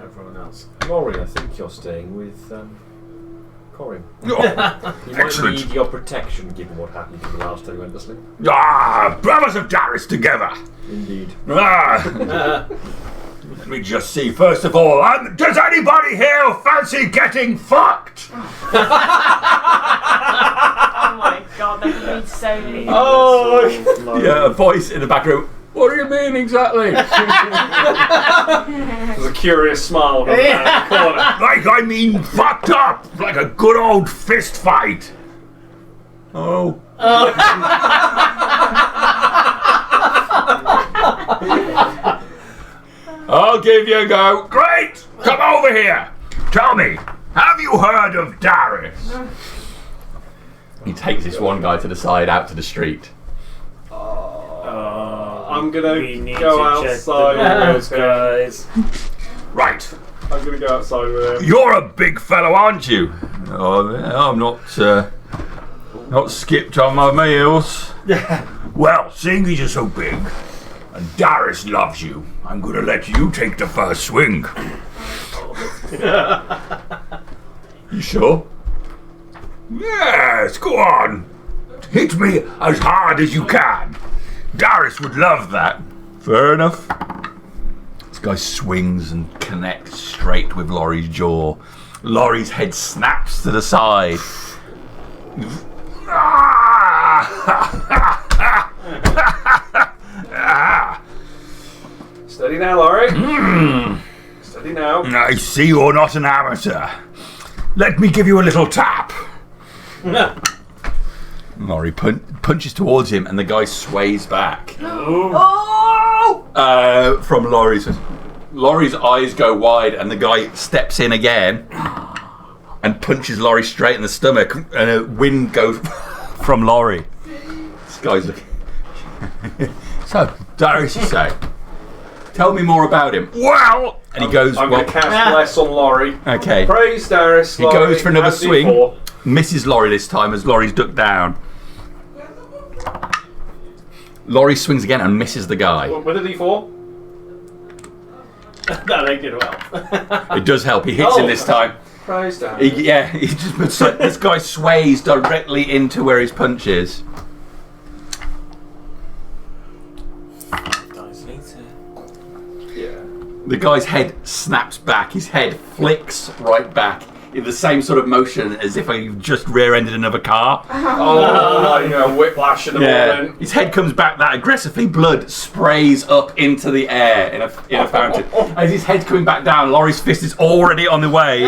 everyone else. Laurie, I think you're staying with Corin. Oh, You might excellent. need your protection given what happened to you last time you went to sleep. Brothers of Darius together. Indeed. Let me just see, first of all, does anybody here fancy getting fucked? Oh my god, that could mean so many. Oh, yeah, a voice in the back room. What do you mean exactly? There's a curious smile on the corner. Like, I mean, fucked up, like a good old fist fight. Oh. I'll give you a go. Great! Come over here. Tell me, have you heard of Darius? He takes this one guy to the side, out to the street. I'm gonna We need go to check outside the with him. guys. Right. I'm gonna go outside with him. You're a big fellow, aren't you? Oh, I'm not skipped on my meals. Well, seeing as you're so big, and Darius loves you, I'm gonna let you take the first swing. You sure? Yes, go on. Hit me as hard as you can. Darius would love that. Fair enough. This guy swings and connects straight with Laurie's jaw. Laurie's head snaps to the side. Steady now, Laurie. Steady now. I see you're not an amateur. Let me give you a little tap. Laurie punches towards him and the guy sways back. From Laurie's eyes go wide and the guy steps in again and punches Laurie straight in the stomach and a wind goes from Laurie. This guy's looking. So, Darius, you say, tell me more about him. Well, And he goes, I'm well, gonna cast bless on Laurie. okay. Praise Darius. He goes for another as swing. before. Misses Laurie this time as Laurie's ducked down. Laurie swings again and misses the guy. With a D4. That ain't gonna help. It does help. He hits him this time. Praise Darius. He just this guy sways directly into where his punch is. Guys, later. Yeah. The guy's head snaps back. His head flicks right back in the same sort of motion as if he just rear-ended another car. Oh, like a whiplash in the moment. His head comes back that aggressively. Blood sprays up into the air in a fountain. As his head's coming back down, Laurie's fist is already on the way.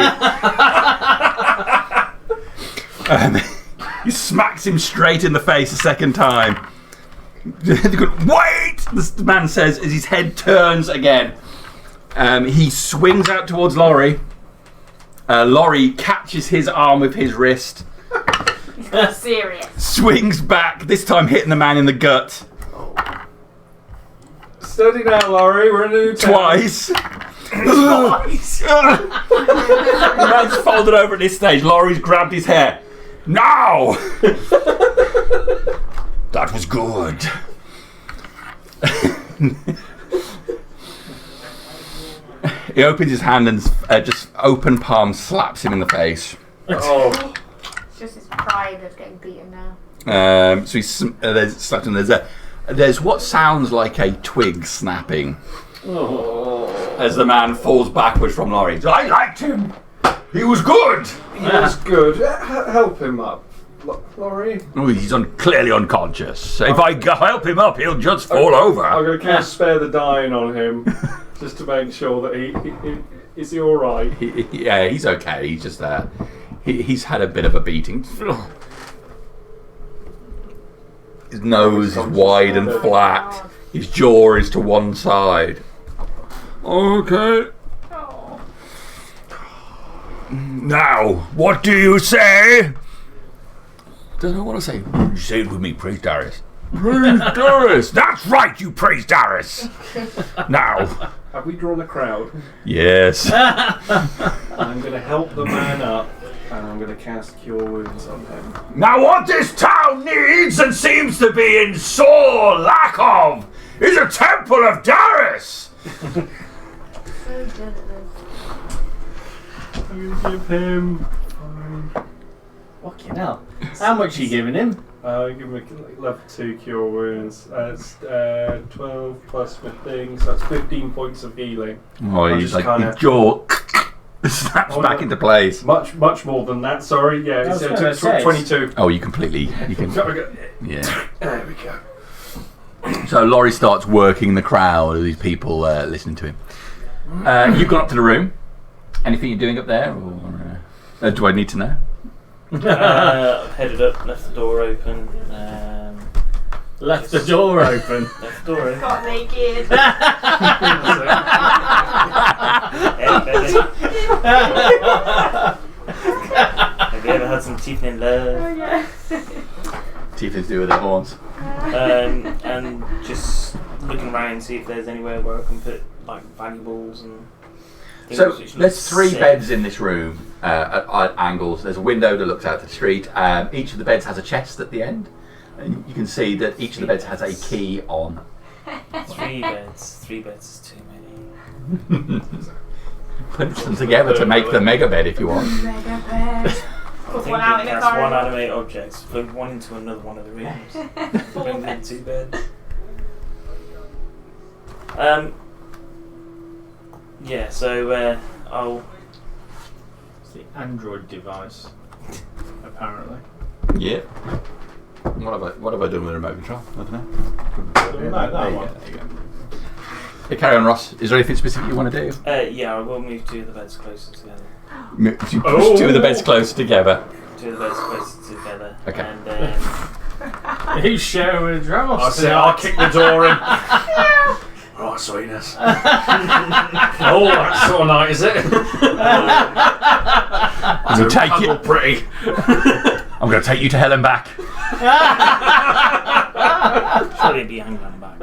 He smacks him straight in the face a second time. Wait! The man says as his head turns again. He swings out towards Laurie. Laurie catches his arm with his wrist. He's got serious. Swings back, this time hitting the man in the gut. Steady now, Laurie. We're in a new town. Twice. The man's folded over at this stage. Laurie's grabbed his hair. now! That was good. He opens his hand and just open palm slaps him in the face. Oh. It's just his pride that's getting beaten now. So he's slapped him. There's what sounds like a twig snapping as the man falls backwards from Laurie. I liked him. He was good. He was good. Help him up, Laurie. Oh, he's clearly unconscious. If I help him up, he'll just fall over. I'm going to cast Spare the Dying on him, just to make sure that he is he all right? Yeah, he's okay. He's just he's had a bit of a beating. His nose is wide and flat. His jaw is to one side. Okay. Now, what do you say? Don't know what to say. Say it with me, praise Darius. Praise Darius! That's right, you praise Darius! Now, Have we drawn a crowd? Yes. I'm going to help the man up, and I'm going to cast Cure Wounds on him. now what this town needs and seems to be in sore lack of is a temple of Darius! So good at this. I'm going to give him Fucking hell. How much are you giving him? Give him a level 2 cure wounds. It's 12 plus 15, so that's 15 points of healing. Oh, I he's just like kinda- your jaw snaps back into place. Much more than that. Sorry, yeah, I was it's gonna say, 22. Oh, you completely. You can. Yeah. There we go. So Laurie starts working the crowd of these people listening to him. You've gone up to the room. Anything you're doing up there, or do I need to know? Headed up, left the door open. Left the door open. Left the door open. Got naked. Have you ever had some teeth in love? Yeah. Teeth to do with their horns. And just looking around and see if there's anywhere where I can put like valuables and things. So which there's look 3 safe. beds in this room at angles. There's a window that looks out to the street. Each of the beds has a chest at the end. And you can see that each of the beds has a key on. 3 beds. 3 beds is too many. Put them together to make the mega bed if you want. Mega bed. Put I one out in think the that's one corridor. animate object. Plug one into another one of the rooms. Bring them 2 beds. Yeah, so I'll. It's the Android device, apparently. Yeah. What have I done with the remote control? I don't know. That one. There you go. Yeah, carry on, Ross. Is there anything specific you want to do? Yeah, I will move 2 of the beds closer together. You push 2 of the beds closer together. 2 of the beds closer together. Okay. And Who's sharing with Ramos? I said I'll kick the door in. Right, sweetness. Oh, that sort of night, is it? I'm going to take you. Pretty. I'm going to take you to hell and back. surely it'd be hanging on the back.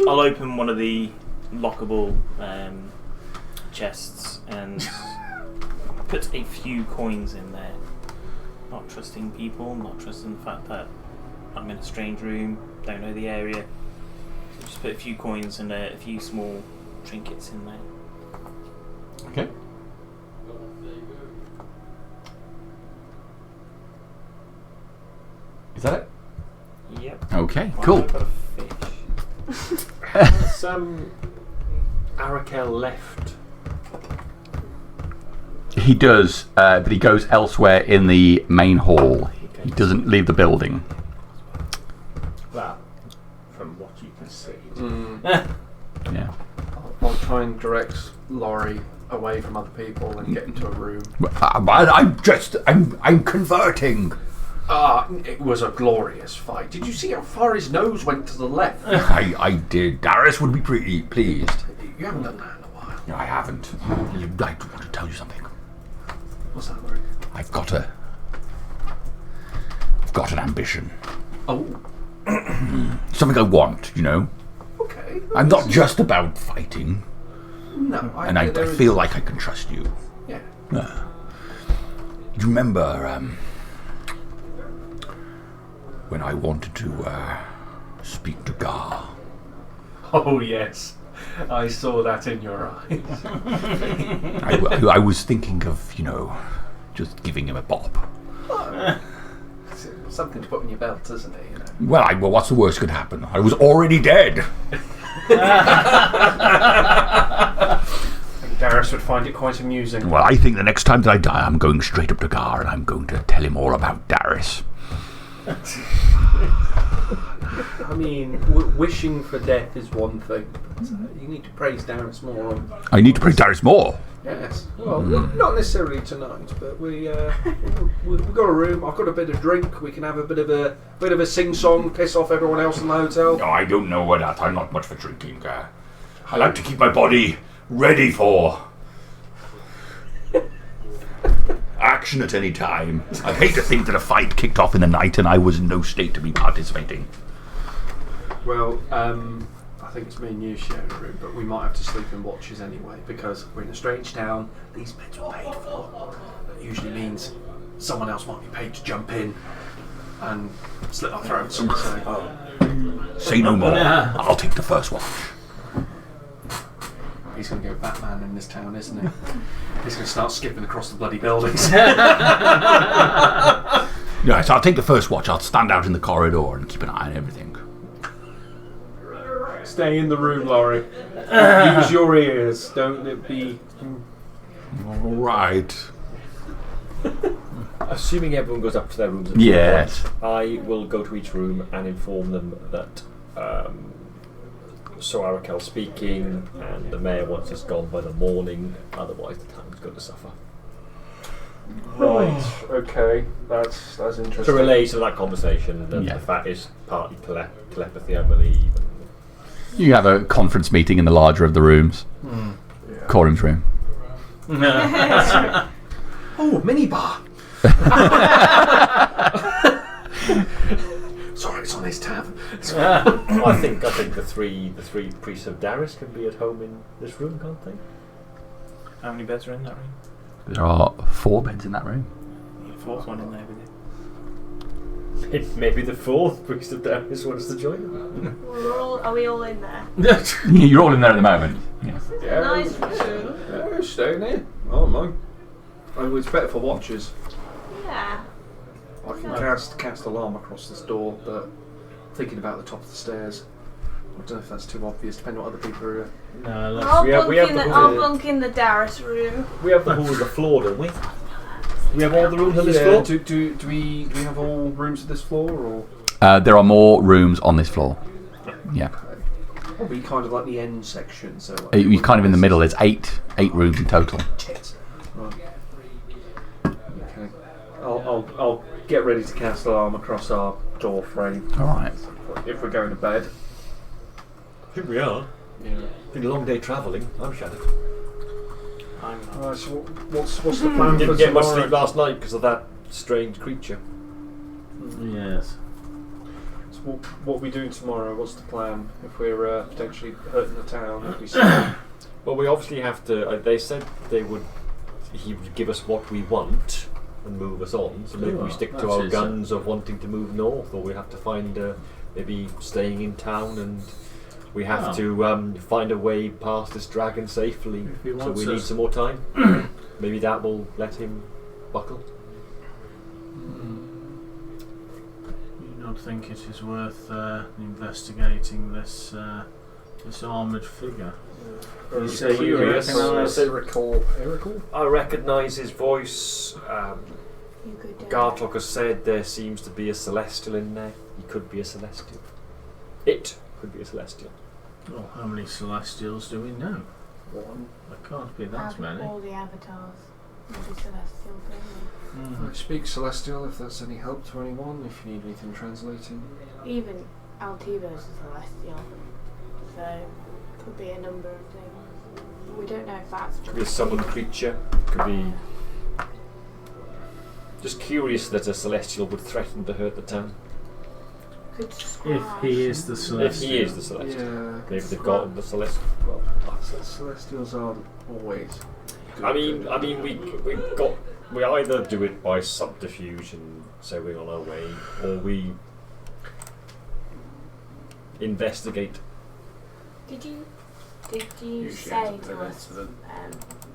I'll open one of the lockable chests and put a few coins in there. Not trusting people, not trusting the fact that I'm in a strange room, don't know the area. So just put a few coins and a few small trinkets in there. Okay. Is that it? Yep. Okay, Why cool. have I got a fish? Has Arakel left? He does, but he goes elsewhere in the main hall. He doesn't leave the building. Well, from what you can see. Yeah. I'll try and direct Laurie away from other people and get into a room. I'm converting. It was a glorious fight. Did you see how far his nose went to the left? I did. Darius would be pretty pleased. You haven't done that in a while. No, I haven't. I want to tell you something. What's that, Laurie? I've got an ambition. Oh, Something I want, you know. okay. I'm not just about fighting, No, and I feel like I can trust you. Yeah. You remember when I wanted to speak to Gar? Oh yes, I saw that in your eyes. I was thinking of, just giving him a bop. Something to put in your belt, isn't it? You know. Well, what's the worst could happen? I was already dead. I think Darius would find it quite amusing. Well, I think the next time that I die, I'm going straight up to Gar and I'm going to tell him all about Darius. I mean, wishing for death is one thing, but you need to praise Darius more. I need to praise Darius more. Yes. Well, not necessarily tonight, but we've got a room. I've got a bit of drink. We can have a bit of a sing-song, piss off everyone else in the hotel. No, I don't know what that. I'm not much for drinking. I like to keep my body ready for action at any time. I hate to think that a fight kicked off in the night and I was in no state to be participating. Well, I think it's me and you sharing a room, but we might have to sleep in watches anyway because we're in a strange town. These beds were paid for. That usually means someone else might be paid to jump in and slit our throats. So, Say no more. I'll take the first watch. He's going to go Batman in this town, isn't he? He's going to start skipping across the bloody buildings. Yes, I'll take the first watch. I'll stand out in the corridor and keep an eye on everything. Stay in the room, Laurie. Use your ears. Don't it be... All right. Assuming everyone goes up to their rooms, Yes. I will go to each room and inform them that Sir Arakel's speaking and the mayor wants us gone by the morning, otherwise the town's going to suffer. Right, okay. That's interesting. To relay to that conversation, the fact is partly telepathy, I believe. You have a conference meeting in the larger of the rooms. Corum's room. Oh, minibar! Sorry, it's on his tab. I think the three priests of Darius can be at home in this room, can't they? How many beds are in that room? There are 4 beds in that room. Need a fourth one in there with you. Maybe the fourth priest of Darius wants to join them. Are we all in there? You're all in there at the moment. Yeah. Yeah, Nice room. Yeah, stay in here. Oh, my. Oh, it's better for watchers. Yeah. I can cast alarm across this door, but thinking about the top of the stairs. I don't know if that's too obvious, depending on what other people are. No, let's... I'll bunk in the Darius room. We have the hall of the floor, don't we? We have all the rooms on this floor? Do we have all rooms on this floor, or? There are more rooms on this floor. Yeah. Are we kind of like the end section? So like You're kind of in the middle. There's 8 rooms in total. Right. Okay. I'll get ready to cast alarm across our door frame. All right. If we're going to bed. I think we are. Yeah. Been a long day travelling. I'm shattered. I'm not. Right. So what's the plan for Didn't get much tomorrow? sleep last night because of that strange creature. Yes. So what are we doing tomorrow? What's the plan if we're potentially hurting the town? If we see Well, we obviously have to. They said he would give us what we want and move us on. So maybe we stick to That our is guns of wanting to move north, or we have to find maybe staying in town, and we have to find a way past this dragon safely. If he So wants we need us- some more time. Maybe that will let him buckle. You not think it is worth investigating this armoured figure? You say you curious. recognise- Iracle? I recognise his voice. You could. Gartok has said there seems to be a celestial in there. He could be a celestial. It could be a celestial. Well, how many celestials do we know? One. There can't be that many. All the avatars. Will be celestial things. I speak Celestial if that's any help to anyone, if you need anything translating. Even Altiva's a celestial. So, could be a number of things. We don't know if that's Could be a summoned creature. Could be. Just curious that a celestial would threaten to hurt the town. Could If he is the celestial. If he is the celestial. Yeah. Maybe they've got the celestial. Well, Celestials aren't always. I mean, we either do it by subterfuge and say we're on our way, or we investigate. Did you Usually say ends up to with an us incident.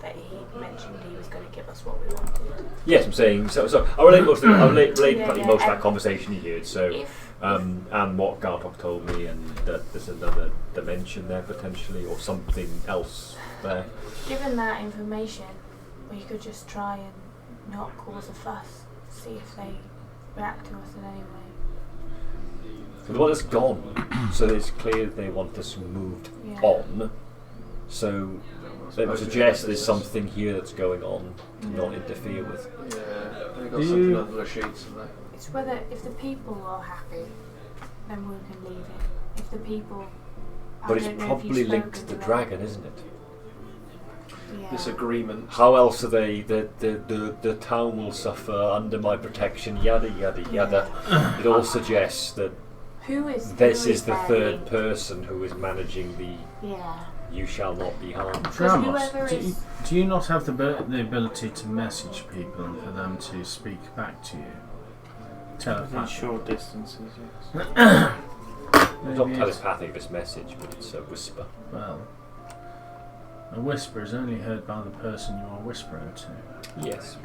that he mentioned he was going to give us what we wanted? Yes, I'm saying so. I relate most of I relate Yeah, pretty yeah, most of that and conversation you heard. So, If and what Gartok told me, and that there's another dimension there potentially, or something else there. given that information, we could just try and not cause a fuss, see if they react to us in any way. Well, it's gone, so it's clear they want us moved Yeah. on. So it would suggest there's something here that's going on to not interfere with. Yeah, they got Do something you- under the sheets, haven't they? It's whether if the people are happy, then we can leave it. If the people, But I it's don't know if probably you've linked to spoken the them. dragon, isn't it? Yeah. This agreement. How else are they? The town will suffer under my protection. Yada yada yada. It all suggests that Who is? this who is the their third link? person who is managing the Yeah. "you shall not be harmed." Because Ramos, whoever is. do you not have the ability to message people and for them to speak back to you? Within Telepathy. short distances, yes. It's not Maybe telepathic, this message, but it's a whisper. Well, A whisper is only heard by the person you are whispering to. Yes.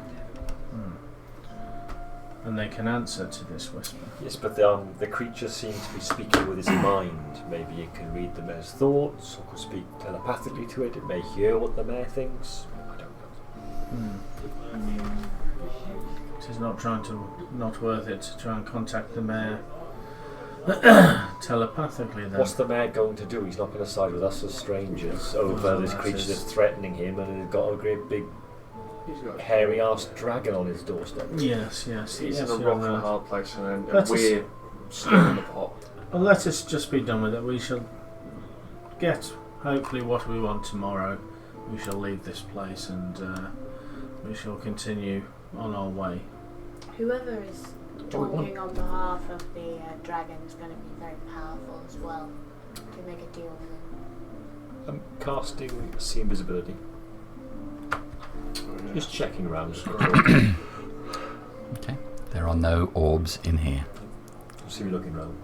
And they can answer to this whisper. Yes, but the creature seems to be speaking with its mind. Maybe it can read the mare's thoughts, or could speak telepathically to it. It may hear what the mare thinks. I don't know. It is not worth it to try and contact the mayor telepathically then. What's the mayor going to do? He's not going to side with us as strangers over this creature that's threatening him, and he's got a great big hairy-arsed dragon on his doorstep. Yes. He's in a rock and a hard place, and we're still in the pot. Well, let us just be done with it. We shall get, hopefully, what we want tomorrow. We shall leave this place and we shall continue on our way. Whoever is talking on behalf of the dragon is going to be very powerful as well to make a deal with him. I'm casting see invisibility. Just checking around. Okay. There are no orbs in here. See me looking around.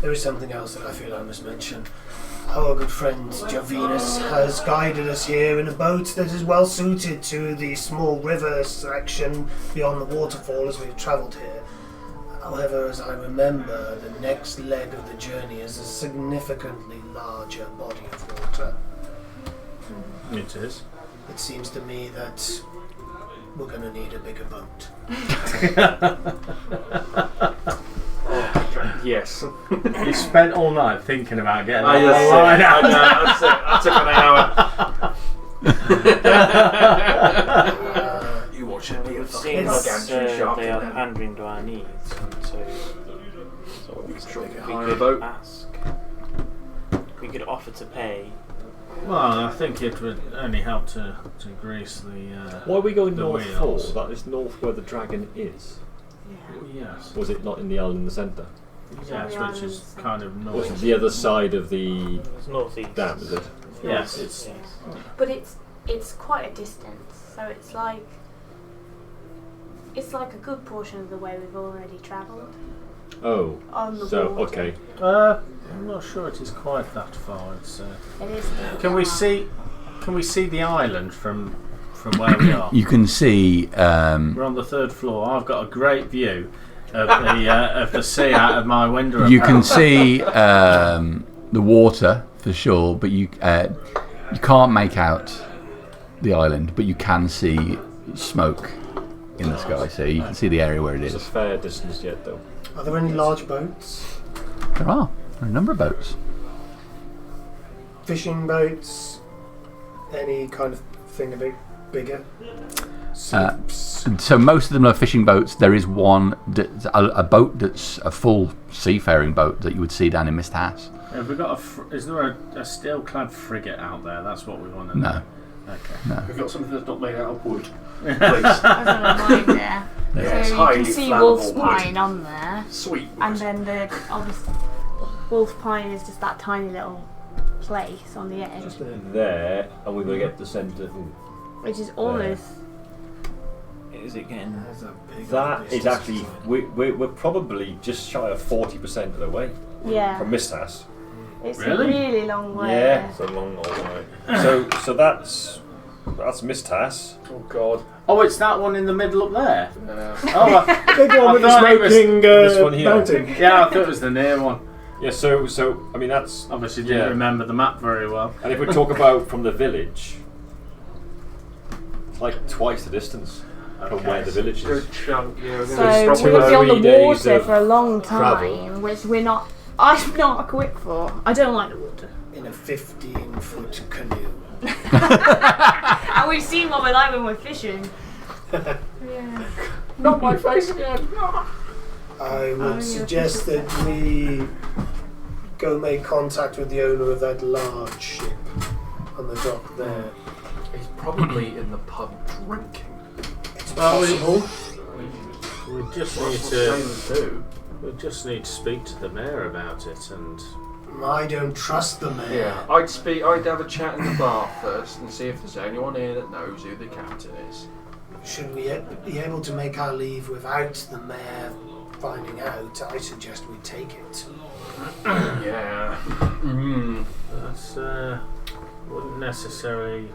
There is something else that I feel I must mention. Our good friend Jovinus has guided us here in a boat that is well suited to the small river section beyond the waterfall as we've travelled here. However, as I remember, the next leg of the journey is a significantly larger body of water. It is. It seems to me that we're going to need a bigger boat. Yes. You spent all night thinking about getting I took an hour. You watch it be a fucking gargantuan shark they in are there. pandering to our needs, and so we hire a could boat. ask. We could offer to pay. Well, I think it would only help to grease the Why are we going the north wheels. for? That is north where the dragon is. Yes. Was it not in the island in the centre? Yes, which is kind of Was it north. the other side of the It's northeast. dam, is it? Yes, it's But it's quite a distance, so it's like a good portion of the way we've already travelled Oh. on the So, water. okay. I'm not sure it is quite that far. It's It is. Can we see the island from where we are? You can see. We're on the third floor. I've got a great view of the sea out of my window. You can see the water for sure, but you can't make out the island, but you can see smoke in the sky. So you can see the area where it It's a is. fair distance yet, though. Are there any large boats? There are a number of boats. Fishing boats? Any kind of thing a bit bigger? So most of them are fishing boats. There is one, a boat that's a full seafaring boat that you would see down in Mist House. Have we got is there a steel-clad frigate out there? That's what we want to No. know. Okay. No. We've got something that's not made out of wood. Please. I was going to remind there. Yeah, So you highly can see flammable wolf's wood. pine on there, Sweet. and then the obviously wolf pine is just that tiny little place on the edge, Just there, and we're going to get the centre. which is almost. Is it getting? That is actually we're probably just shy of 40% of the way Yeah, from Mist House. it's Really? a really long way. Yeah. It's a long old way. So that's Mist House. Oh God. Oh, it's that one in the middle up there. Yeah. Oh, Big one with the thought it was smoking this one here. mountain. yeah, I thought it was the near one. Yeah. So I mean that's Obviously, didn't Yeah. remember the map very well. and if we talk about from the village, it's like twice the distance from where the village is. Good chunk. Yeah. We're So gonna we're probably going to be on 3 the days water of for a long travel. time, which I'm not equipped for. I don't like the water. In a 15-foot canoe. And we've seen what we're like when we're fishing. Yeah. Not my face again. I would suggest that we go make contact with the owner of that large ship on the dock there. He's probably in the pub drinking. It's Well, possible. We just What's need what to. sailors do? We just need to speak to the mayor about it, and I don't trust the man. Yeah, I'd have a chat in the bar first and see if there's anyone here that knows who the captain is. Should we be able to make our leave without the mayor finding out, I suggest we take it. Yeah. That's wouldn't necessarily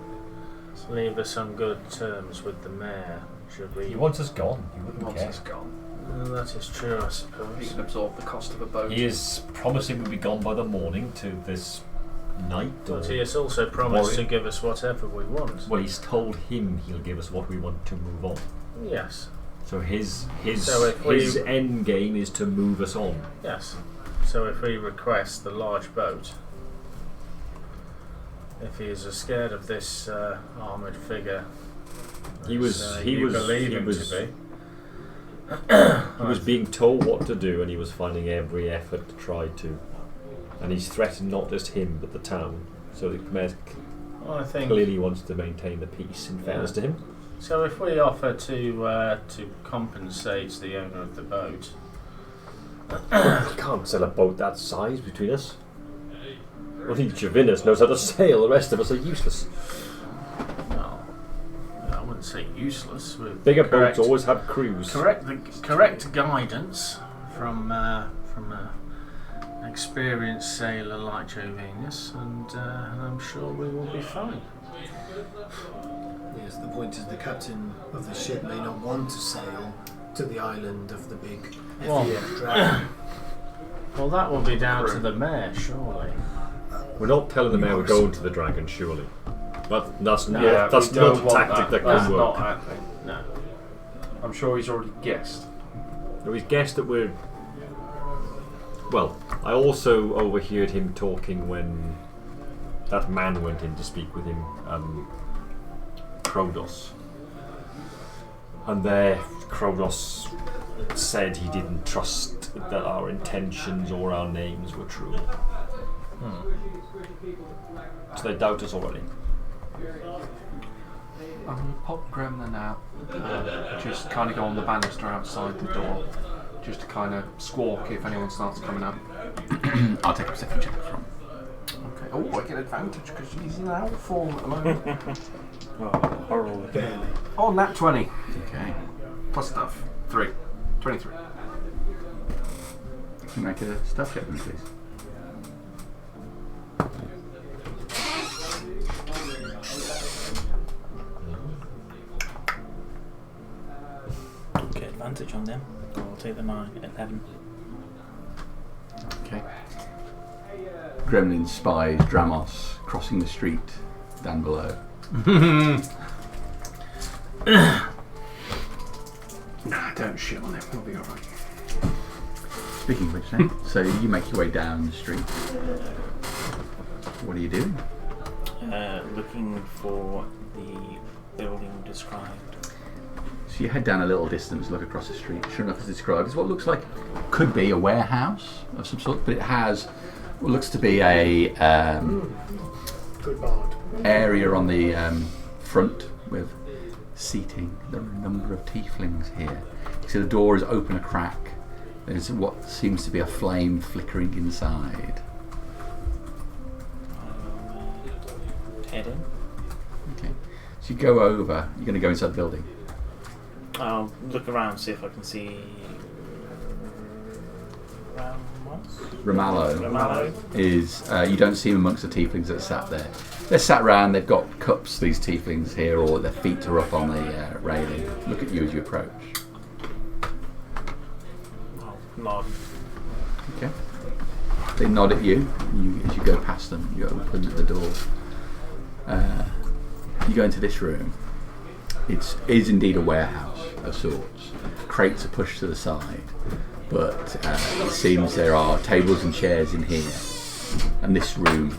leave us on good terms with the mayor, should we? He wants us gone. He wouldn't Once care. it's gone, Well, that is true, I he suppose. can absorb the cost of a boat. He is promising we'll be gone by the morning to this night. Or But he has also promised to warrior. give us whatever we want. Well, he's told him he'll give us what we want to move on. Yes, So his So if we- his end game is to move us on. yes. So if we request the large boat, if he is as scared of this armoured figure He as, was- he you was- believe he him was- to be, He was being told what to do, and he was finding every effort to try to. And he's threatened not just him, but the town. So the mayor I think. clearly wants to maintain the peace. In fairness to him, So if we offer to compensate the owner of the boat, we can't sell a boat that size between us. Only Javinus knows how to sail. The rest of us are useless. well, I wouldn't say useless. With Bigger correct, boats always have crews. correct guidance from an experienced sailor like Jovinus, and I'm sure we will be fine. Yes, the point is the captain of the ship may not want to sail to the island of the big Well, FEF dragon. Well, that will be down to the mayor, surely. We're not telling the mayor we're going to the dragon, surely. But that's No, not, that's we don't not a want tactic that That's can work. not happening. No. I'm sure he's already guessed. No, he's guessed that we're. Well, I also overheard him talking when that man went in to speak with him, Krodos. And there, Krodos said he didn't trust that our intentions or our names were true. So they doubt us already. I'm going to pop Gremlin out, just kind of go on the banister outside the door, just to kind of squawk if anyone starts coming up. I'll take a perception check from. Okay. Oh, I get advantage because she's in out form at the moment. Oh, horrible. Barely. Oh, nat 20. Okay. Plus stuff. 3. 23. Can you make a stuff check, then, please? Get advantage on them. I'll take the 9, 11. Okay. Gremlin spies Dramos crossing the street down below. Nah, don't shit on him. We'll be alright. Speaking of which, then, so you make your way down the street. What are you doing? Looking for the building described. So you head down a little distance, look across the street. Sure enough, as described, it's what looks like could be a warehouse of some sort, but it has what looks to be a Good bard. area on the front with seating. There are a number of tieflings here. You see the door is open a crack. There's what seems to be a flame flickering inside. Head in. Okay. So you go over. You're going to go inside the building. I'll look around, see if I can see. Ramallo is you don't see him amongst the tieflings that are sat there. They're sat around. They've got cups. These tieflings here, or their feet are up on the railing. Look at you as you approach. I'll nod. Okay. They nod at you, as you go past them. You open the door. You go into this room. It is indeed a warehouse of sorts. Crates are pushed to the side, but it seems there are tables and chairs in here, and this room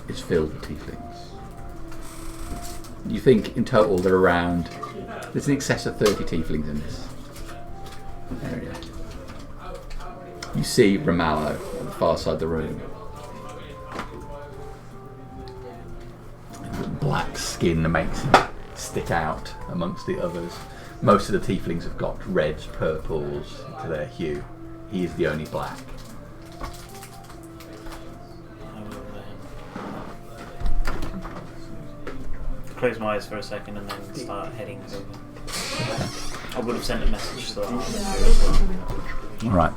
is filled with tieflings. You think in total there are around, there's in excess of 30 tieflings in this area. You see Ramallo on the far side of the room. Black skin that makes him stick out amongst the others. Most of the tieflings have got reds, purples to their hue. He is the only black. I will close my eyes for a second and then start heading over. I would have sent a message to the Right.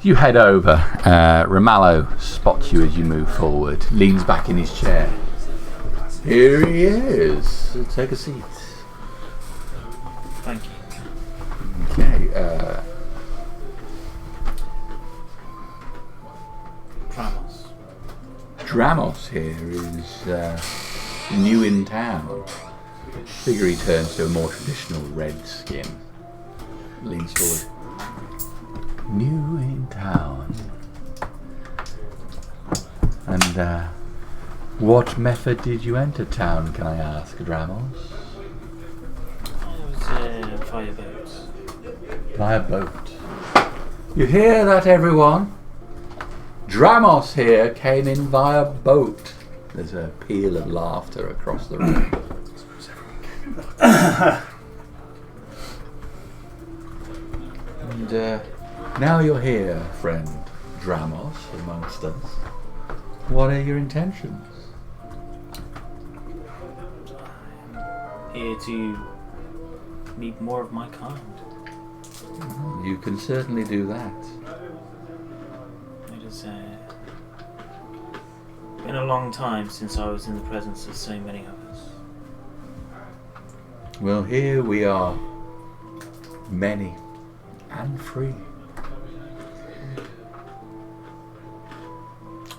You head over. Ramallo spots you as you move forward, leans back in his chair. Here he is. Take a seat. Thank you. Okay. Dramos here is new in town. Figure he turns to a more traditional red skin. Leans forward. New in town. And what method did you enter town, can I ask, Dramos? I was via boat. Via boat. You hear that, everyone? Dramos here came in via boat. There's a peal of laughter across the room. And now you're here, friend Dramos, amongst us. What are your intentions? I'm here to meet more of my kind. You can certainly do that. It has been a long time since I was in the presence of so many others. Well, here we are, many and free.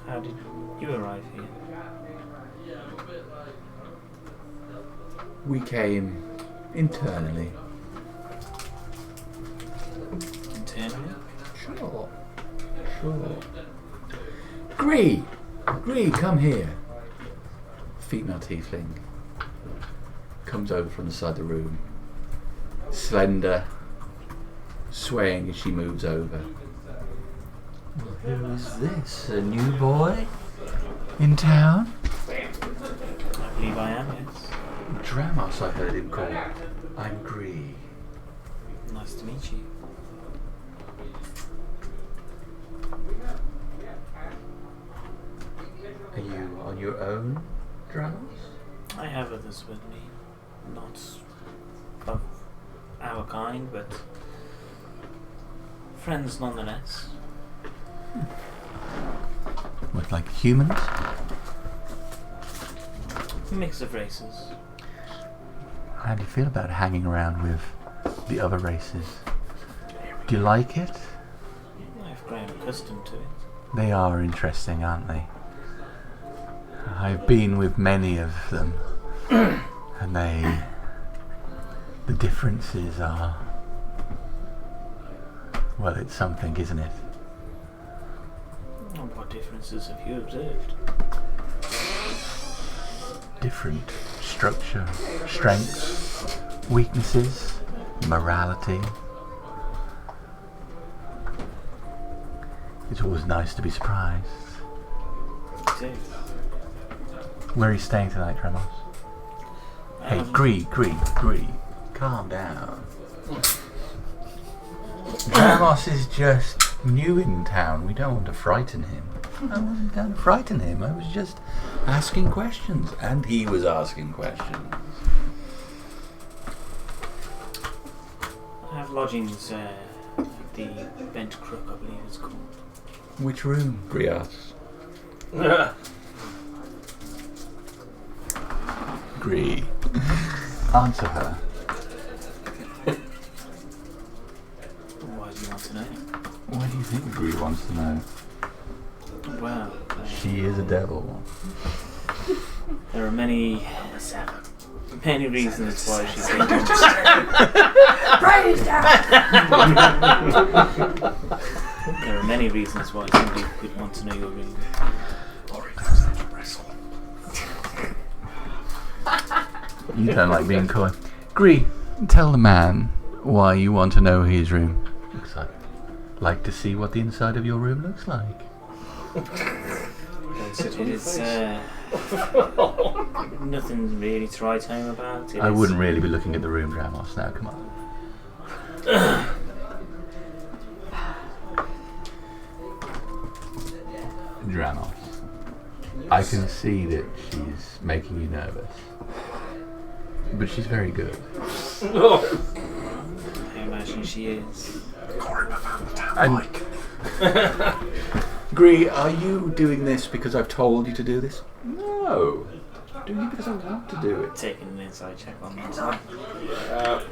How did you arrive here? We came internally. Internally? Sure. Gree, come here. Female tiefling comes over from the side of the room, slender, swaying as she moves over. Well, who is this? A new boy in town? I believe I am, yes. Dramos, I heard him called. I'm Gree. Nice to meet you. Are you on your own, Dramos? I have others with me. Not of our kind, but friends nonetheless. What, like humans? A mix of races. How do you feel about hanging around with the other races? Do you like it? I've grown accustomed to it. They are interesting, aren't they? I've been with many of them, and the differences are, well, it's something, isn't it? And what differences have you observed? Different structure, strengths, weaknesses, morality. It's always nice to be surprised. It is. Where are you staying tonight, Tremos? Hey, Gree, calm down. Tremos is just new in town. We don't want to frighten him. I wasn't going to frighten him. I was just asking questions. And he was asking questions. I have lodgings at the Bent Crook, I believe it's called. Which room? Gree asks. Gree. Answer her. Why do you want to know? Why do you think Gree wants to know? Well, She is a devil. there are many reasons why she thinks. Praise God! There are many reasons why somebody could want to know your room. You don't like being coy. Gree, tell the man why you want to know his room. Looks like to see what the inside of your room looks like. It is nothing really to write home about. I wouldn't really be looking at the room, Dramos. Now, come on. Dramos, I can see that she's making you nervous, but she's very good. imagine she is. And Gree, are you doing this because I've told you to do this? No. I'm doing it because I want to do it. Taking an inside check on that.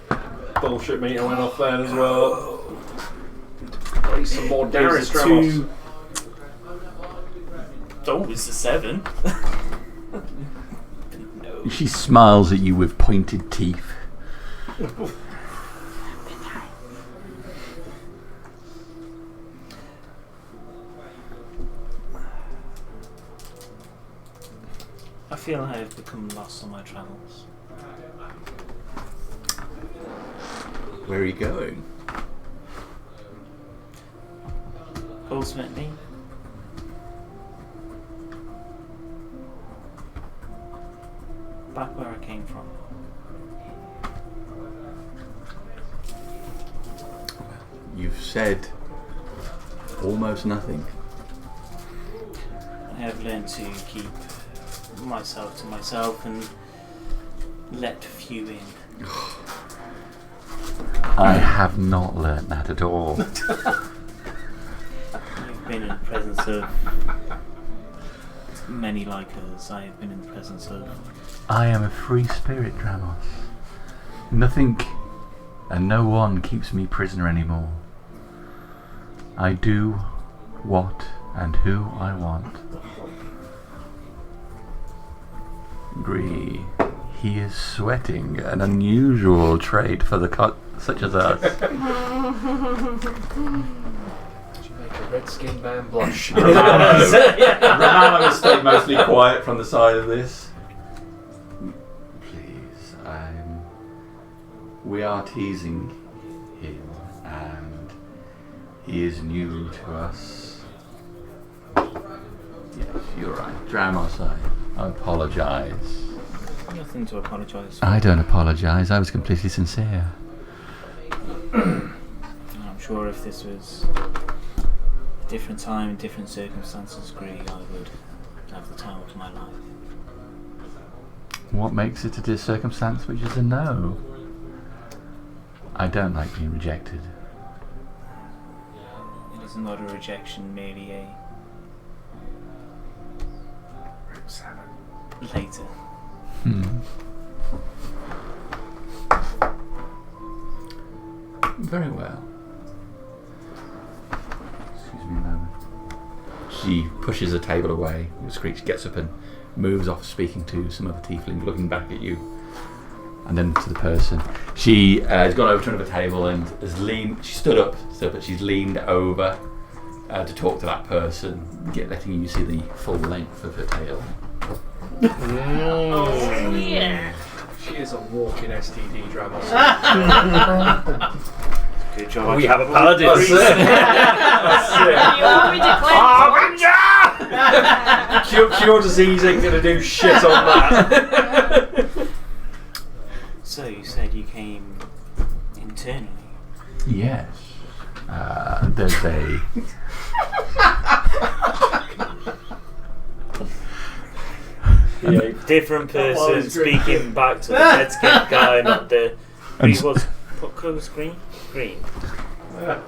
Bullshit meter went off then as well. Some more Darius There's Dramos. 2. Oh, it's a 7. No. She smiles at you with pointed teeth. I feel I have become lost on my travels. Where are you going? Ultimately, back where I came from. You've said almost nothing. I have learned to keep myself to myself and let few in. I have not learnt that at all. You've been in the presence of many like us. I have been in the presence of... I am a free spirit, Dramos. Nothing and no one keeps me prisoner anymore. I do what and who I want. Gree, he is sweating, an unusual trait for the such as us. Make a red-skinned man blush. Romano will stay mostly quiet from the side of this. Please, we are teasing him, and he is new to us. Yes, you're right. Dramos, I apologise. Nothing to apologise for. I don't apologise. I was completely sincere. I'm sure if this was a different time and different circumstances, Gree, I would have the time of my life. What makes it a circumstance which is a no? I don't like being rejected. It is not a rejection, merely a... later. Very well. Excuse me a moment. She pushes the table away. Screech gets up and moves off, speaking to some other tiefling, looking back at you, and then to the person. She has gone over to another table and has leaned. She stood up, but she's leaned over to talk to that person, letting you see the full length of her tail. Oh, yeah. She is a walking STD drama. Good job. We have a paladin. That's it. You want me to claim Cure disease ain't gonna do shit on that. So you said you came internally. Yes. There's a... Different person speaking back to the red-skinned guy, not the... Green was... What colour was green? Green. Was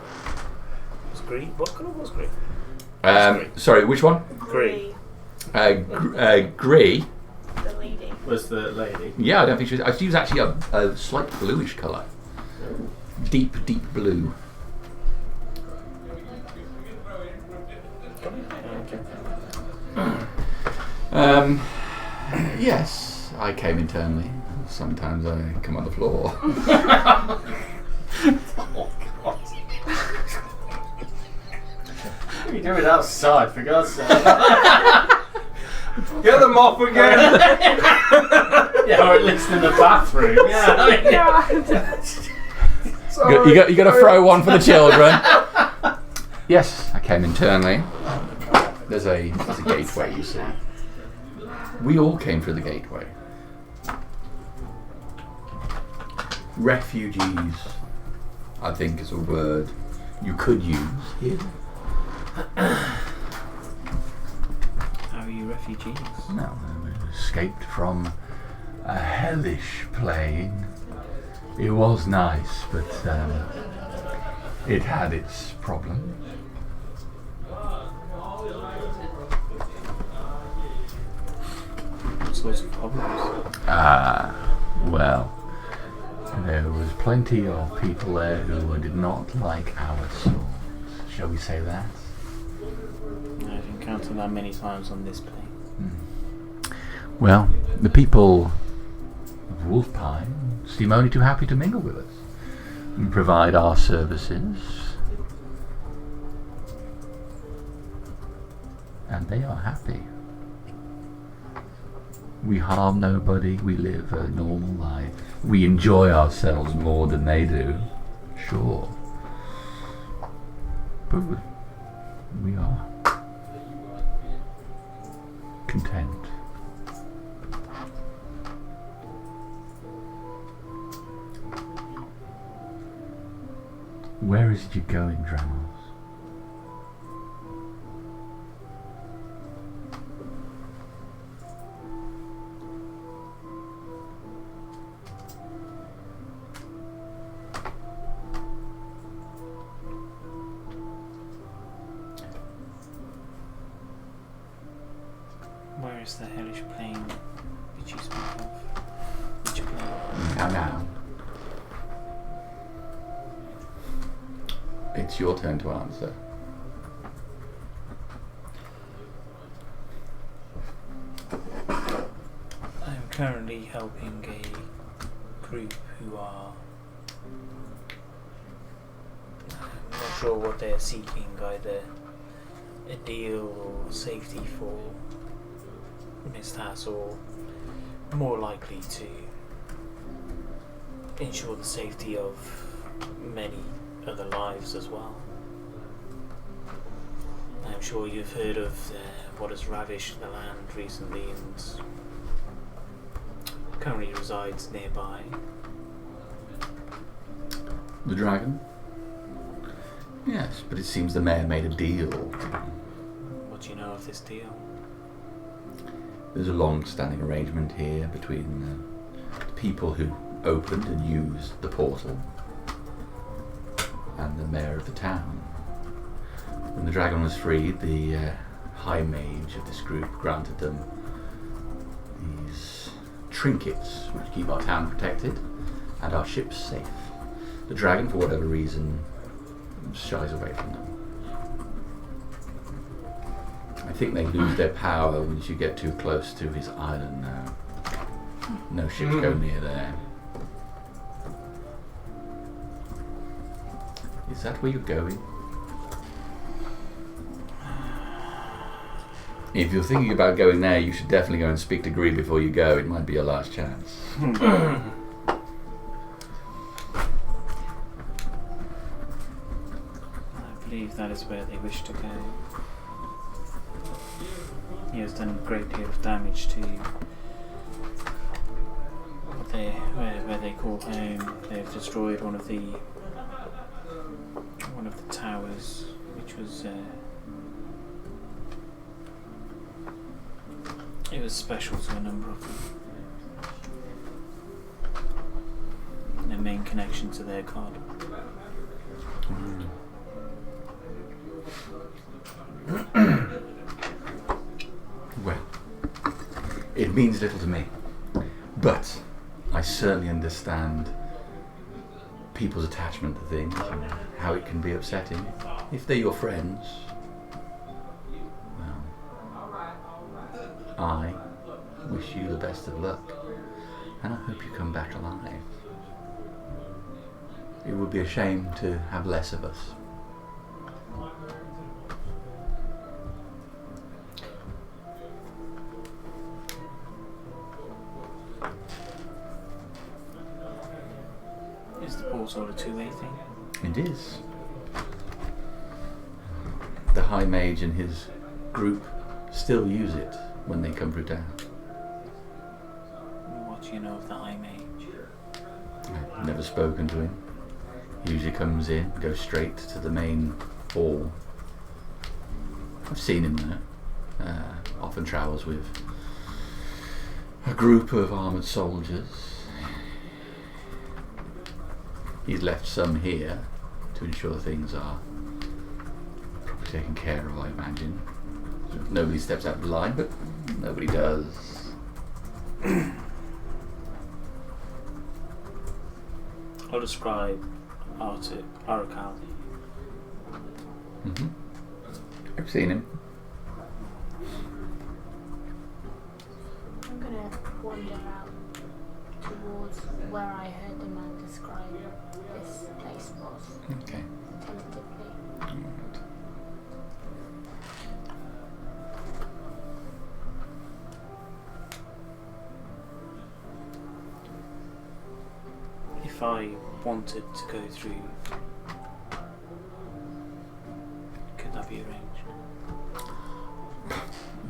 green? What colour was green? Sorry, which one? Gree. Grey. The lady. Was the lady? Yeah, I don't think she was. She was actually a slight bluish colour. Deep, deep blue. Yes, I came internally. Sometimes I come on the floor. What are you doing outside, for God's sake? Get the mop again. Yeah, or at least in the bathroom. Yeah. You got to throw one for the children. Yes, I came internally. There's a gateway, you see. We all came through the gateway. Refugees, I think, is a word you could use here. How are you refugees? No, we escaped from a hellish plane It was nice, but it had its problems. What sorts of problems? Well, there was plenty of people there who did not like our swords. Shall we say that? I've encountered that many times on this plane. Well, the people of Wolfpine seem only too happy to mingle with us and provide our services. And they are happy. We harm nobody, we live a normal life. We enjoy ourselves more than they do, sure. But we are content. Where is it you're going, Dramos? Where is the hellish plane which you speak of? Which plane? Now. It's your turn to answer. I'm currently helping a group who are... I'm not sure what they're seeking, either a deal or safety for Miss Hass, or more likely to ensure the safety of many other lives as well. I'm sure you've heard of what has ravished the land recently and currently resides nearby. The dragon? Yes, but it seems the mayor made a deal. What do you know of this deal? There's a long-standing arrangement here between the people who opened and used the portal and the mayor of the town. When the dragon was freed, the high mage of this group granted them these trinkets which keep our town protected and our ships safe. The dragon, for whatever reason, shies away from them. I think they lose their power once you get too close to his island now. No ships go near there. Is that where you're going? If you're thinking about going there, you should definitely go and speak to Gree before you go. It might be your last chance. I believe that is where they wish to go. He has done a great deal of damage to where they call home. They've destroyed one of the towers, which was it was special to a number of them. Their main connection to their god. Well, it means little to me, but I certainly understand people's attachment to things and how it can be upsetting. If they're your friends, well, I wish you the best of luck, and I hope you come back alive. It would be a shame to have less of us. Is the portal a two-way thing? It is. The High Mage and his group still use it when they come through town. What do you know of the High Mage? I've never spoken to him. He usually comes in, goes straight to the main hall. I've seen him there. Often travels with a group of armoured soldiers. he's left some here to ensure things are properly taken care of, I imagine. Nobody steps out of line, but nobody does. I'll describe Arakal. Mm-hmm. I've seen him. I'm gonna wander out towards where I heard the man describe this place was. Okay. Tentatively. Alright. If I wanted to go through, could that be arranged?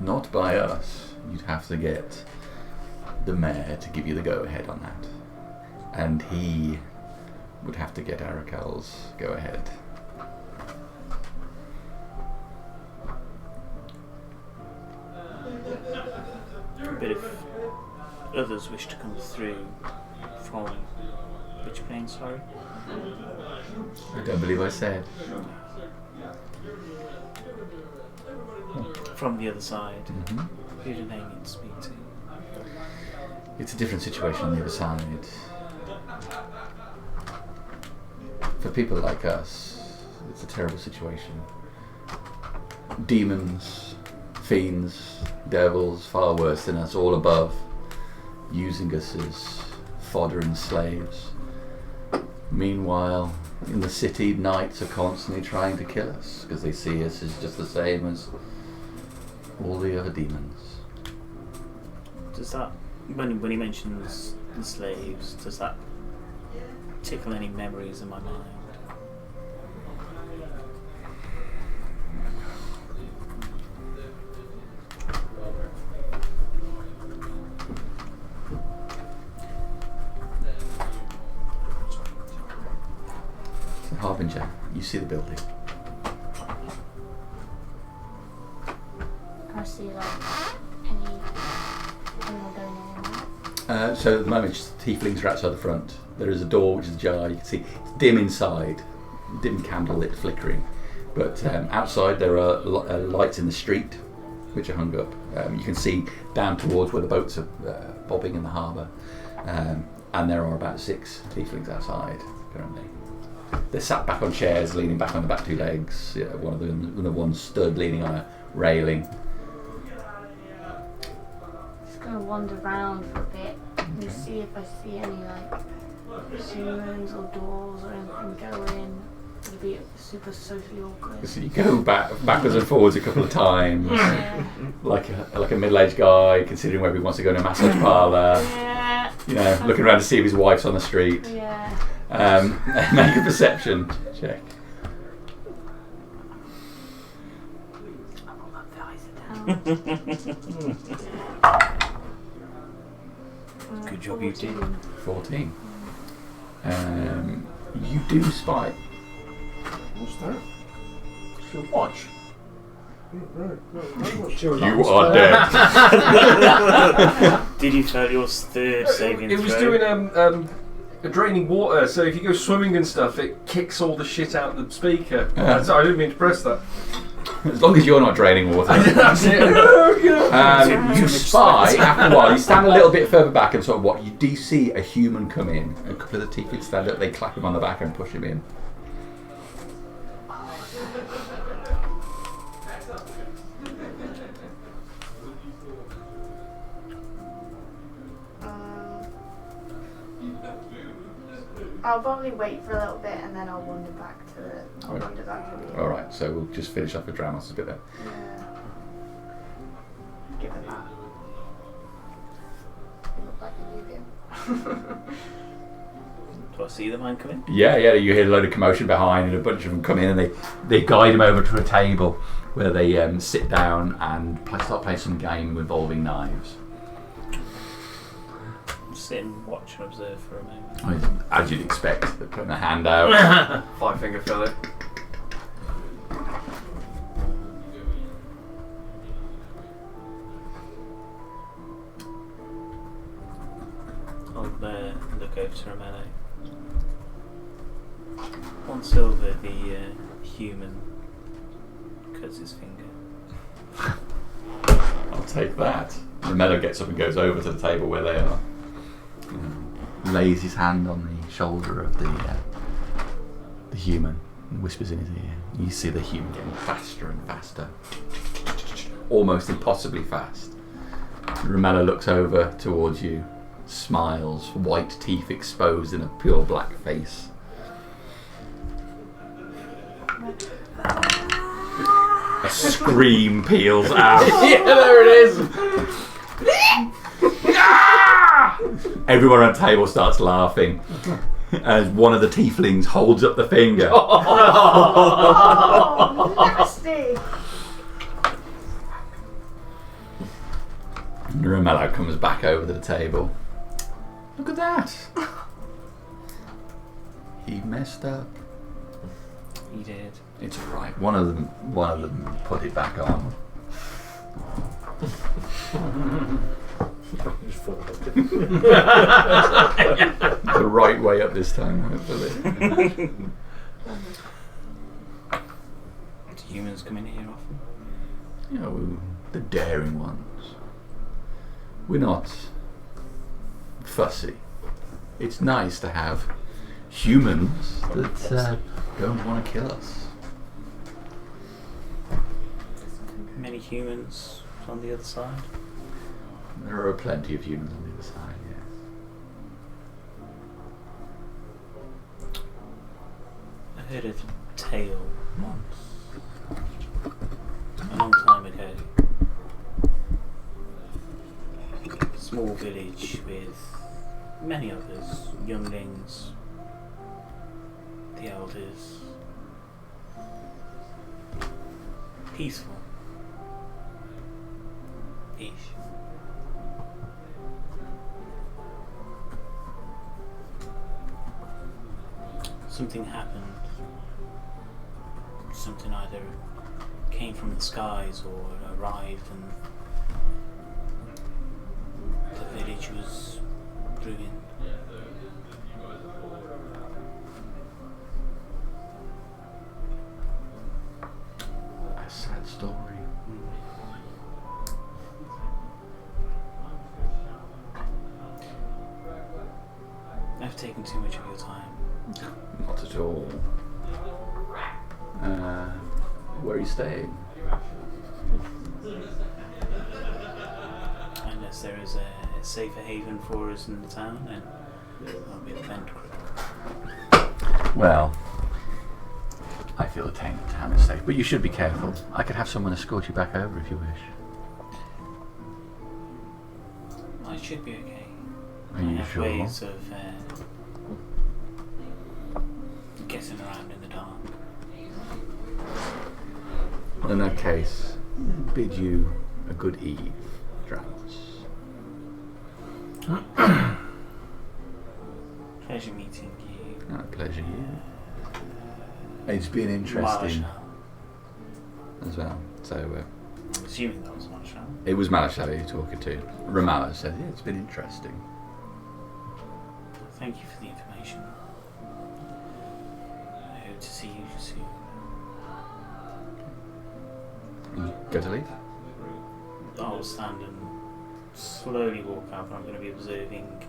Not by us. You'd have to get the mayor to give you the go-ahead on that. And he would have to get Arakal's go-ahead. But if others wish to come through from which plane, sorry? I don't believe I said. From the other side, Mm-hmm. who do they need to speak to? It's a different situation on the other side. For people like us, it's a terrible situation. Demons, fiends, devils, far worse than us, all above, using us as fodder and slaves. Meanwhile, in the city, knights are constantly trying to kill us because they see us as just the same as all the other demons. Does that, when he mentions the slaves, does that tickle any memories in my mind? Harbinger, you see the building. I see like anyone going in. So at the moment, just tieflings are outside the front. There is a door which is ajar. You can see it's dim inside, dim candlelit, flickering. But outside there are lights in the street, which are hung up. You can see down towards where the boats are bobbing in the harbour. And there are about 6 tieflings outside currently. They're sat back on chairs, leaning back on the back 2 legs. One of them stood leaning on a railing. Just gonna wander around for a bit and see if I see any like humans or doors or anything go in. It'd be super socially awkward. So you go backwards and forwards a couple of times, Yeah. like a middle-aged guy, considering whether he wants to go in a massage parlour. Yeah. You know, looking around to see if his wife's on the street. Yeah. Make a perception check. I'll put my visor down. Good job, you did. 14. You do spy. What's that? It's your watch. You are dead. Did you fail your third saving It was throw? doing a draining water, so if you go swimming and stuff, it kicks all the shit out of the speaker. Yeah. Sorry, I didn't mean to press that. As long as you're not draining water. That's it. You spy, after a while, you stand a little bit further back and sort of what, you do see a human come in. A couple of the tieflings stand up, they clap him on the back and push him in. I'll probably wait for a little bit and then I'll wander back to the. I'll wander back to the. Alright, so we'll just finish up with Dramos a bit there. Yeah. Give it that. You look like you knew him. Do I see the man come in? Yeah, you hear a load of commotion behind and a bunch of them come in and they guide him over to a table where they sit down and start playing some game involving knives. Sit and watch and observe for a moment. As you'd expect, they're putting a hand out. 5-finger fillet. I'll look over to Romano. 1 silver, the human cuts his finger. I'll take that. Romello gets up and goes over to the table where they are. Lays his hand on the shoulder of the human and whispers in his ear. You see the human getting faster and faster. Almost impossibly fast. Romello looks over towards you, smiles, white teeth exposed in a pure black face. A scream peals out. Yeah, there it is. Everyone on the table starts laughing as one of the tieflings holds up the finger. Oh, nasty! Romello comes back over to the table. Look at that. He messed up. He did. It's alright. One of them put it back on. The right way up this time, hopefully. Do humans come in here often? You know, the daring ones. We're not fussy. It's nice to have humans that don't want to kill us. Many humans on the other side? There are plenty of humans on the other side, yes. I heard of a tale once, a long time ago. A small village with many others, younglings, the elders. Peaceful. Ish. Something happened. Something either came from the skies or arrived and the village was ruined. A sad story. I've taken too much of your time. Not at all. Where are you staying? Unless there is a safer haven for us in the town, then I'll be the vent crew. Well, I feel the town is safe, but you should be careful. I could have someone escort you back over if you wish. I should be okay. Are you I have sure? ways of getting around in the dark. Well, in that case, bid you a good eve, Dramos. Pleasure meeting you. Oh, pleasure you. It's been interesting as well. So I'm assuming that was Marshall. it was Malashal you're talking to. Ramala said, yeah, it's been interesting. Thank you for the information. I hope to see you soon. You go to leave? I'll stand and slowly walk up, and I'm going to be observing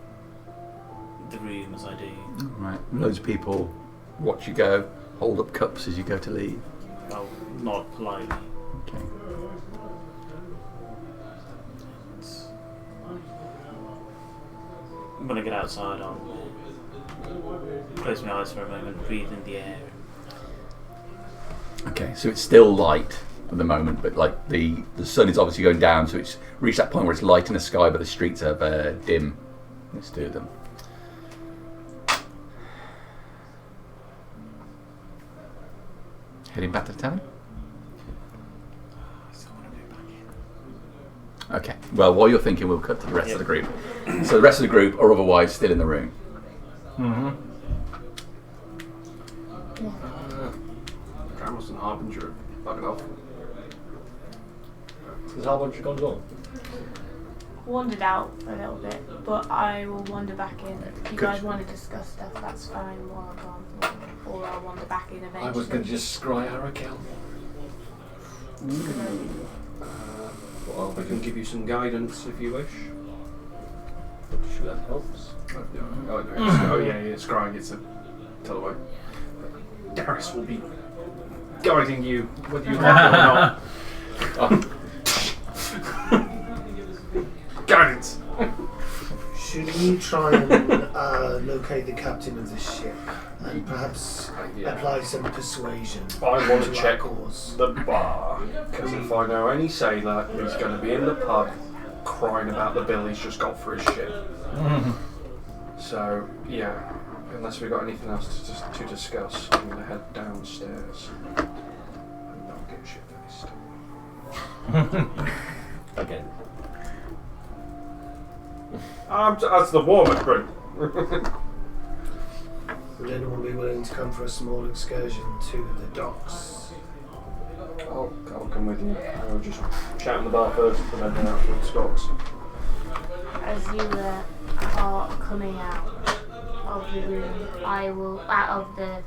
the room as I do. Right. Loads of people watch you go, hold up cups as you go to leave. I'll nod politely. Okay. When I get outside, I'll close my eyes for a moment, breathe in the air. Okay, so it's still light at the moment, but like the sun is obviously going down, so it's reached that point where it's light in the sky, but the streets are dim. Let's do them. Heading back to the town? I still want to go back in. Okay, well, while you're thinking, we'll cut to the rest of the group. So the rest of the group are otherwise still in the room. Mm-hmm. Dramos and Harbinger buggered off. Has Harbinger gone as well? wandered out a little bit, but I will wander back in. If you Could guys you- want to discuss stuff, that's fine while I'm gone. Or I'll wander back in eventually. I was going to just scry Arakel. Well, I can give you some guidance if you wish. Sure, that helps. Oh yeah, scrying it's a tell away. Darius will be guiding you whether you like it or not. Guidance. Should we try and locate the captain of the ship and perhaps apply some persuasion? I want to our check cause? the bar, because if I know any sailor, he's going to be in the pub crying about the bill he's just got for his ship. So, yeah, unless we've got anything else to discuss, I'm going to head downstairs and not get shit-faced. Again. That's the warm-up group. Would anyone be willing to come for a small excursion to the docks? I'll come with you. I'll just chat in the bar first and then out to the stocks. As you are coming out of the room, out of the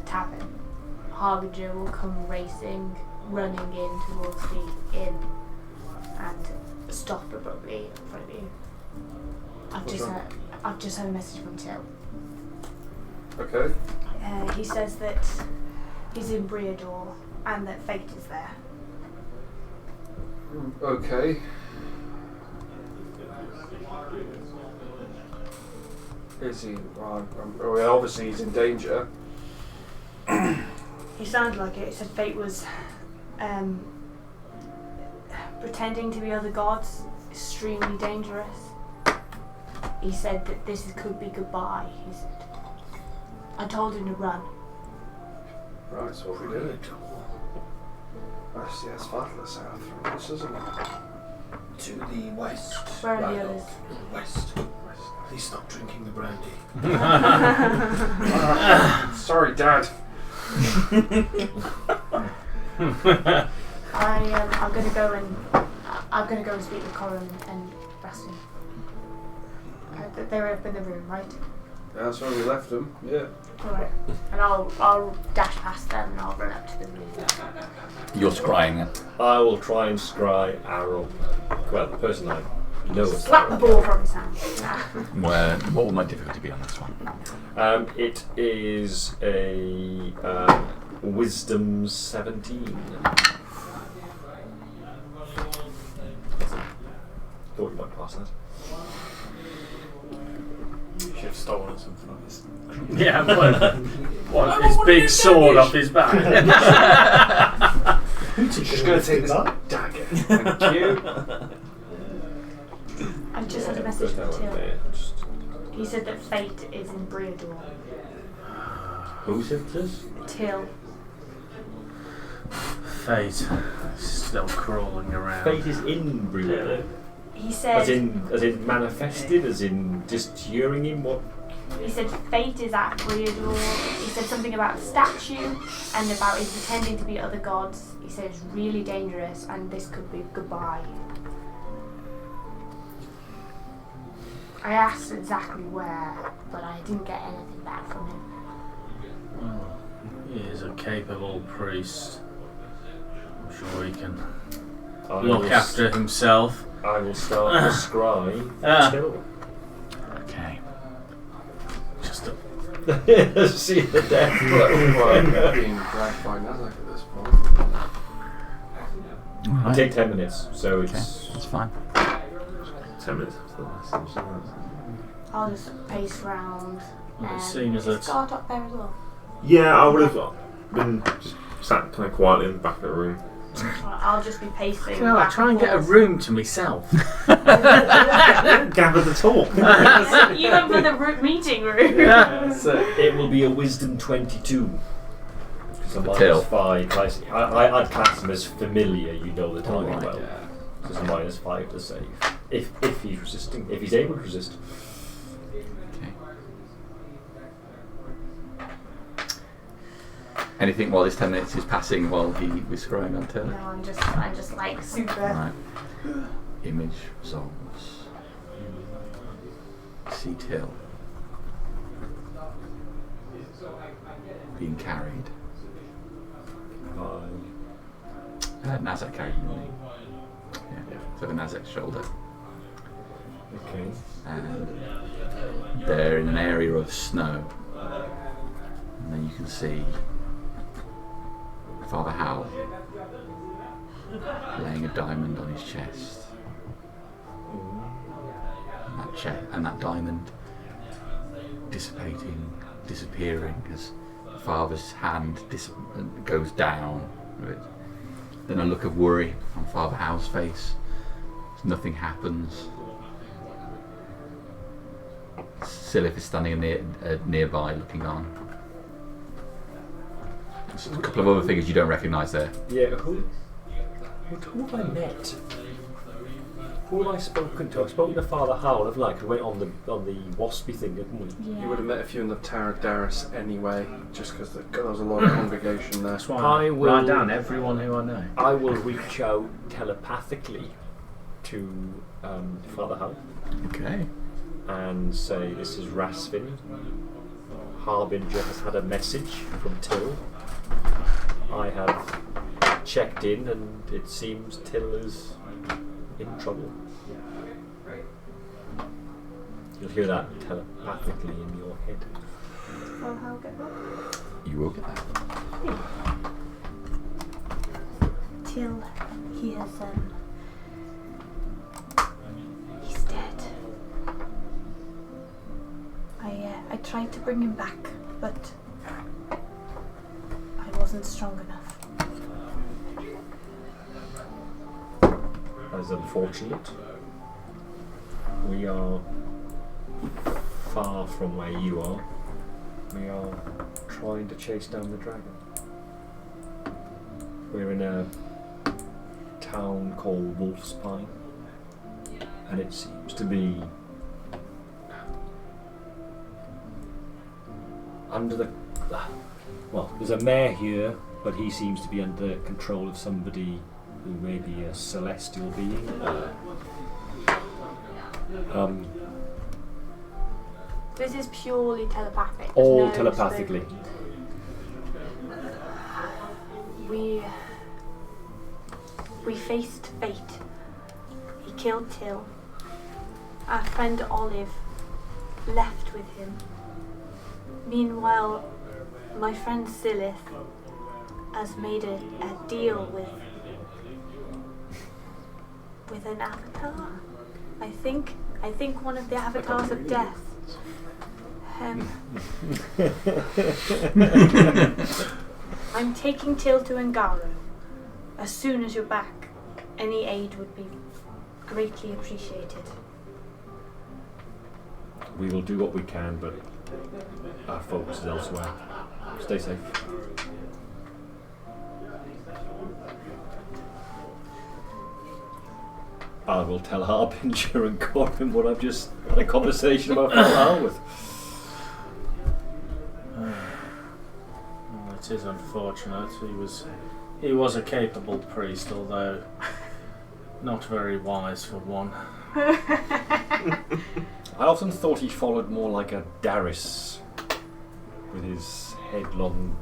tavern, Harbinger will come running in towards the inn and stop abruptly in front of you. I've just had a message from Till. Okay. He says that he's in Briador and that Fate is there. Okay. Is he? Well, obviously he's in danger. He sounded like it. He said Fate was pretending to be other gods, extremely dangerous. He said that could be goodbye. He said, I told him to run. Right, so what we did. That's farther south from us, isn't it? To the west. Where are the Right others? up. West. Please stop drinking the brandy. Sorry, Dad. I'm gonna go and speak with Corin and Bastion. They were up in the room, right? Yeah, that's where we left him. Yeah. Alright. And I'll dash past them and I'll run up to the room. You're scrying then. I will try and scry Arrow. Well, the person I know is Slap the ball from his hand. What will my difficulty be on this one? It is a Wisdom 17. Thought you might pass that. You should have stolen something off his. Yeah, what his big sword off his back. Just going to take this dagger. Thank you. I just had a message from Till. He said that Fate is in Briador. Who said this? Till. Fate still crawling around. Fate is in Briador. He said. As in manifested, as in just hearing him. What? He said Fate is at Briador. He said something about a statue and about him pretending to be other gods. He said it's really dangerous and this could be goodbye. I asked exactly where, but I didn't get anything back from him. Well, he is a capable priest. I'm sure he can look after himself. I will start to scry Till. Okay. Just a See the death blow. Being dragged by Nazak at this point. It'll take 10 minutes, so it's. Okay, that's fine. 10 minutes after the last. I'll just pace round. It seems Is that Scott up there as well? Yeah, I would have been just sat kind of quietly in the back of the room. I'll just be pacing. I'll back try and get a forth. room to myself. Gather the talk. You went for the meeting room. It will be a Wisdom 22. Because a Till. -5. I'd class him as familiar, you know the timing Right, well. yeah. So it's a -5 to save. If he's resisting. If he's able to resist. Okay. Anything while this 10 minutes is passing while he was scrying on Till? No, I'm just like super. Right. image resolves. You see Till being carried. Nazak carried him. Yeah, so the Nazak's shoulder. Okay. And they're in an area of snow. And then you can see Father Howell laying a diamond on his chest. And that diamond disappearing as Father's hand goes down. Then a look of worry on Father Howell's face. Nothing happens. Silith is standing nearby looking on. There's a couple of other figures you don't recognise there. Yeah, who have I met? Who have I spoken to? I've spoken to Father Howell, we went on the waspy thing, didn't we? You would have met a few in the Tower of Darius anyway, just because there was a lot of congregation there. That's why I will write down everyone who I know. I will reach out telepathically to Father Howell. Okay. And say, this is Rasvin. Harbinger has had a message from Till. I have checked in and it seems Till is in trouble. You'll hear that telepathically in your head. Oh, how get that? You will get that. Till he has he's dead. I tried to bring him back, but I wasn't strong enough. That is unfortunate. We are far from where you are. We are trying to chase down the dragon. We're in a town called Wolfspine, and it seems to be under the... well, there's a mayor here, but he seems to be under control of somebody who may be a celestial being. This is purely telepathic. All no telepathically. We faced fate. He killed Till. Our friend Olive left with him. Meanwhile, my friend Silith has made a deal with an avatar. I think one of the avatars of death. I'm taking Till to Ngaru. As soon as you're back, any aid would be greatly appreciated. We will do what we can, but our focus is elsewhere. Stay safe. I will tell Harbinger and Corbin what I've just had a conversation about for an hour with. Well, it is unfortunate. He was a capable priest, although not very wise for one. I often thought he followed more like a Darius, with his headlong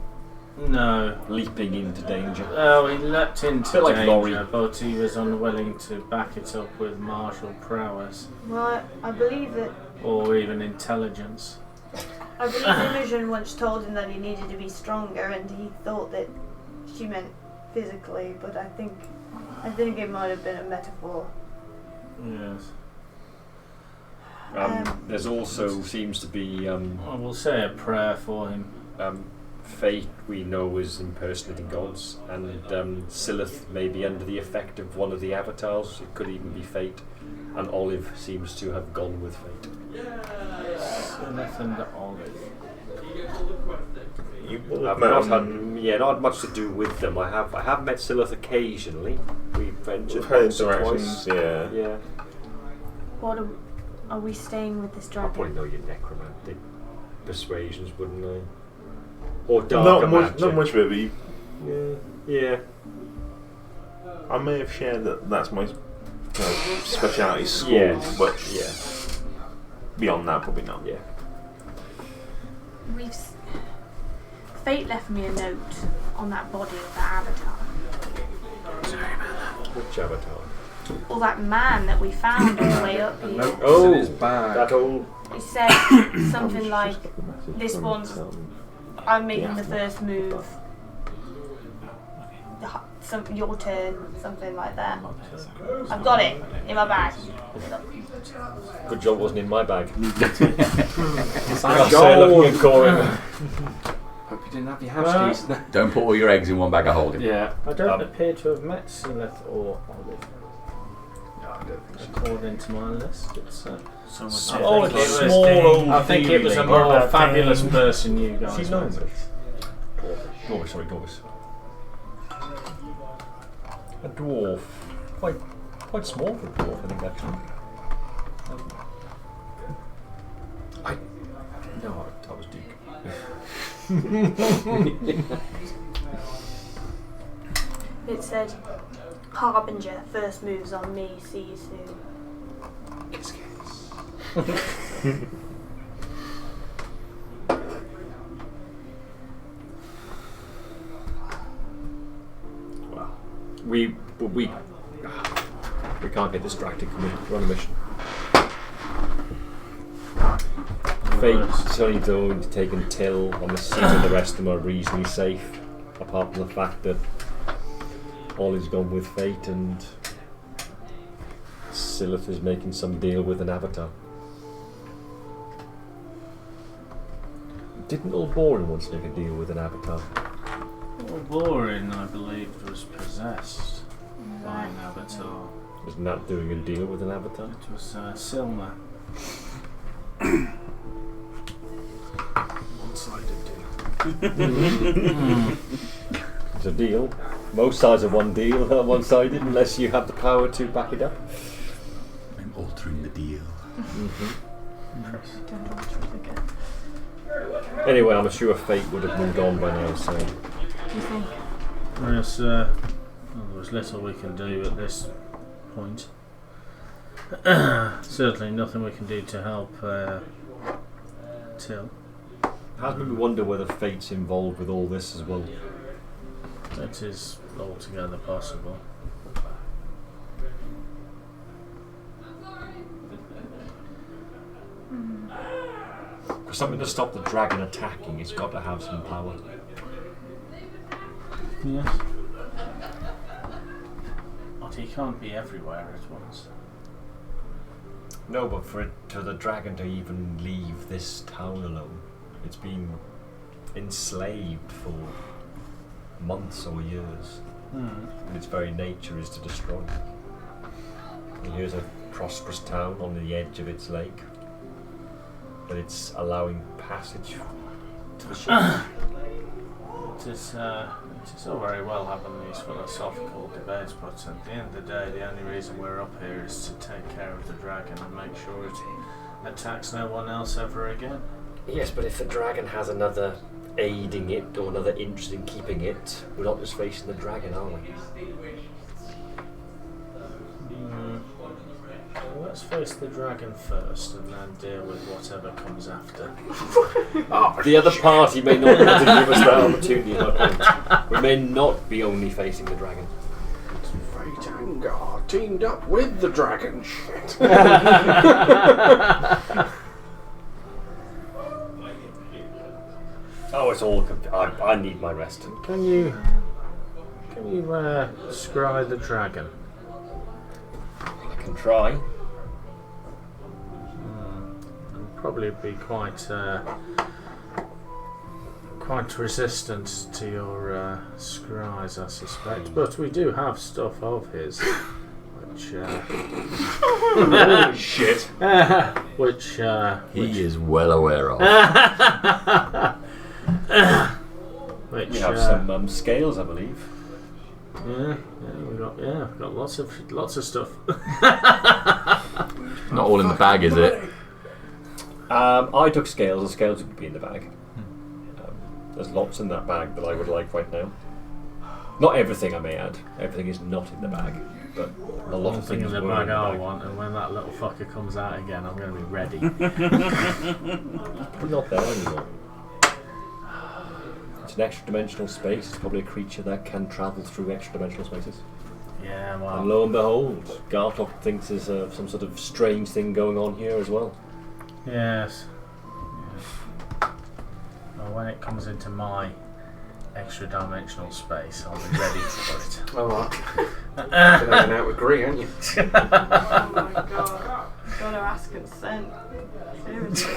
leaping into danger. Oh, he leapt into like danger, Laurie. but he was unwilling to back it up with martial prowess. Well, I believe that. Or even intelligence. I believe Imogen once told him that he needed to be stronger, and he thought that she meant physically, but I think it might have been a metaphor. Yes. There's also seems to be... I will say a prayer for him. Fate, we know, is impersonating gods, and Silith may be under the effect of one of the avatars. It could even be Fate, and Olive seems to have gone with Fate. Silith and Olive. I've not had much to do with them. I have met Silith occasionally. We've ventured once or twice. Yeah. What are we staying with this I dragon? probably know your necromantic persuasions, wouldn't I? Or darker magic. Not much, baby. Yeah. I may have shared that's my speciality school, Yes. but Yeah. beyond that, probably not. Yeah. Fate left me a note on that body of that avatar. Which avatar? Or that man that we found on the way up here. Oh, in his bag. that old. He said something like, "This one's. I'm making the first move. Your turn." Something like that. I've got it in my bag. Good job, it wasn't in my bag. Thank Looking at God. Corin. Hope you didn't have your house keys. Don't put all your eggs in one bag of holding. Yeah. I don't appear to have met Silith or Olive. No, I don't think so. According to my list, it's. Oh, it's a small old I think it was a more fabulous person you guys. She's met. known Dwarf, sorry, Dwarf. A dwarf. Quite small for a dwarf, I think, actually. No, I was deep. It said, "Harbinger, first moves on me. See you soon." Kiss, kiss. Well, we can't get distracted. Can we? We're on a mission. Fate's only going to take until I'm assuming the rest of them are reasonably safe, apart from the fact that Ollie's gone with Fate and Silith is making some deal with an avatar. Didn't Ulborin once make a deal with an avatar? Ulborin, I believe, was possessed by an avatar. Isn't that doing a deal with an avatar? It was Silma. One-sided It's a deal. Most sides of one deal are one-sided unless you have the power to back it up. I'm altering the deal. Don't alter it again. Anyway, I'm sure Fate would have moved on by now, so... Do you think? Yes, well, there's little we can do at this point. Certainly nothing we can do to help Till. Has made me wonder whether Fate's involved with all this as well. That is altogether possible. For something to stop the dragon attacking, it's got to have some power. Yes. But he can't be everywhere at once. No, but for the dragon to even leave this town alone, it's been enslaved for months or years. And its very nature is to destroy. And here's a prosperous town on the edge of its lake, but it's allowing passage to the ships. It is all very well having these philosophical debates, but at the end of the day, the only reason we're up here is to take care of the dragon and make sure it attacks no one else ever again. Yes, but if the dragon has another aiding it or another interest in keeping it, we're not just facing the dragon, are we? Well, let's face the dragon first and then deal with whatever comes after. The other party may not want to give us that opportunity. My point. We may not be only facing the dragon. Fate and God teamed up with the dragon. Shit. Oh, it's all. I need my rest. Can you scry the dragon? I can try. Probably be quite resistant to your scries, I suspect. But we do have stuff of his, which Holy shit. which He is well aware of. which We have some scales, I believe. we've got lots of stuff. Not all in the bag, is it? I took scales. The scales would be in the bag. There's lots in that bag that I would like right now. Not everything, I may add. Everything is not in the bag. but a lot of thing things in the were bag in the I bag. want, and when that little fucker comes out again, I'm going to be ready. Probably not there anymore. It's an extra dimensional space. It's probably a creature that can travel through extra dimensional spaces. Yeah, well. And lo and behold, Gartok thinks there's some sort of strange thing going on here as well. Yes. Well, when it comes into my extra dimensional space, I'll be ready for it. Oh, right. You're hanging out with Gree, aren't you? Oh my god. You've got to ask consent. Seriously.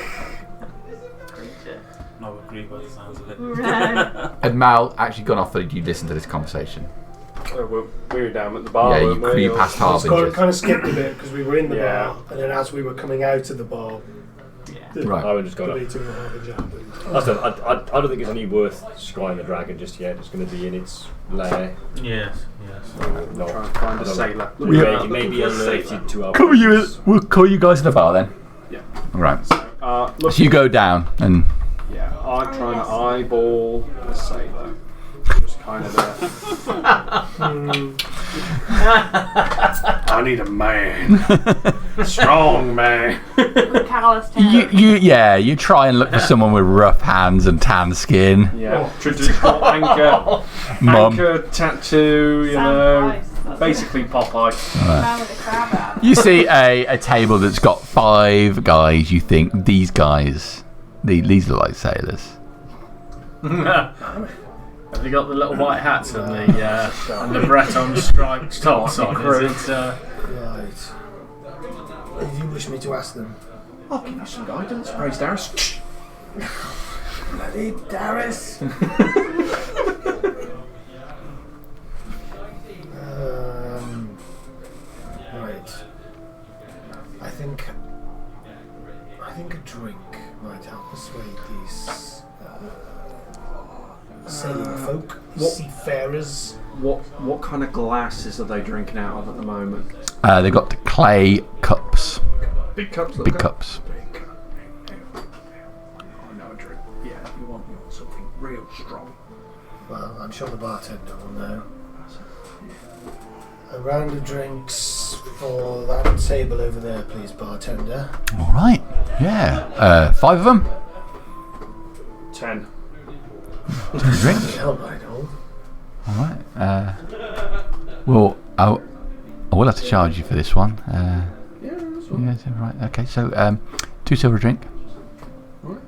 Creature. I would agree by the sounds of it. Right. Had Mal actually gone off, or did you listen to this conversation? We were down at the bar. Yeah, weren't we? you passed I was Harbingers. kind of skipped a bit because we were in the Yeah. bar, and then as we were coming out of the bar, the Right. I would just go. meeting with Harbinger happened. I don't think it's any worth scrying the dragon just yet. It's going to be in its lair. Yes. No, Try and find I a don't- sailor. He may be alerted to our. We'll call you guys in the bar then. Yeah. Right. Look, So you go down and. yeah, I'm trying to eyeball the sailor. Just kind of I need a man. Strong man. Callous tail. You try and look for someone with rough hands and tan skin. Yeah. Traditional anchor tattoo, you Sam know. Price, that's Basically Popeye. Man with a crab out. You see a table that's got 5 guys. You think these guys, these look like sailors. Have you got the little white hats and the Breton striped tops on? Is it? Right. Do you wish me to ask them? I'll give you some guidance. Praise Darius. Bloody Darius! Right. I think a drink might help persuade these sailing folk, seafarers. What kind of glasses are they drinking out of at the moment? They've got clay cups. Big cups. Big cups. I know a drink. Yeah, you want something real strong. Well, I'm sure the bartender will know. A round of drinks for that table over there, please, bartender. All right. Yeah. 5 of them. 10. 10 drinks. Hell, right, all. All right. Well, I will have to charge you for this one. Yeah, that's fine. Yeah, right. Okay. So, 2 silver drink. Right.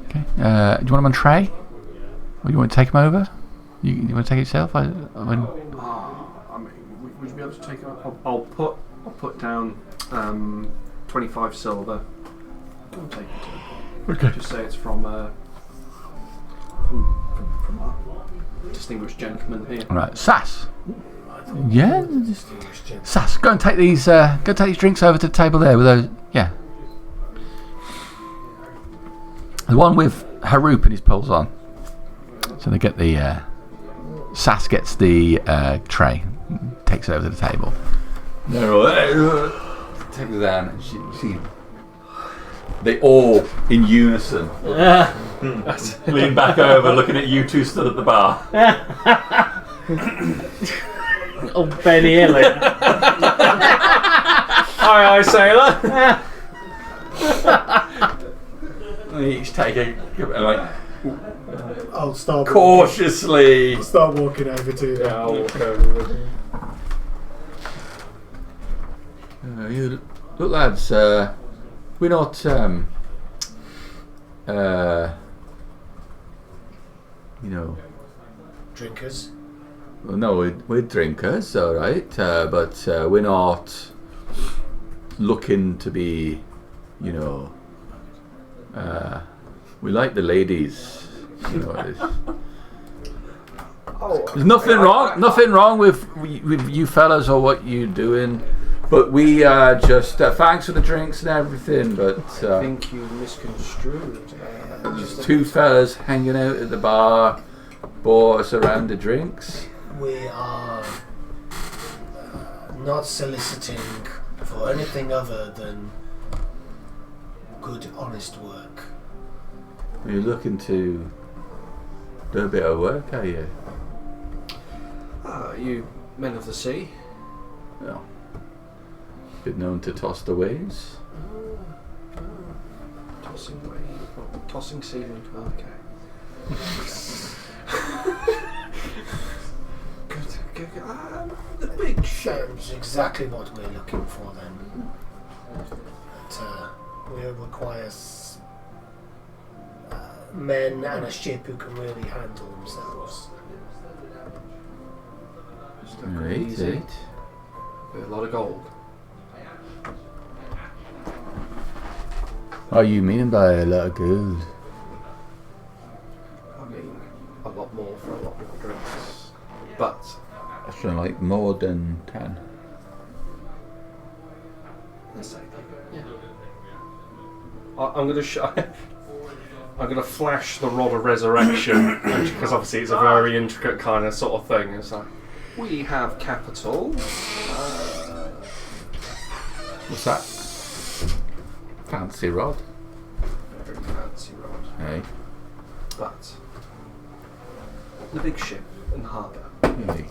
Okay. Do you want them on tray? Or you want to take them over? You want to take it yourself? I mean, I mean, would you be able to take it? I'll put down 25 silver. Go and take it. Okay. Just say it's from a distinguished gentleman here. all right. Sass. Yeah. Distinguished gent. Sass, go and take these. Go take these drinks over to the table there with those. Yeah. The one with Haroop and his poles on. So they get the. Sass gets the tray, takes it over to the table. They're all take it down, and she they all in unison lean back over, looking at you two stood at the bar. Oh, Benny Hill. Aye, sailor. They each take a like I'll start cautiously. I'll start walking over to them. Yeah, I'll walk over with him. Look, lads, we're not, you know, Drinkers. well, no, we're drinkers, all right, but we're not looking to be, you know, we like the ladies, you know. There's nothing wrong with you fellas or what you're doing, but we just thanks for the drinks and everything. But I think you misconstrued. just 2 fellas hanging out at the bar, bought us a round of drinks. We are not soliciting for anything other than good, honest work. You're looking to do a bit of work, are you? Men of the sea. Well, been known to toss the waves. Tossing wave. Oh, tossing seaweed. Okay. Good. The big ship. That's exactly what we're looking for then. But we require men and a ship who can really handle themselves. Right. With a lot of gold. What are you meaning by a lot of gold? I mean, a lot more for a lot more drinks. But That's like more than 10. let's say, yeah. I'm going to flash the rod of resurrection because obviously it's a very intricate kind of sort of thing. It's like we have capital. What's that? Fancy rod. Very fancy rod. Hey. But the big ship in the harbour. Hey.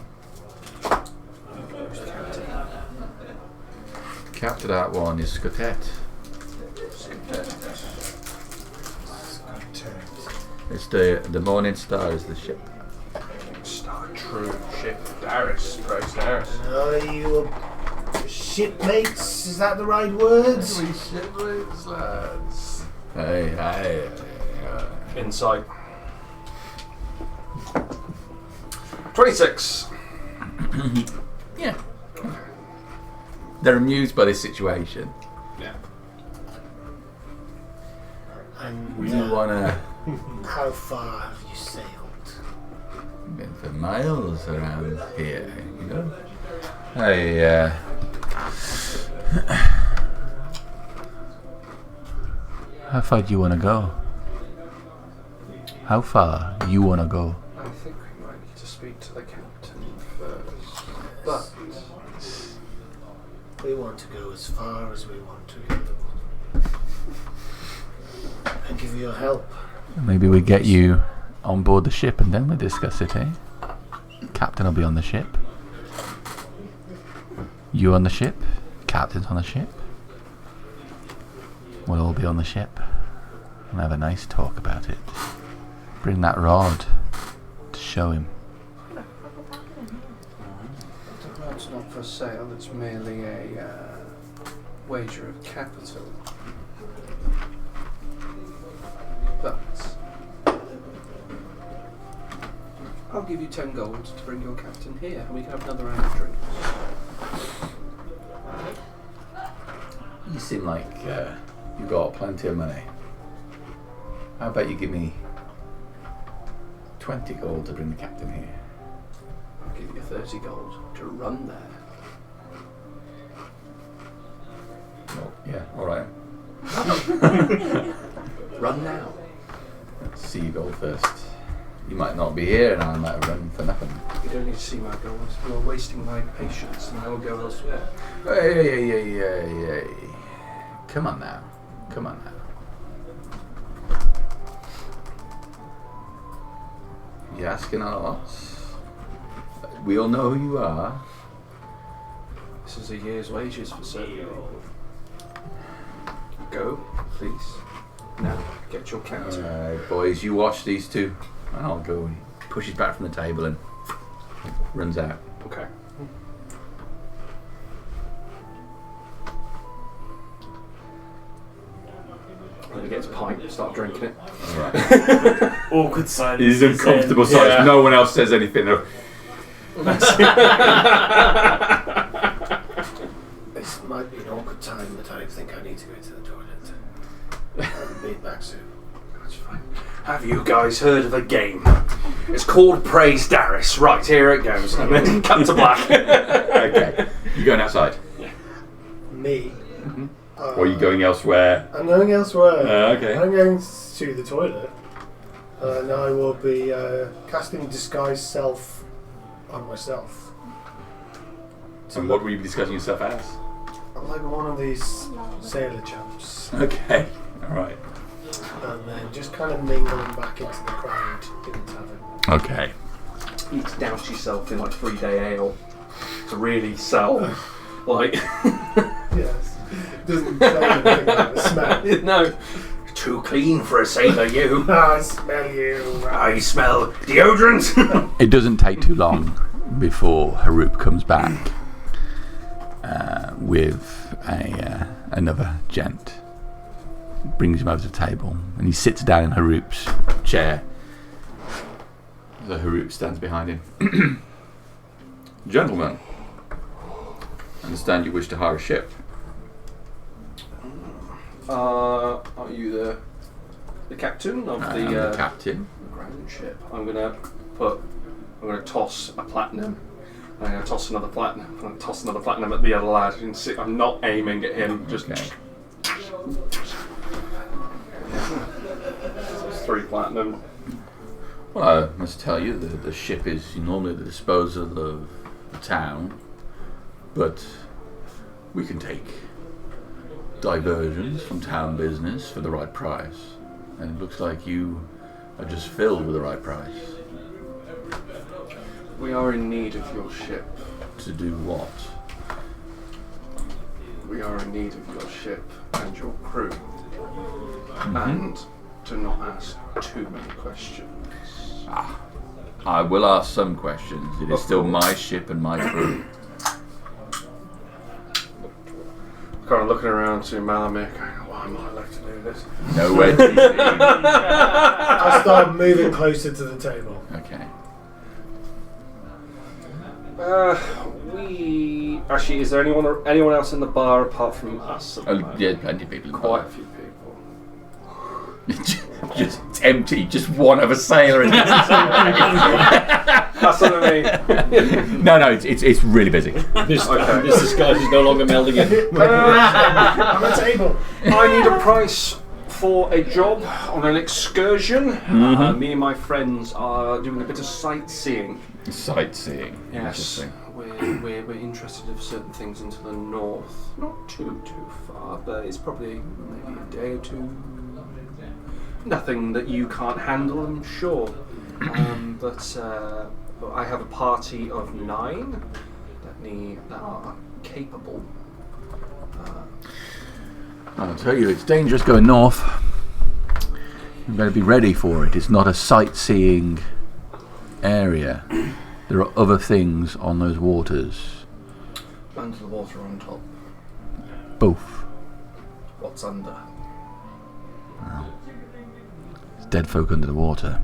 Captain that one is Scotet. It's the Morning Star is the ship. Star true ship. Darius. Grace Darius. Are you shipmates? Is that the right words? Shipmates, lads. Hey. Insight. 26. Yeah. They're amused by this situation. Yeah. And We wanna how far have you sailed? been for miles around here, you know? Hey, how far do you wanna go? How far you wanna go? I think we might need to speak to the captain first. But We want to go as far as we want to go. And give you your help. Maybe we get you on board the ship and then we discuss it, eh? Captain will be on the ship. You on the ship. Captain's on the ship. We'll all be on the ship and have a nice talk about it. Bring that rod to show him. the rod's not for sale, it's merely a wager of capital. But I'll give you 10 gold to bring your captain here and we can have another round of drinks. You seem like you got plenty of money. How about you give me 20 gold to bring the captain here? I'll give you 30 gold to run there. Well, yeah, alright. Run now. Let's see you go first. You might not be here and I might have run for nothing. You don't need to see my gold. You're wasting my patience and I will go elsewhere. Hey. Come on now. You asking a lot? We all know who you are. This is a year's wages for certain people. Go, please. Now, get your captain. Alright, boys, you watch these two. I'll go. He pushes back from the table and runs out. Okay. When he gets a pint, start drinking it. Alright. Awkward silence. He's uncomfortable silence. Yeah. No one else says anything. This might be an awkward time, but I think I need to go to the toilet. I'll be back soon. That's fine. Have you guys heard of a game? It's called Praise Darius. Right, here it goes. And then cut to black. Okay. You going outside? Me? Mm-hmm. Or are you going elsewhere? I'm going elsewhere. Okay. I'm going to the toilet. And I will be casting Disguise Self on myself. And what will you be discussing yourself as? I'm like one of these sailor chaps. Okay. Alright. And then just kind of mingling back into the crowd in the tavern. Okay. You need to douse yourself in like 3-day ale. really sell. Like, Yes. Doesn't say anything about the smell. no, too clean for a sailor, you. I smell you. I smell deodorant. It doesn't take too long before Haroop comes back with another gent. Brings him over to the table, and he sits down in Haroop's chair. So Haroop stands behind him. Gentlemen, I understand you wish to hire a ship. Are you the captain of the captain. grand ship? I'm gonna toss a platinum. I'm gonna toss another platinum. I'm gonna toss another platinum at the other lad. You can see I'm not aiming at him. Just. Okay. It's 3 platinum. Well, I must tell you, the ship is normally the disposal of the town, but we can take diversions from town business for the right price. And it looks like you are just filled with the right price. We are in need of your ship. To do what? We are in need of your ship and your crew. And to not ask too many questions. I will ask some questions. It is still my ship and my crew. Kind of looking around to Malamik, why am I allowed to do this? No way. I start moving closer to the table. Okay. Actually, is there anyone else in the bar apart from us? Yeah, plenty of people in the Quite bar. a few people. Just it's empty, just one of a sailor in it. That's what I mean. No, it's really busy. This disguise is no longer melding in. On the table. I need a price for a job on an excursion. Me and my friends are doing a bit of sightseeing. Sightseeing. Yes, Interesting. we're interested in certain things into the north. Not too far, but it's probably maybe a day or two. Nothing that you can't handle, I'm sure. But I have a party of 9 that are capable. I'll tell you, it's dangerous going north. You better be ready for it. It's not a sightseeing area. There are other things on those waters. Under the water or on top? Both. What's under? There's dead folk under the water.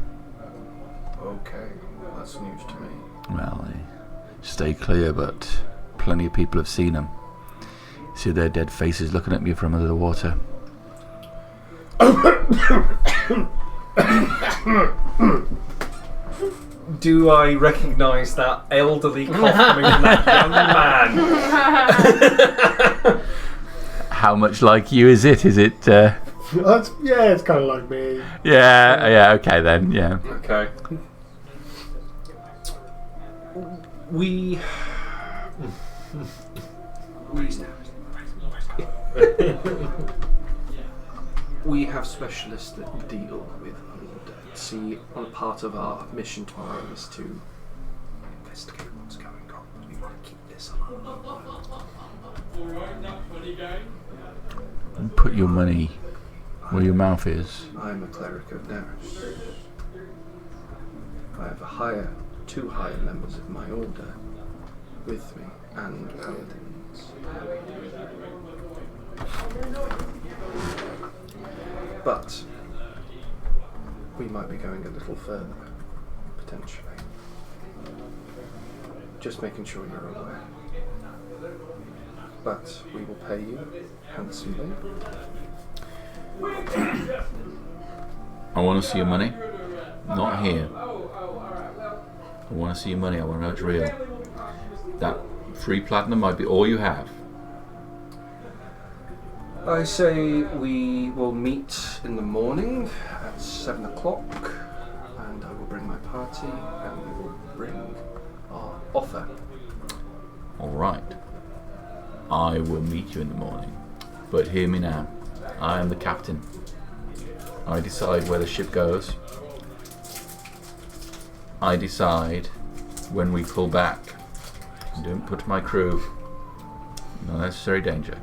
Okay, that's news to me. Well, they stay clear, but plenty of people have seen them. See their dead faces looking at me from under the water. Do I recognise that elderly cough coming from that young man? How much like you is it? Is it? It's kind of like me. Yeah. Okay then. Yeah. Okay. We have specialists that deal with undead. See, one part of our mission tomorrow is to investigate what's going on. We want to keep this alive. And put your money where your mouth is. I'm a cleric of Neris. I have two higher members of my order with me, and paladins. But we might be going a little further, potentially. Just making sure you're aware. But we will pay you handsomely. I want to see your money. Not here. I want to see your money. I want to know it's real. That 3 platinum might be all you have. I say we will meet in the morning at 7 o'clock, and I will bring my party, and we will bring our offer. All right. I will meet you in the morning. But hear me now. I am the captain. I decide where the ship goes. I decide when we pull back. Don't put my crew in unnecessary danger.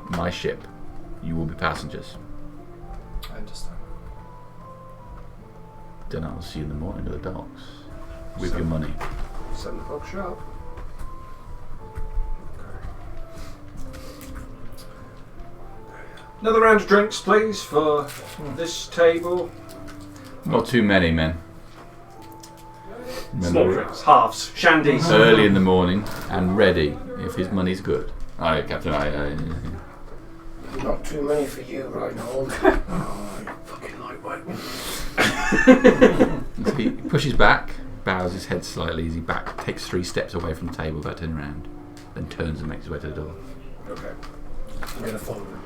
My ship. You will be passengers. I understand. Then I'll see you in the morning at the docks with your money. 7 o'clock sharp. Another round of drinks, please, for this table. Not too many, men. Small drinks, halves, shandies. Early in the morning and ready if his money's good. Aye, Captain. Not too many for you, Reinhold. Fucking lightweight. He pushes back, bows his head slightly as he takes 3 steps away from the table without turning around, then turns and makes his way to the door. Okay. I'm going to follow him.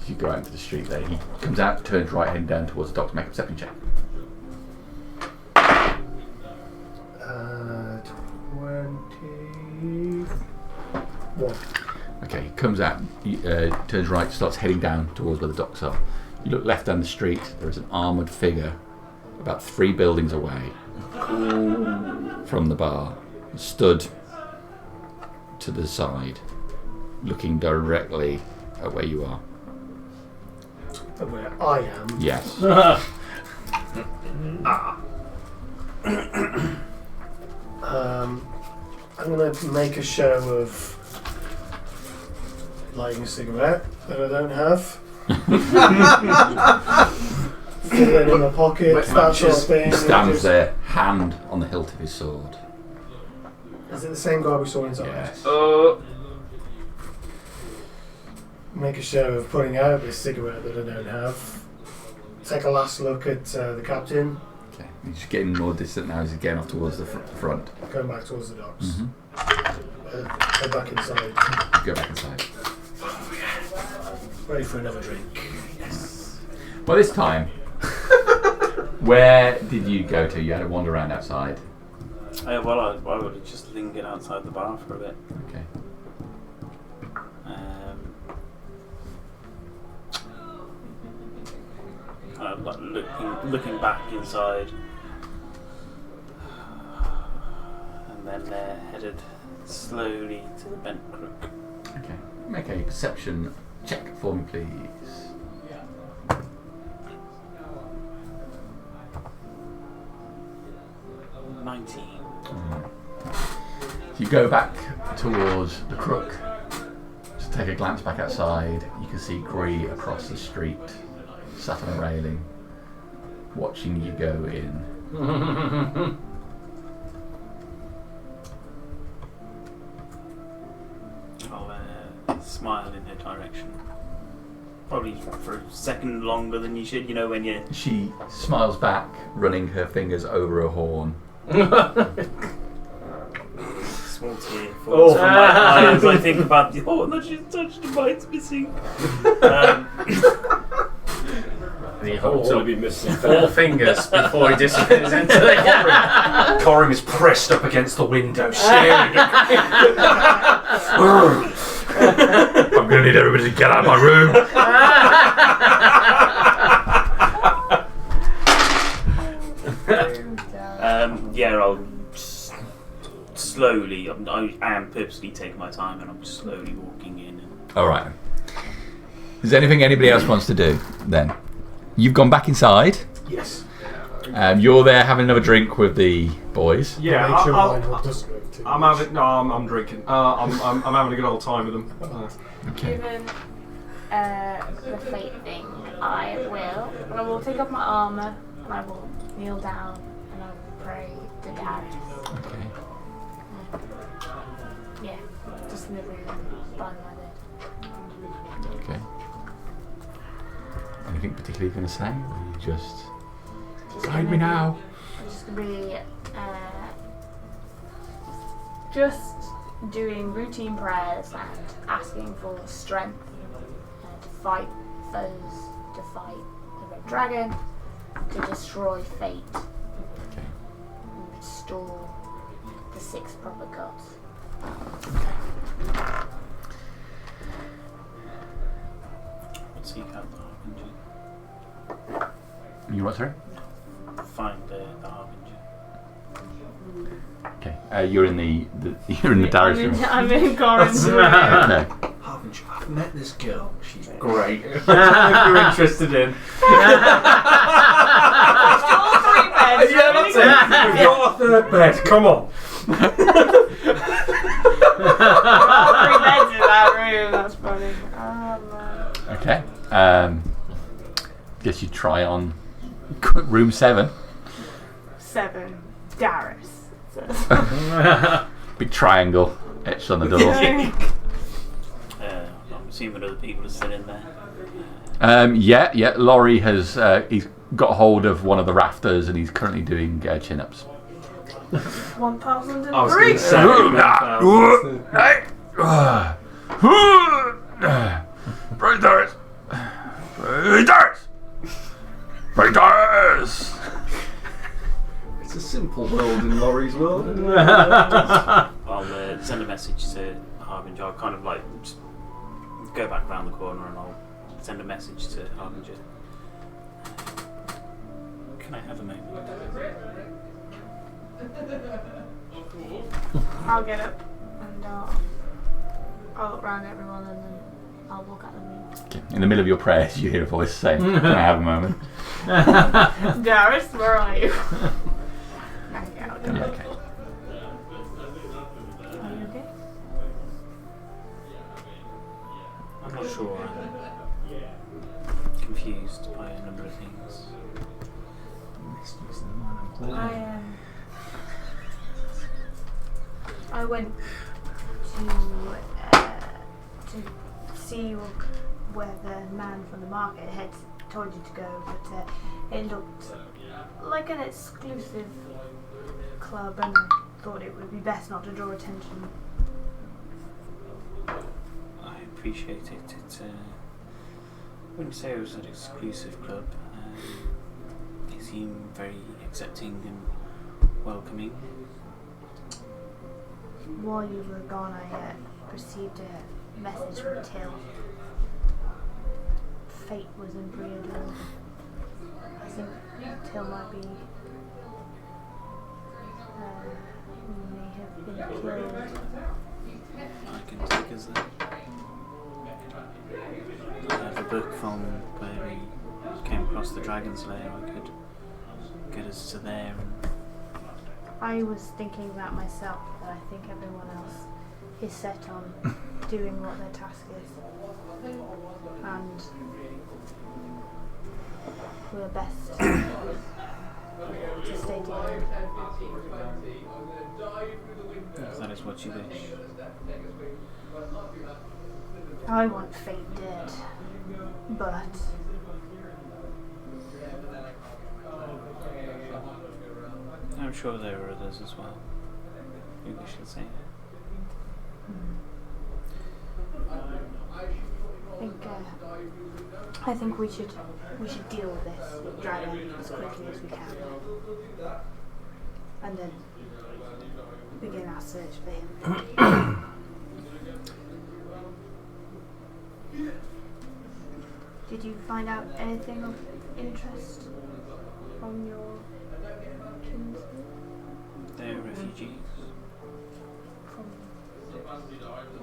You go out into the street there. He comes out, turns right, heading down towards the docks. Make a perception check. 21. Okay, he comes out, turns right, starts heading down towards where the docks are. You look left down the street. There is an armoured figure about 3 buildings away from the bar, stood to the side, looking directly at where you are. Where I am. Yes. I'm going to make a show of lighting a cigarette that I don't have. Fill it in my pockets, that sort of thing. Stands there, hand on the hilt of his sword. Is it the same guy we saw inside? Yes. Make a show of putting out this cigarette that I don't have. Take a last look at the captain. Okay. He's getting more distant now as he's getting off towards the front. Going back towards the docks. Mm-hmm. Head back inside. Go back inside. Ready for another drink. Yes. Well, this time, where did you go to? You had to wander around outside. I would have just lingered outside the bar for a bit. Okay. Kind of like looking back inside, and then headed slowly to the bent crook. Okay. Make a perception check for me, please. 19. You go back towards the crook. Just take a glance back outside. You can see Gree across the street, sat on a railing, watching you go in. I'll smile in her direction. Probably for a second longer than you should, when you... She smiles back, running her fingers over her horn. Small tear falls from my eye as I think about the horn that she's touched and mine's missing. And he holds up be missing 4 fingers before he disappears into the camera. Corin is pressed up against the window, staring at I'm going to need everybody to get out of my room. I'll slowly, I am purposely taking my time and I'm slowly walking in. Alright. Is there anything anybody else wants to do then? You've gone back inside. Yes. You're there having another drink with the boys. Yeah, Make sure Reinhold doesn't go too I'm much. having. No, I'm drinking. I'm having a good old time with them. Okay. Given the fate thing, I will take off my armour and I will kneel down and I will pray to Dad. Okay. Yeah, just in the room by my bed. Okay. Anything particularly you're going to say? Or you just guide me now? I'm just going to be just doing routine prayers and asking for strength to fight foes, to fight the Red Dragon, to destroy fate, Okay. and restore the 6 proper gods. Seek out the Harbinger. You what, sorry? You're in the Darius room. I'm in Corin's room. No. I've met this girl. She's Great. If you're interested in. All 3 beds. Yeah, that's it. We've got a third bed. Come on. All 3 beds in that room. That's funny. Oh man. Okay. Guess you try on room 7. 7. Darius. Big triangle etched on the door. I'm assuming other people are still in there. Yeah. Laurie has he's got hold of one of the rafters and he's currently doing chin-ups. 1,003. I was going to say. Darius! It's a simple world in Laurie's world. I'll send a message to Harbinger. I'll kind of like just go back round the corner and I'll send a message to Harbinger. Can I have a moment? I'll get up and I'll look round everyone and then I'll look at them. Okay. In the middle of your prayers, you hear a voice saying, "Can I have a moment?" Darius, where are you? Okay, I'll go. Yeah, okay. Are you okay? I'm not sure. I'm confused by a number of things. I went to see where the man from the market had told you to go, but it looked like an exclusive club, and I thought it would be best not to draw attention. I appreciate it. It's I wouldn't say it was an exclusive club. They seem very accepting and welcoming. While you were gone, I received a message from Till. Fate was in Briador. I think Till might be may have been killed. I can take us there. I have a book from where we came across the Dragon's Lair. I could get us to there. I was thinking that myself, but I think everyone else is set on doing what their task is. And we're best to stay together. If that is what you wish. I want Fate dead, but I'm sure there are others as well who wish the same. I think we should deal with this dragon as quickly as we can, and then begin our search for him. Did you find out anything of interest from your kinsmen? They're refugees.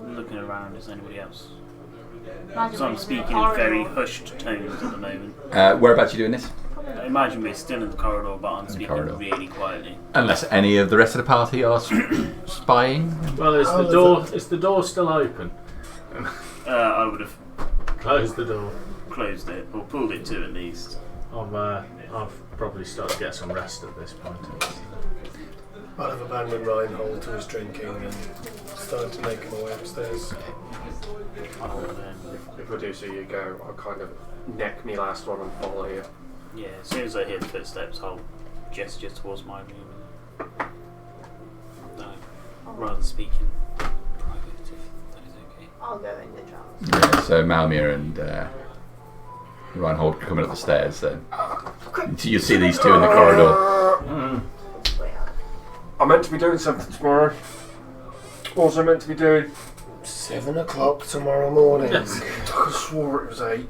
Looking around, is anybody else? So I'm speaking in very hushed tones at the moment. Whereabouts are you doing this? I imagine we're still in the corridor, but I'm speaking really quietly. Unless any of the rest of the party are spying. Well, is the door still open? I would have closed the door. Closed it, or pulled it to at least. I've probably started to get some rest at this point. I'll have abandoned Reinhold to his drinking and started to make him way upstairs. If I do see you go, I'll kind of neck me last one and follow you. Yeah, as soon as I hear the footsteps, I'll gesture towards my room. I'd rather speak in private, if that is okay. I'll go in the drums. Yeah, so Malmir and Reinhold coming up the stairs then. You see these two in the corridor. I'm meant to be doing something tomorrow. What was I meant to be doing? 7 o'clock tomorrow morning. Yes. I could have swore it was 8.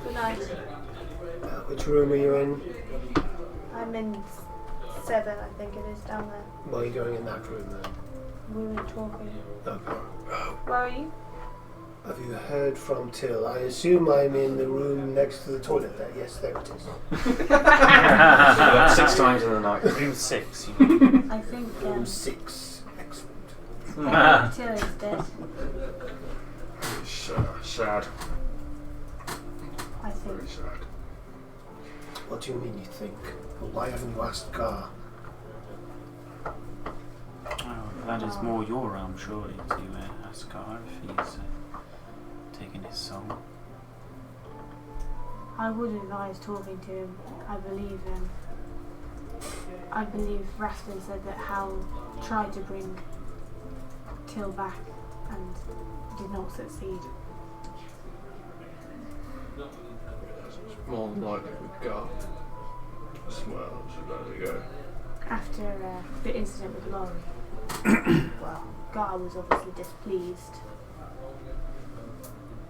Good night. Which room are you in? I I'm in 7, I think it is, down there. Why are you going in that room then? We were talking. Okay. Where are you? Have you heard from Till? I assume I'm in the room next to the toilet there. Yes, there it is. 6 times in the night. Room 6. I think Room 6. Excellent. Till is dead. Sad. I think. Very sad. What do you mean you think? Why haven't you asked Gar? Oh, that is more your realm, surely, to ask Gar if he's taken his soul. I would advise talking to him. I believe him. I believe Raston said that Hal tried to bring Till back and did not succeed. More than likely with Gar. Well, so there we go. After the incident with Laurie, well, Gar was obviously displeased.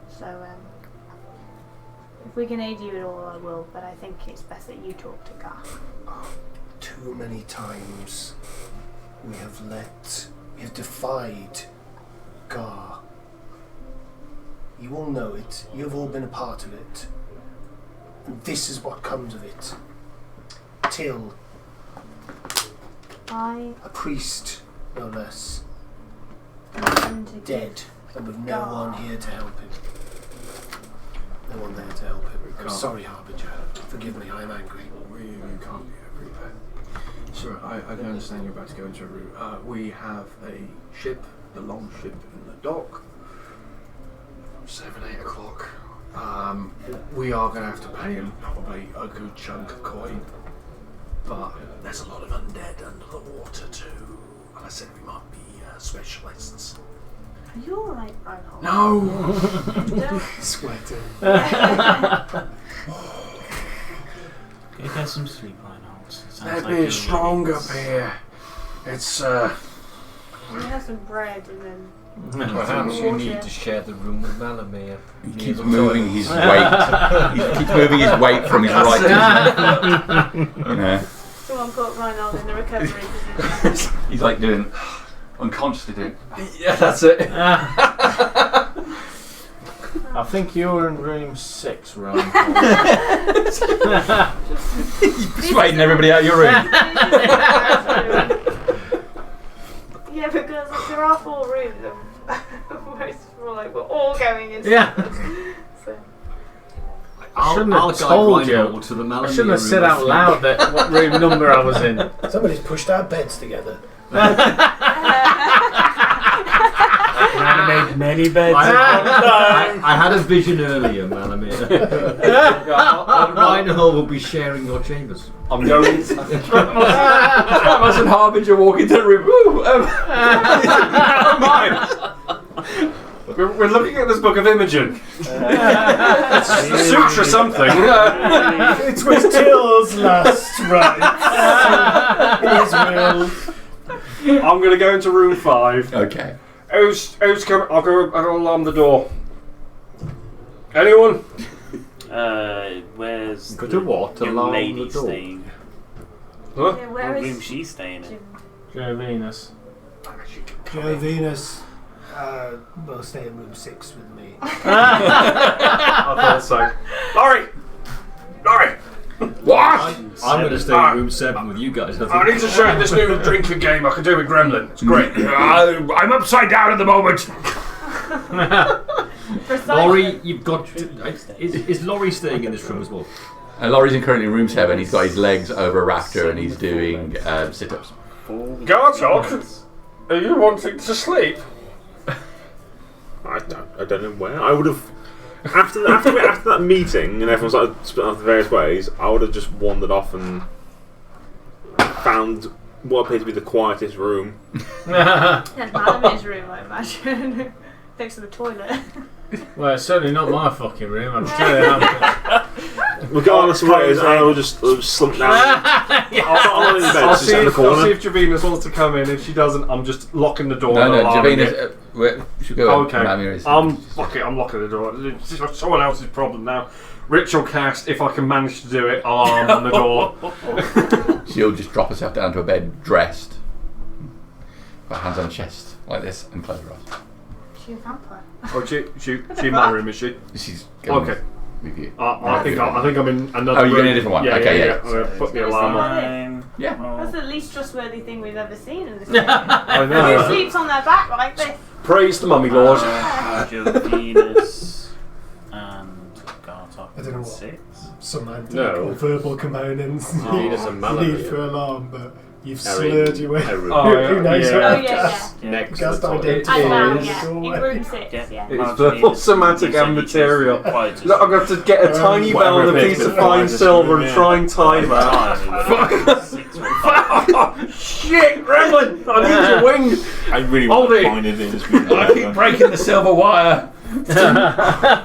So, if we can aid you at all, I will, but I think it's best that you talk to Gar. Too many times we have defied Gar. You all know it. You've all been a part of it. And this is what comes of it. Till, a priest, no less, dead, and with no one here to help him. No one there to help him. I'm sorry, Harbinger. Forgive me, I am angry. You can't be everywhere. Sir, I don't understand you're about to go into a room. We have a ship, the long ship in the dock. 7, 8 o'clock. We are going to have to pay him probably a good chunk of coin. But there's a lot of undead under the water too. And I said we might be specialists. Are you alright, Reinhold? No! Sweating. Go get some sleep, Reinhold. There'd be a stronger beer. It's We have some bread and then. Perhaps you need to share the room with Malamir. He keeps moving his weight. He keeps moving his weight from his right to his left. You know. Someone put Reinhold in the recovery position. He's like doing unconsciously doing. Yeah, that's it. I think you're in room 6, Ryan. He's persuading everybody out of your room. Yeah, because there are 4 rooms and we're all going into so. I'll told you. To the I shouldn't have said out loud that what room number I was in. Somebody's pushed our beds together. I made many beds. I had a vision earlier, Malamir. Reinhold will be sharing your chambers. I'm going to... Travis and Harbinger walk into the room. We're looking at this book of Imogen. It's a sutra something. It was Till's last rites. His will. I'm going to go into room 5. Okay. Who's coming? I'll go alarm the door. Anyone? Where's Go to what? young Alarm lady the door? staying? Huh? Yeah, What where room is she's staying in? Joe Venus. Joe Venus will stay in room 6 with me. I thought so. Laurie! What? I'm going to stay in room 7 with you guys. I need to show you this new drinking game I can do with Gremlin. It's great. I'm upside down at the moment. Laurie, you've got. Is Laurie staying in this room as well? Laurie's currently in room 7. He's got his legs over a rafter and he's doing sit-ups. Gartok, are you wanting to sleep? I don't know where. I would have after that meeting and everyone started splitting off the various ways. I would have just wandered off and found what appeared to be the quietest room. That's Malamir's room, I imagine. Next to the toilet. Well, it's certainly not my fucking room, I'm telling you that. Regardless of what it is, I will just slump down. I'll see if Javina's wants to come in. If she doesn't, I'm just locking the door. No, Javina's. We should go. Okay. I'm locking the door. It's someone else's problem now. Ritual cast, if I can manage to do it, alarm on the door. She'll just drop herself down to a bed, dressed, got hands on chest like this, and close her eyes. Is she a vampire? Oh, she in my room, is she? She's going Okay. with you. I think I'm in another Oh, room. you're in a different one. Yeah, Okay, yeah. yeah. I'm gonna put the alarm on. Yeah. That's the least trustworthy thing we've ever seen in this game. I know. Who sleeps on their back like this? Praise the mummy lord. Venus and Gartok. I don't know what 6. semantic No. or verbal components Venus and you Mallory. need for alarm, but you've Erin. slurred your way. Erin. Who knows yeah. what Oh, I've yeah, cast? Next Cast to the toilet. identity. I found, in the yeah. In doorway. room 6, Yeah. yeah. It's verbal somatic and material. Look, I'm going to have to get a tiny bell and a Whatever it piece is, of but fine just silver and yeah. try and tie that. Shit, Gremlin! I need your wing! I really Hold want to it. find it in this movie. I keep breaking the silver wire. Fuck,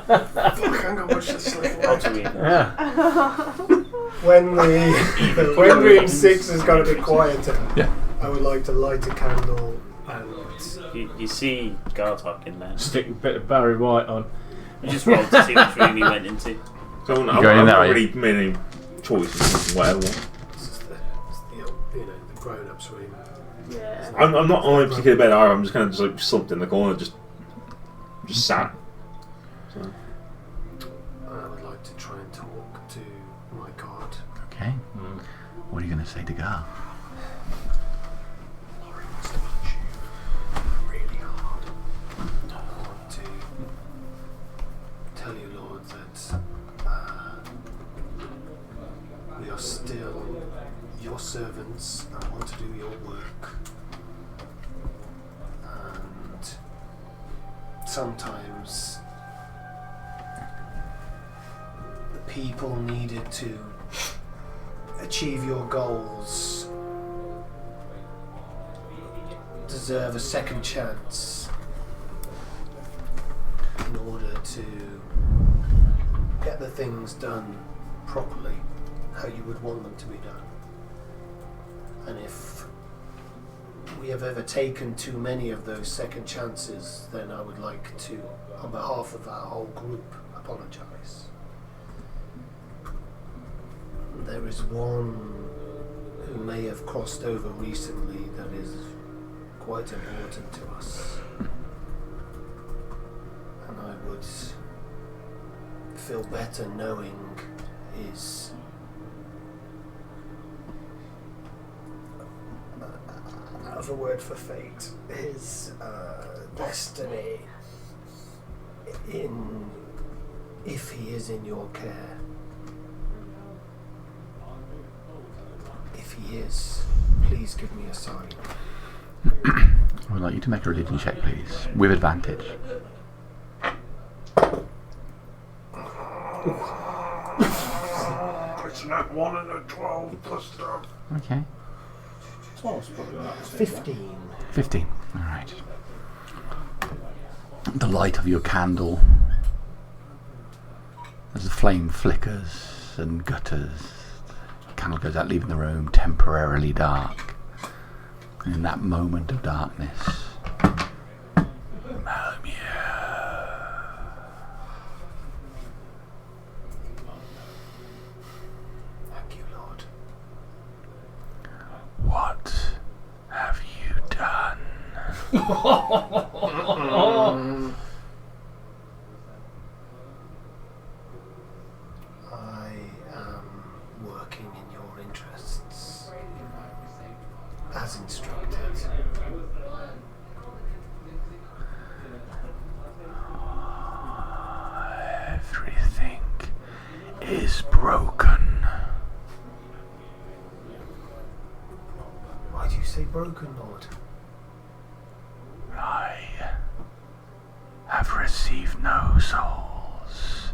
I'm gonna watch this When room 6 has got a bit quieter, Yeah. I would like to light a candle and You see Gartok in there. Stick a bit of Barry White on. You just rolled to see which room he went into. So I've going in there, not are you? really made any choices. Whatever. it's the grown-ups room. Yeah. I'm not on a particular bed either. I'm just kind of just like slumped in the corner, just sat. So. I would like to try and talk to my god. Okay. What are you going to say to Gar? Laurie wants to punch you really hard. I want to tell you, Lord, that we are still your servants and want to do your work. And sometimes the people needed to achieve your goals deserve a second chance in order to get the things done properly, how you would want them to be done. And if we have ever taken too many of those second chances, then I would like to, on behalf of our whole group, apologise. There is one who may have crossed over recently that is quite important to us. And I would feel better knowing his I have a word for fate, his destiny if he is in your care. If he is, please give me a sign. I would like you to make a religion check, please, with advantage. It's not 1 and a 12 plus stuff. Okay. 12's probably about 15. 15. Alright. The light of your candle, as the flame flickers and gutters, the candle goes out, leaving the room temporarily dark. And in that moment of darkness, Thank you, Lord. what have you done? I am working in your interests, as instructed. Everything is broken. Why do you say broken, Lord? I have received no souls.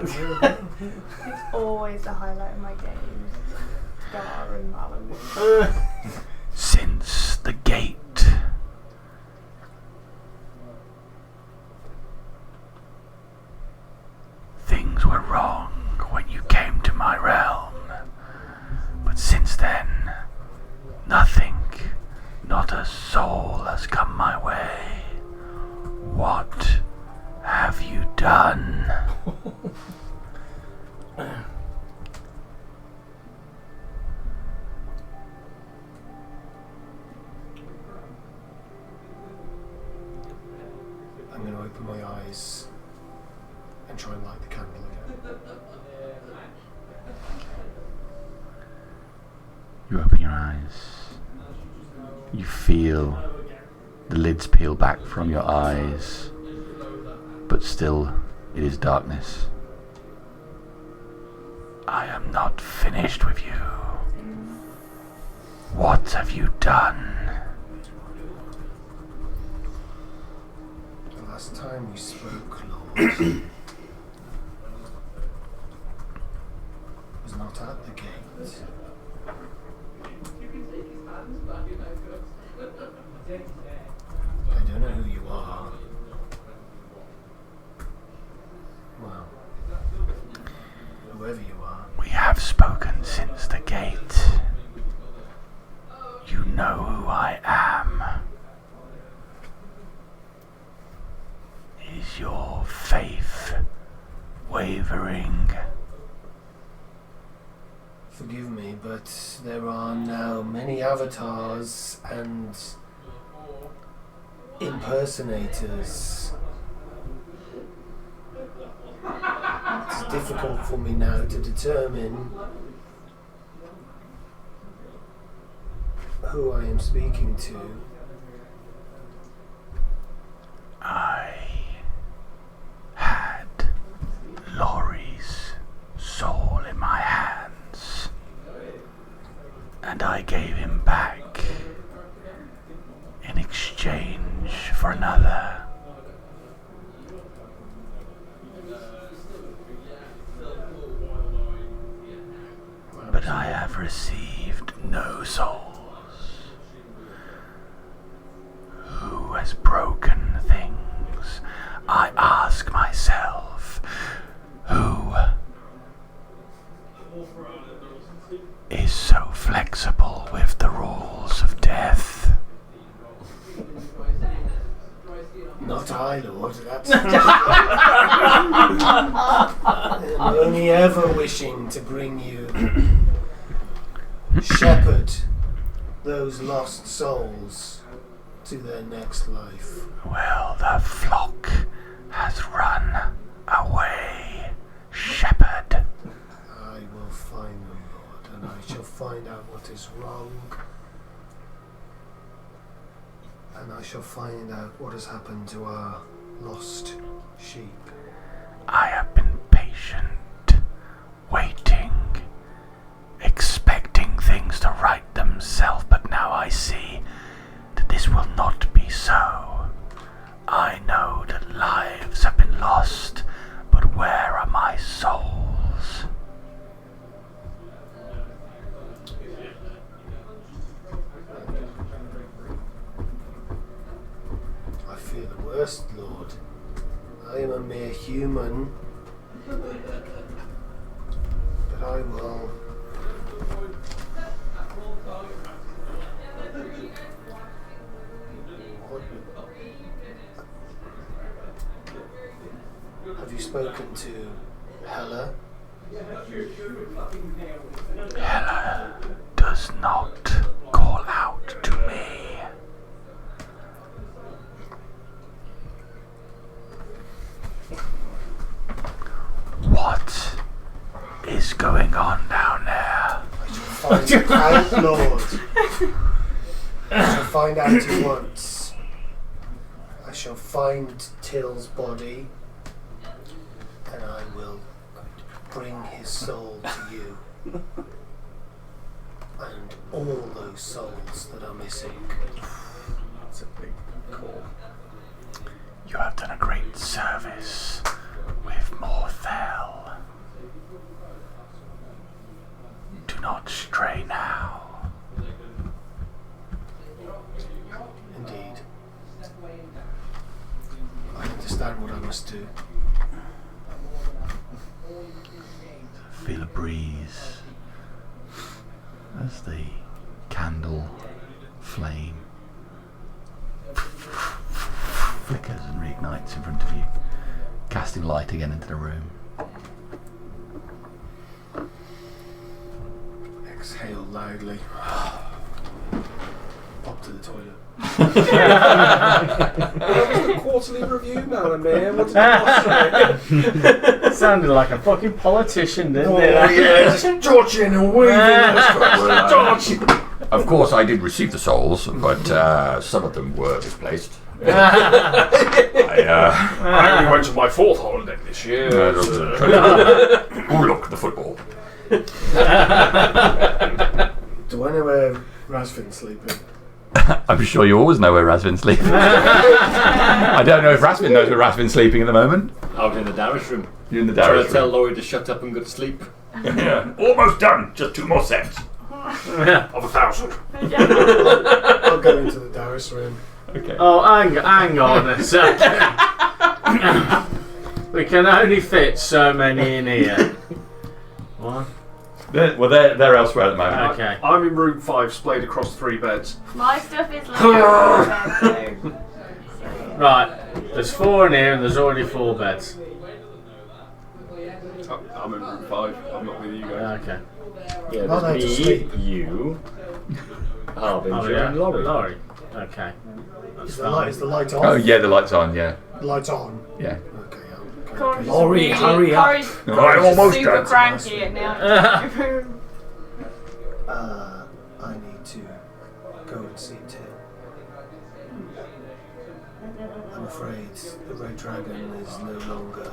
It's always the highlight of my games. Gar and Mallory. Since the gate things were wrong when you came to my realm, but since then I'm going to open my eyes and try and light the candle again. You open your eyes. You feel the lids peel back from your eyes, but still it is darkness. I am not finished with you. What have you done? The last time we spoke, Lord, was not at the gate. I don't know who you are. Well, whoever you are. We have spoken since the gate. You know who I am. Is your faith wavering? Forgive me, but there are now many avatars and impersonators. It's difficult for me now to determine who I am speaking to. I had Laurie's soul in my hands, and I gave him back in exchange for another. But I have received no souls. Who has broken things? I ask myself, who is so flexible with the rules of death? Not I, Lord. That's I'm only ever wishing to bring you, shepherd those lost souls to their next life. Well, the flock has run away, shepherd. I will find them, Lord, and I shall find out what is wrong. And I shall find out what has happened to our lost sheep. I have been patient, waiting, expecting things to right themselves, but now I see that this will not be so. I know that lives have been lost, but where are my souls? I fear the worst, Lord. I am a mere human, but I will. Have you spoken to Hela? Hela does not call out to me. What is going on down there? I shall find out, Lord. I shall find out at once. I shall find Till's body, and I will bring his soul to you. And all those souls that are missing. That's a big call. You have done a great service with Morthel. Do not stray now. Indeed. I understand what I must do. Feel a breeze as the candle flame flickers and reignites in front of you, casting light again into the room. Exhale loudly. Pop to the toilet. What was the quarterly review, Malamir? What did the boss say? Sounded like a fucking politician, didn't it? yeah, just dodging and weaving. Dodging. Of course, I did receive the souls, but some of them were misplaced. I only went to my 4th holiday this year. Oh, look, the football. Do I know where Razvin's sleeping? I'm sure you always know where Razvin's sleeping. I don't know if Razvin knows where Razvin's sleeping at the moment. Out in the Darish room. You're in the Trying Darish to tell room. Laurie to shut up and go to sleep. Yeah, almost done. Just 2 more sets. Of 1,000. I'll go into the Darius room. Okay. Oh, hang on a second. We can only fit so many in here. What? They're elsewhere at the moment. Okay. I'm in room 5, splayed across 3 beds. My stuff is like over there, Right, there's 4 in here and there's already 4 beds. I'm in room 5. I'm not with you guys. Okay. Yeah, Not there's there to me, sleep. you, Harbinger, Oh, yeah. and Laurie. Laurie. Okay. That's Is the fine. light off? Oh, yeah, the light's on, yeah. The light's on. Yeah. Okay, yeah. Corey's Laurie, really- hurry up. Corey's I'm almost super done. cranky and now. I need to go and see Tim. I'm afraid the Red Dragon is no longer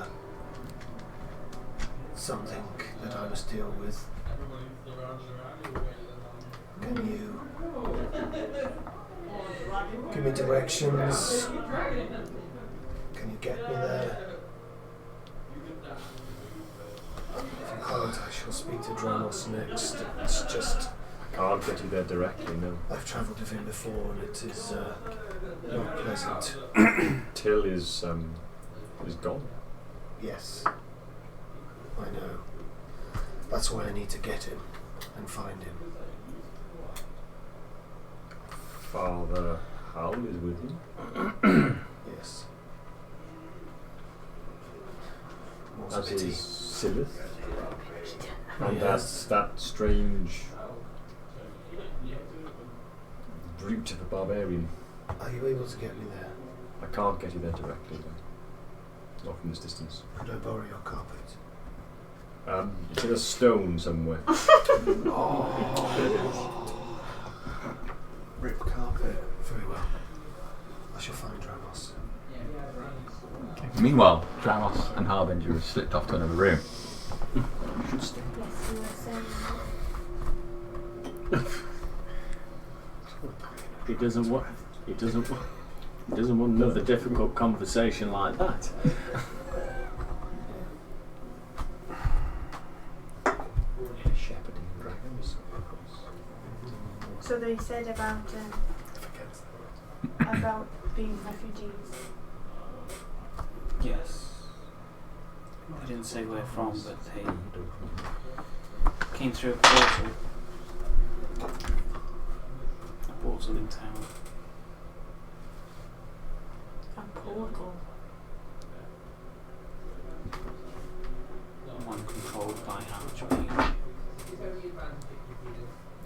something that I must deal with. Can you give me directions? Can you get me there? If you can't, I shall speak to Dramos next. It's just, I can't get you there directly, no. I've travelled with him before and it is not pleasant. Till is gone. Yes, I know. That's why I need to get him and find him. Father Hal is with him. Yes. As is Sillith. And Yes. that strange brute of a barbarian. Are you able to get me there? I can't get you there directly, though. Not from this distance. Could I borrow your carpet? It's in a stone somewhere. Rip carpet. Very well. I shall find Dramos. Meanwhile, Dramos and Harbinger have slipped off to another room. He doesn't want another difficult conversation like that. Shepherding dragons. So they said about being refugees. Yes. They didn't say where from, but they came through a portal. A portal in town. A portal. One controlled by Archmage.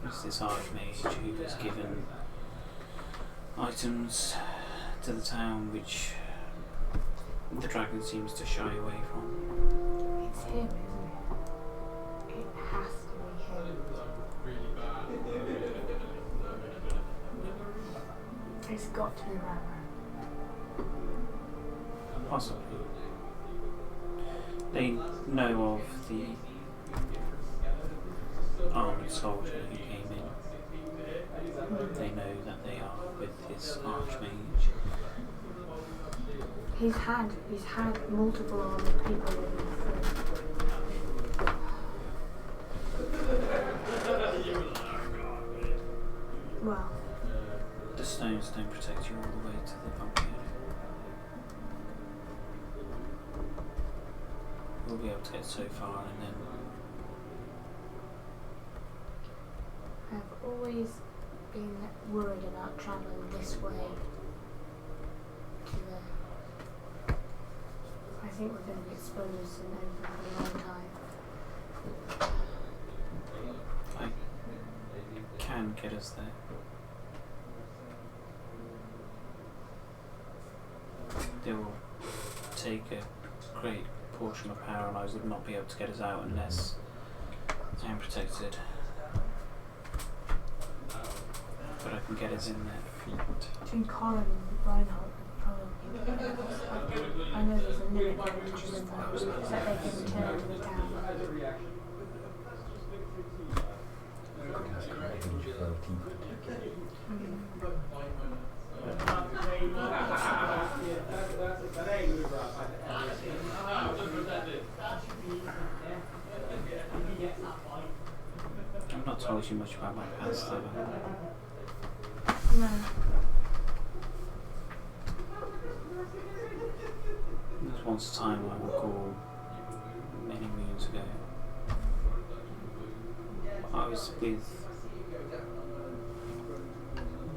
It's this Archmage who was given items to the town which the dragon seems to shy away from. It's him, isn't it? It has to be him. It's got to be Rara. Possibly. They know of the armoured soldier who came in. They know that they are with his Archmage. He's had multiple armored people in before. Well, The stones don't protect you all the way to the pumpkin. We'll be able to get so far and then I've always been worried about travelling this way to the... I think we're going to be exposed and open for a long time. I can get us there. They will take a great portion of power, and I would not be able to get us out unless I am protected. But I can get us in there. Between Colin and Reinhardt, probably. I know there's a limit to the limos that they can return to the town. I've not told you much about my past, though. No. There was once a time I recall many moons ago. I was with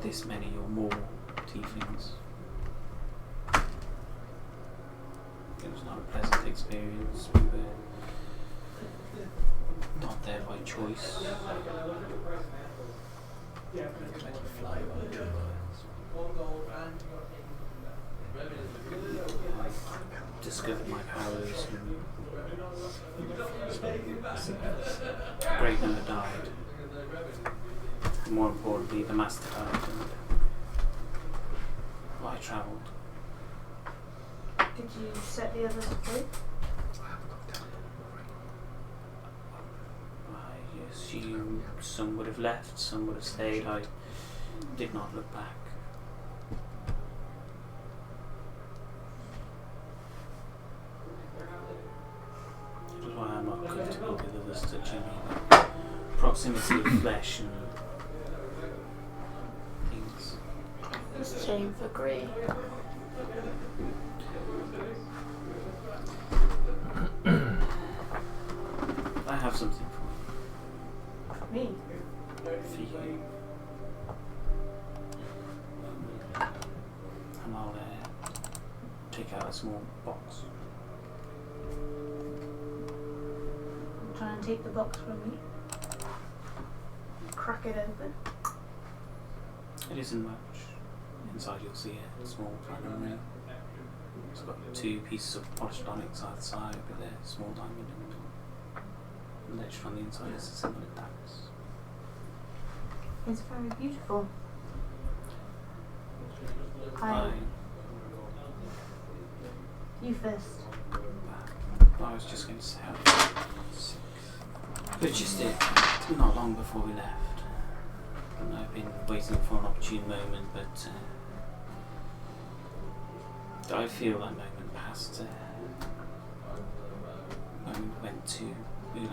this many or more tieflings. It was not a pleasant experience. We were not there by choice. I discovered my powers and a great number died. And more importantly, the master died, and I travelled. Did you set the others free? I assume some would have left, some would have stayed. I did not look back. Which is why I'm not comfortable with others touching me. Proximity of flesh and things. It's a shame for Grey. I have something for Me? you. For you. And I'll take out a small box. Try and take the box from me. Crack it open. It isn't much. Inside you'll see a small platinum ring. It's got 2 pieces of polished onyx either side with a small diamond in the middle. And etched on the inside is a symbol of Dax. It's very beautiful. You first. I was just going to say, but just not long before we left. And I've been waiting for an opportune moment, but I feel that moment passed when we went to Ulan.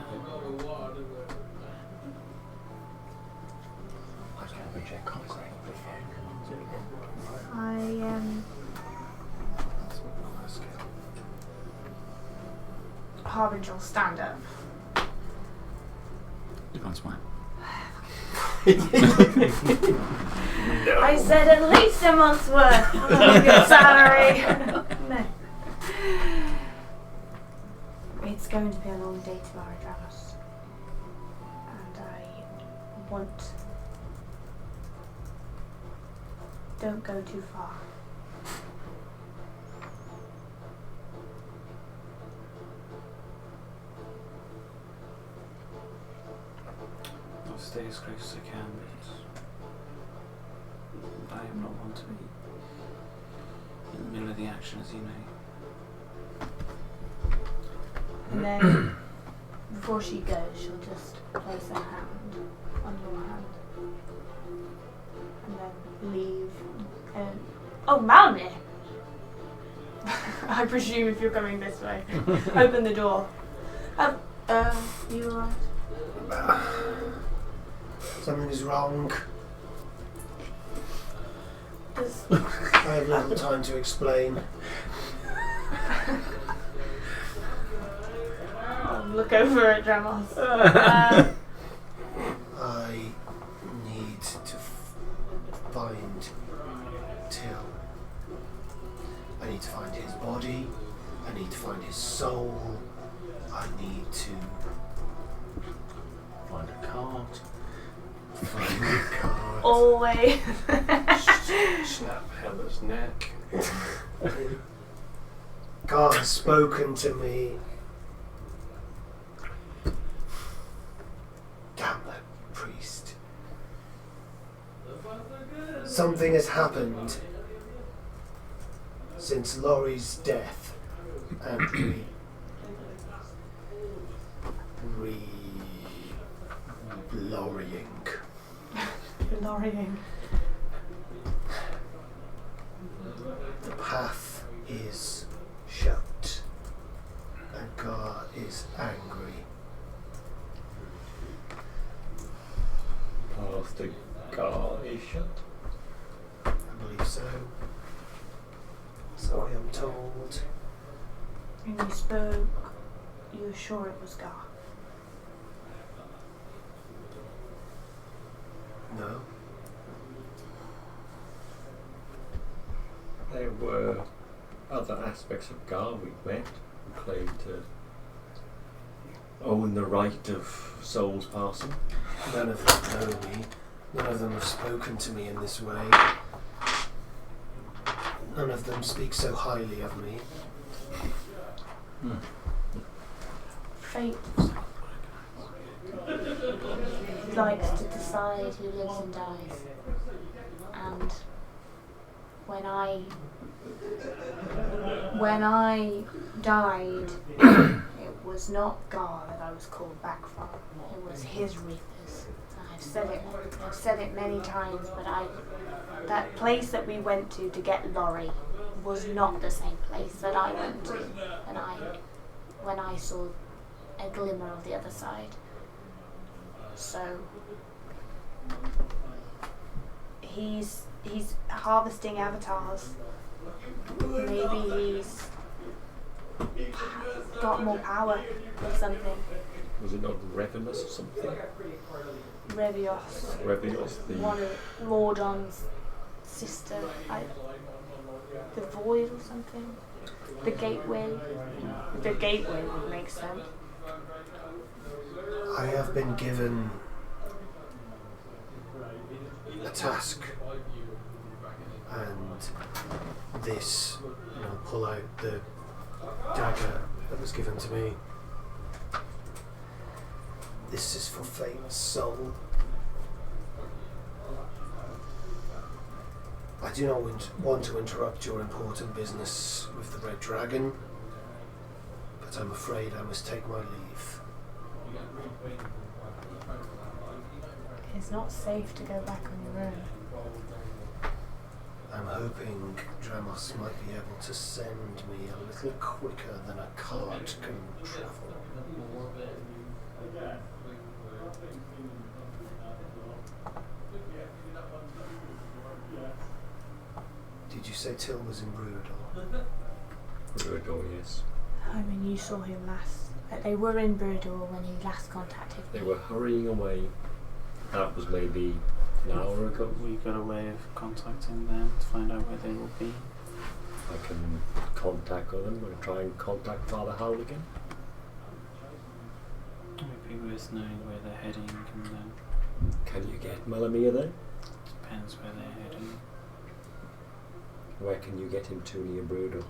Harbinger will stand up. Depends mine. I said at least a month's worth of your salary. No. It's going to be a long day tomorrow, Dramas. And I want... Don't go too far. I'll stay as close as I can, but I am not one to be in the middle of the action, as you know. And then, before she goes, she'll just place her hand on your hand. And then leave. Oh, Malmir! I presume if you're coming this way. Open the door. You alright? Something is wrong. I have little time to explain. I'll look over at Dramos. I need to find Till. I need to find his body. I need to find his soul. I need to find a cart. Always. Snap Hella's neck. God has spoken to me. Damn that priest. Something has happened since Laurie's death, and lorrying. Lorrying. The path is shut, and Gar is angry. Path to Gar is shut. I believe so. So I am told. When you spoke, you were sure it was Gar? No. There were other aspects of Gar we met who claimed to own the right of souls passing. None of them know me. None of them have spoken to me in this way. None of them speak so highly of me. Fate likes to decide who lives and dies. And when I died, it was not Gar that I was called back from. It was his reapers. I've said it many times, but that place that we went to get Laurie was not the same place that I went to when I saw a glimmer of the other side. So he's harvesting avatars. Maybe he's got more power or something. Was it not Revenus or something? Revios. Revios, the One of Mordon's sister. The Void or something? The Gateway? The Gateway would make sense. I have been given a task, and this, I'll pull out the dagger that was given to me. This is for Fate's soul. I do not want to interrupt your important business with the Red Dragon, but I'm afraid I must take my leave. It's not safe to go back on your own. I'm hoping Dramos might be able to send me a little quicker than a cart can travel. Did you say Till was in Brewdor? Brewdor, yes. I mean, you saw him last. They were in Brewdor when he last contacted me. They were hurrying away. That was maybe an hour ago. We got a way of contacting them to find out where they will be. I can contact them and try and contact Father Howell again. It would be worth knowing where they're heading, and then Can you get Malamia there? depends where they're heading. Where can you get him to near Brewdor?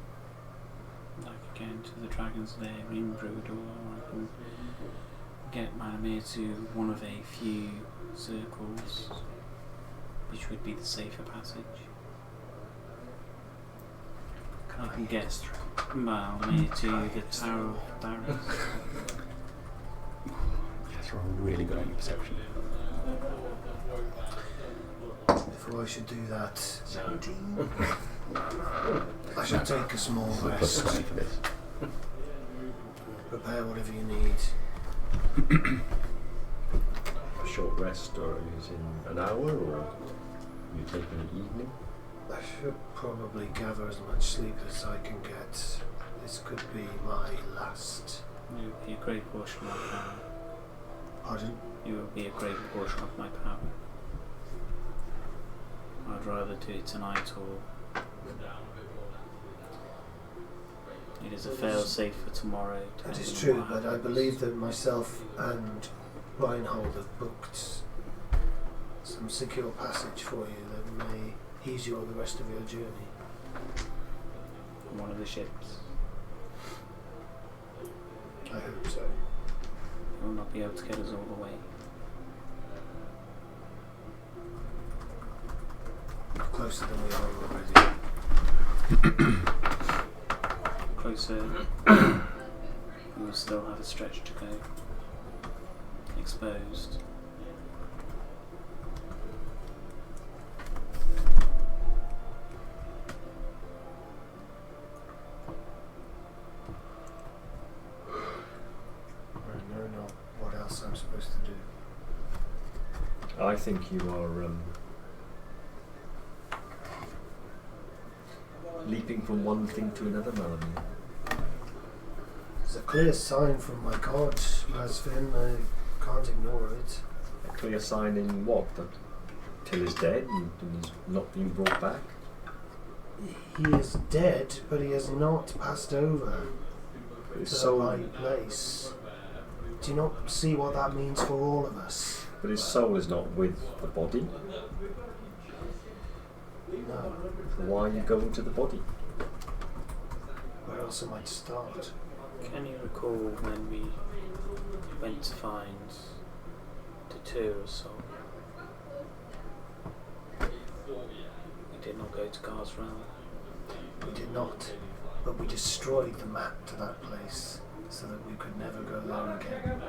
Like again to the Dragon's Lair in Brewdor, or I can get Malamir to one of a few circles, which would be the safer passage. I can get Malamir to the Tower of Darius. That's really good on your perception. Before I should do that, 17. I shall take a small rest. For this. Prepare whatever you need. A short rest, or is in an hour, or you taking an evening? I should probably gather as much sleep as I can get. This could be my last. You would be a great portion of my power. Pardon? You would be a great portion of my power. I'd rather do it tonight, or it is a fail-safe for tomorrow. That is true, but I believe that myself and Reinhold have booked some secure passage for you that may ease you on the rest of your journey. One of the ships. I hope so. You will not be able to get us all the way. Closer than we are already. Closer. We will still have a stretch to go. Exposed. I don't know what else I'm supposed to do. I think you are leaping from one thing to another, Melanie. There's a clear sign from my god, Lasvin. I can't ignore it. A clear sign in what? That Till is dead and he's not being brought back? He is dead, but he has not passed over to the right place. Do you not see what that means for all of us? But his soul is not with the body. No. Why are you going to the body? Where else am I to start? Can you recall when we went to find Tatura's soul? We did not go to Gar's realm. We did not, but we destroyed the map to that place so that we could never go there again.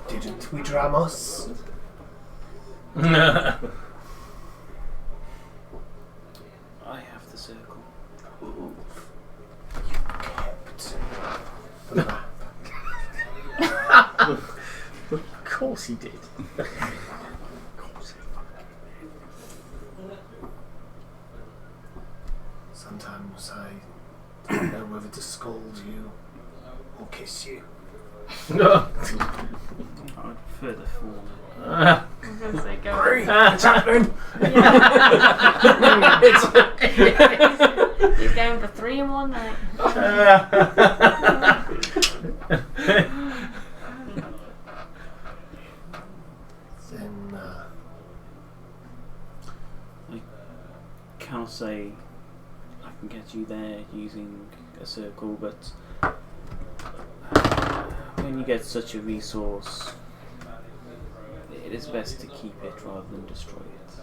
Didn't we, Dramos? I have the circle. You kept the map. Of course he did. Sometimes I don't know whether to scold you or kiss you. I would prefer the former. I was going to say go. It's happening! He's going for 3 in one night. Then, I can't say I can get you there using a circle, but when you get such a resource, it is best to keep it rather than destroy it.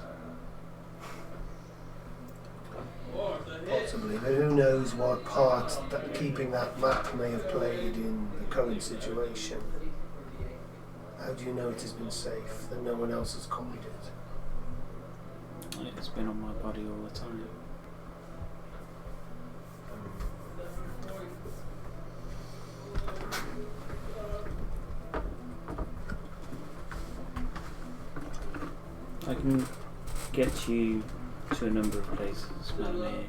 possibly, but who knows what part that keeping that map may have played in the current situation. How do you know it has been safe, that no one else has copied it? It's been on my body all the time. I can get you to a number of places, Melanie.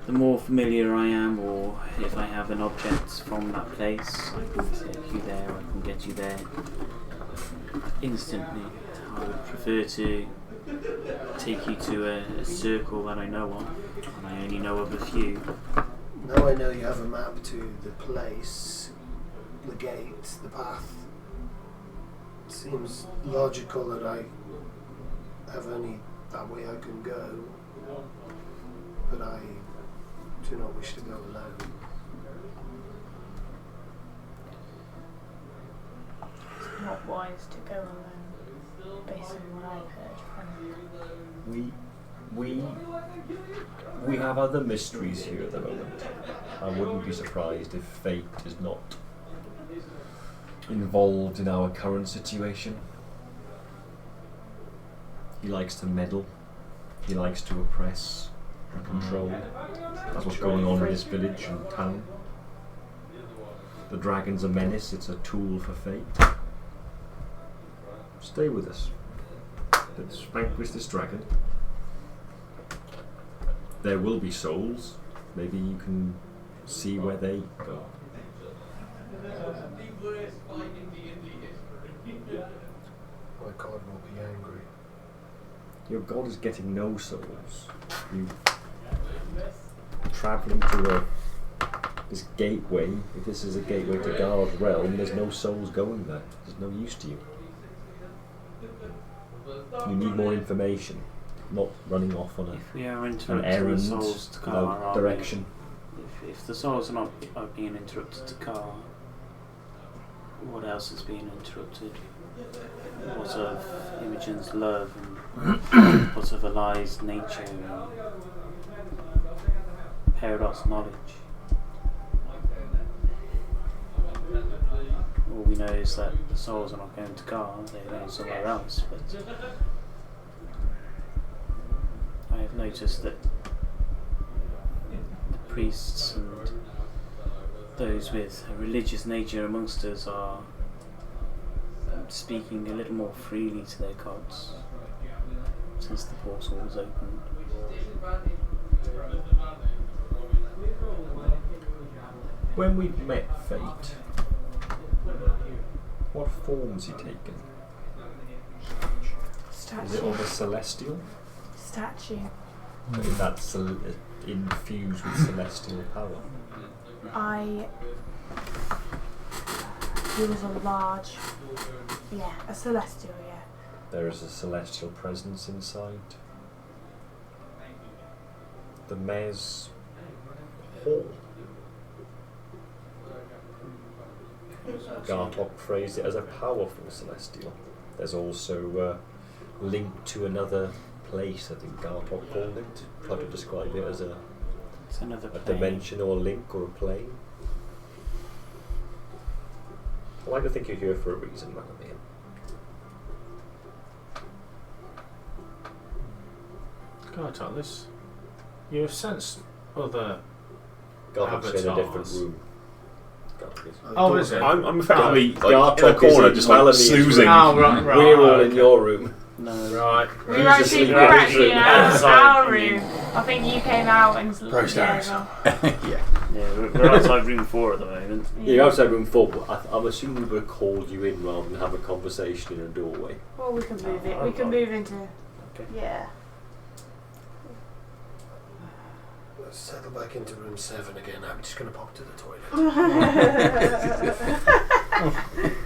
The more familiar I am, or if I have an object from that place, I can take you there, I can get you there instantly. I would prefer to take you to a circle that I know of, and I only know of a few. Now I know you have a map to the place, the gate, the path. It seems logical that I have only that way I can go, but I do not wish to go alone. It's not wise to go alone, based on what I've heard from We have other mysteries here at the moment. I wouldn't be surprised if fate is not involved in our current situation. He likes to meddle. He likes to oppress and control. That's what's going on in this village and town. The dragon's a menace. It's a tool for fate. Stay with us. Let's vanquish this dragon. There will be souls. Maybe you can see where they go. My god will be angry. Your god is getting no souls. You travelling to this gateway. If this is a gateway to Gar's realm, there's no souls going there. There's no use to you. You need more information, not running off on If we are an interacting errand, with souls to no Gar, direction. if the souls are being interrupted to car, what else is being interrupted? What of Imogen's love and what of Eli's nature and Peridot's knowledge? All we know is that the souls are not going to Gar, they're going somewhere else, but I have noticed that the priests and those with a religious nature amongst us are speaking a little more freely to their gods since the portal was opened. When we met Fate, what forms he taken? Statue. Is it all the celestial? Statue. Is that infused with celestial power? He was a large, a celestial, There is a celestial presence inside the mayor's hall. Gartok phrased it as a powerful celestial. There's also linked to another place, I think Gartok called it. Tried to describe it as a dimension or a link or a plane. I like to think you're here for a reason, Malamir. Gartok, this. You have sensed other Gartok's in a different avatars. room. Oh, is it? I'm effectively in the Gartok corner, is just in like Malamier's snoozing. room. Oh, right. We're all in okay. your room. No. Right. We were actually, asleep in his room. in outside. our room. I think you came out and Yeah. Yeah, we're outside room 4 at the moment. Yeah, you're outside room 4, but I'm assuming we would have called you in rather than have a conversation in a doorway. Well, we can move it. We can move into. Okay. Yeah. Let's settle back into room 7 again. I'm just going to pop to the toilet.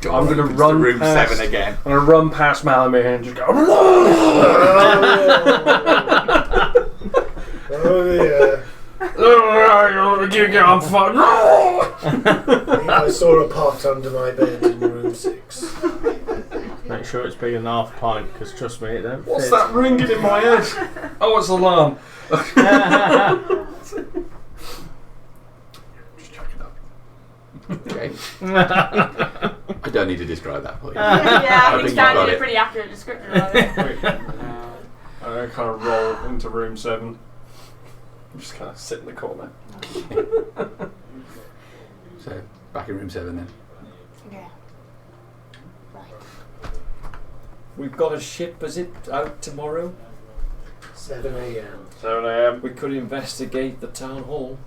I'm going to run room past- 7 again. I'm going to run past Malamir and just go. Oh dear. You get on fire. I saw a pot under my bed in room 6. Make sure it's big enough pint, because trust me, it don't What's fit. that ringing in my head? Oh, it's alarm. Just check it up. Okay. I don't need to describe that for you. I think you've Stan got did a it. pretty accurate description of it. I kind of roll into room 7. Just kind of sit in the corner. So, back in room 7 then. Okay. Right. We've got a ship, is it, out tomorrow? 7 a.m. 7 a.m. We could investigate the town hall.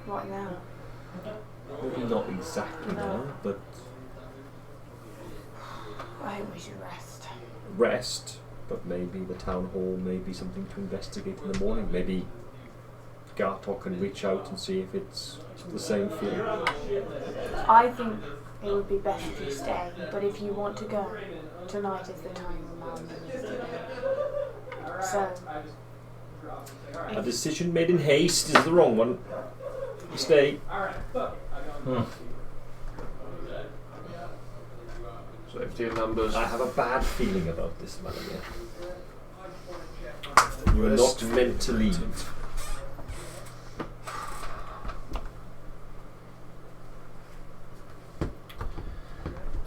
What now? Maybe not exactly now, but I think we should rest. rest. But maybe the town hall may be something to investigate in the morning. Maybe Gartok can reach out and see if it's the same feeling. I think it would be best if you stay, but if you want to go, tonight is the time Mum needs to go. So, A decision made in haste is the wrong one. Stay. Safety in numbers. I have a bad feeling about this, Malamir. You are not meant to leave.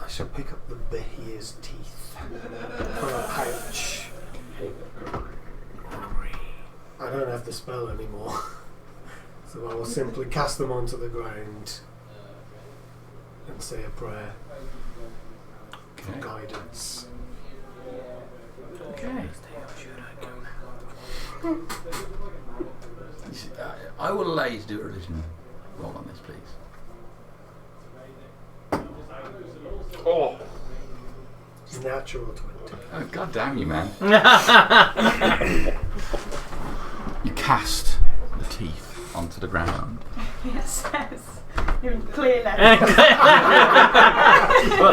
I shall pick up the Behir's teeth from a pouch. I don't have the spell anymore, so I will simply cast them onto the ground and say a prayer for guidance. Okay. I will allow you to do a religion roll on this, please. Oh. Natural 20. Oh, God damn you, man. You cast the teeth onto the ground. yes, you're clear left.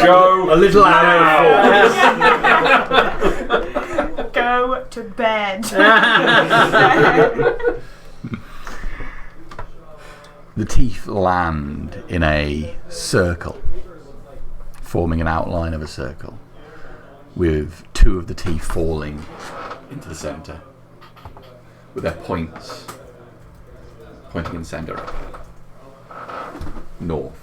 Go a little arrow Go to bed. The teeth land in a circle, forming an outline of a circle, with two of the teeth falling into the centre, with their points pointing in the same direction. North.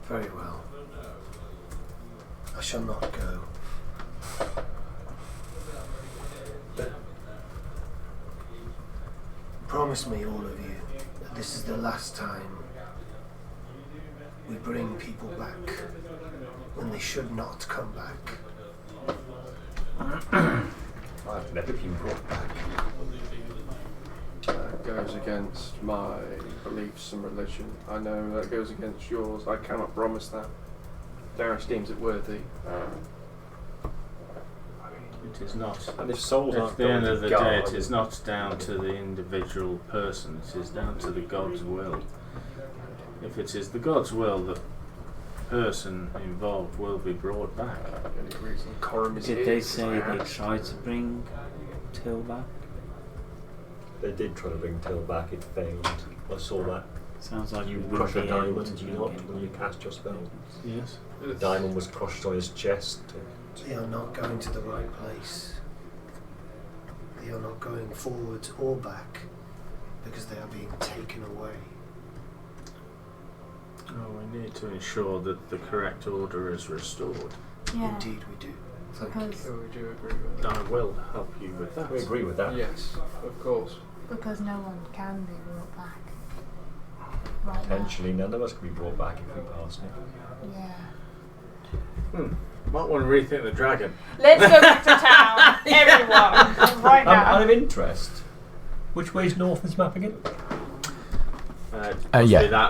Very well. I shall not go. But promise me, all of you, that this is the last time we bring people back when they should not come back. I've never been brought back. That goes against my beliefs and religion. I know that goes against yours. I cannot promise that. Darius deems it worthy. It is not. And if souls At aren't the going end to of the God, day, it is not down to the individual person. It is down to the God's will. If it is the God's will, the person involved will be brought back. Did they say they tried to bring Till back? They did try to bring Till back, it failed. I saw that. Sounds like You wouldn't crush a be able diamond, to do you bring not, him when you back. cast your spell? Yes. The diamond was crushed on his chest. They are not going to the right place. They are not going forwards or back because they are being taken away. Oh, we need to ensure that the correct order is restored. Yeah. Indeed we do. Thank you. Because, So we do agree with that. I will help you with that. We agree with that. Yes, of course. because no one can be brought back. Right Potentially none of us can be brought back if we pass it. now. Yeah. Might want to rethink the dragon. Let's go back to town, everyone, right now. Out of interest, which way is north in this map again? Yeah.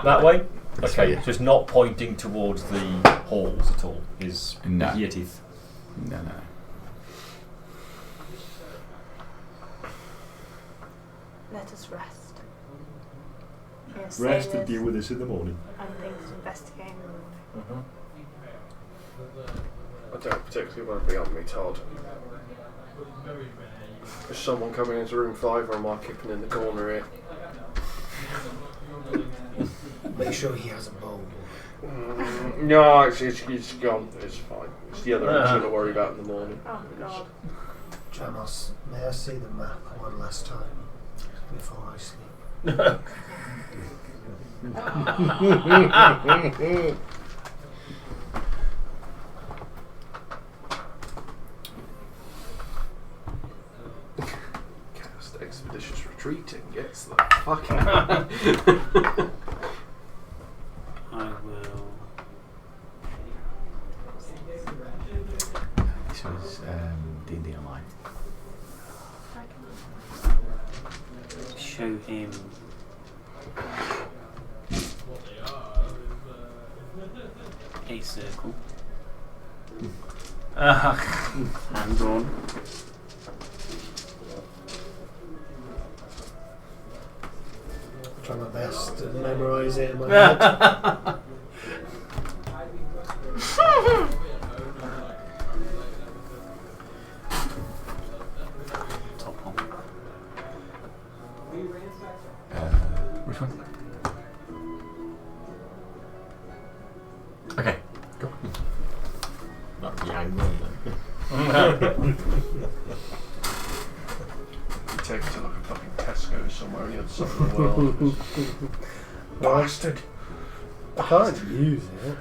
That way? That's Okay, right. just not pointing towards the halls at all. Is No. the teeth. No. Let us rest. We are Rest and sailors deal with this in the morning. and things to investigate in the morning. I don't particularly want to be on me, Todd. Is someone coming into room 5 or am I keeping in the corner here? Make sure he has a bowl. No, it's gone. It's fine. It's the other one's going to worry about in the morning. Oh God. Jamos, may I see the map one last time before I sleep? Cast Expeditious Retreat and gets the fucking money. I will. This was D&D Online. Show him a circle. Hand drawn. Try my best to memorise it in my head. Top one. Which one? Okay, go. That'd be angry. Take it to like a fucking Tesco somewhere on the other side of the world. Bastard. I can't use it.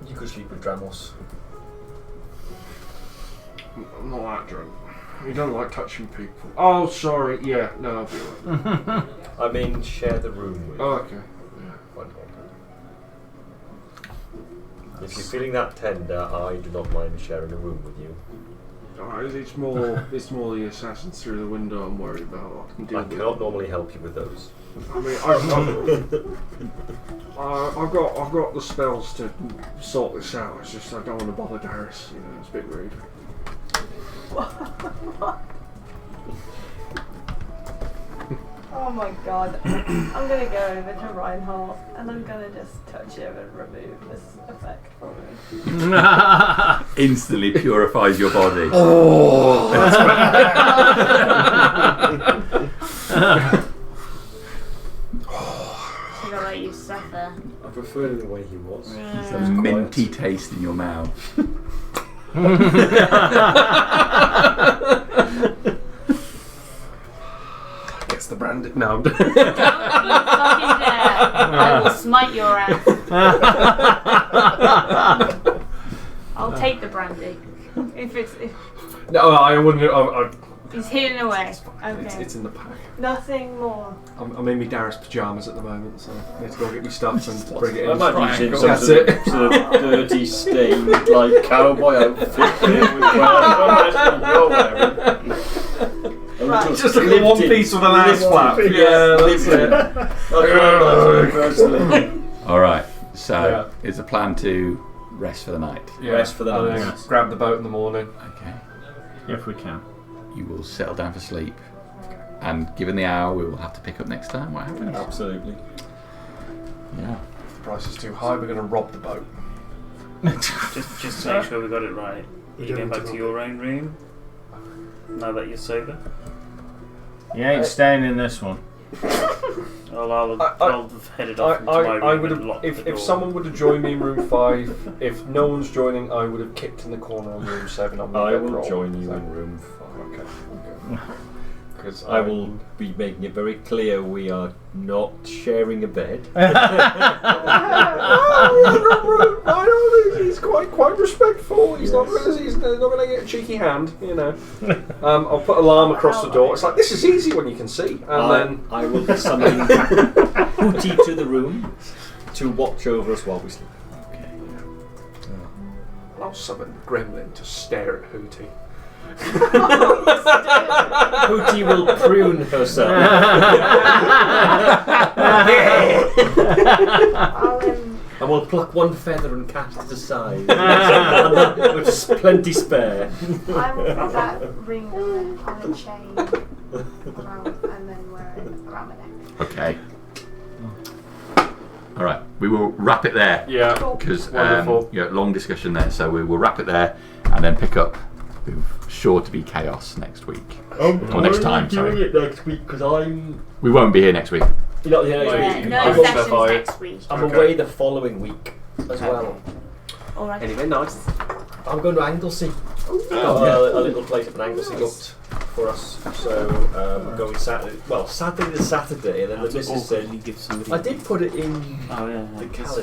You could sleep with Dramos. I'm not that drunk. You don't like touching people. Oh, sorry. Yeah, no, I'll be alright. I mean, share the room with. Oh, okay. Fine. If you're feeling that tender, I do not mind sharing a room with you. Alright, it's more the assassins through the window I'm worried about. I can deal I with cannot normally help you with those. I mean, I've got the spells to sort this out. It's just I don't want to bother Darius. You know, it's a bit rude. Oh my god. I'm gonna go over to Reinhardt and I'm gonna just touch him and remove this effect from him. Instantly purifies your body. Oh, that's Should I let you suffer? I prefer the way he was. It's a minty taste in your mouth. Gets the brand. No. Don't you fucking dare! I will smite your ass. I'll take the brandy. If No, I wouldn't. he's hidden away. Okay. It's in the pack. Nothing more. I'm in my Darius pyjamas at the moment, so I need to go get my stuff and bring it I in. might be using That's some it. sort of dirty, stained, like cowboy outfit there with you're wearing. Right. Just like a one piece with an ass flap. Yeah, that's it. Alright, so Yeah. is the plan to rest for the night? Yeah. Rest for the And night. then grab the boat in the morning. Okay. If we can. You will settle down for sleep. And given the hour, we will have to pick up next time. What happens? Absolutely. Yeah. If the price is too high, we're going to rob the boat. Just to make sure we got it right. Are you going back to your own room now that you're sober? You ain't staying in this one. I'll have headed off into my room I would and have. locked the If door. someone would have joined me in room 5, if no one's joining, I would have kicked in the corner on room 7. On I will join you in room 5. Okay. Because I will be making it very clear we are not sharing a bed. He's quite respectful. He's not going to get a cheeky hand, you know. I'll put alarm across the door. It's like, this is easy when you can see. And then I will be summoning Hootie to the room to watch over us while we sleep. Okay. I'll summon Gremlin to stare at Hootie. Hootie will prune herself. And we'll pluck one feather and cast it aside. Which is plenty spare. I will put that ring on a chain around, and then wear it around my neck. Okay. Alright, we will wrap it there. Yeah. Because Wonderful. long discussion there, so we will wrap it there and then pick up with sure to be chaos next week. Or next time, sorry. It next week because We won't be here next week. You're not here Yeah, next week. no I'm sessions away- next week. I'm away the following week as well. Alright. Anyway, nice. I'm going to Anglesey. A little place up in Anglesey booked for us. So we're going Saturday. Well, Saturday to Saturday, and then the missus said, Awkwardly give somebody- I did put it in Oh yeah. the calendar.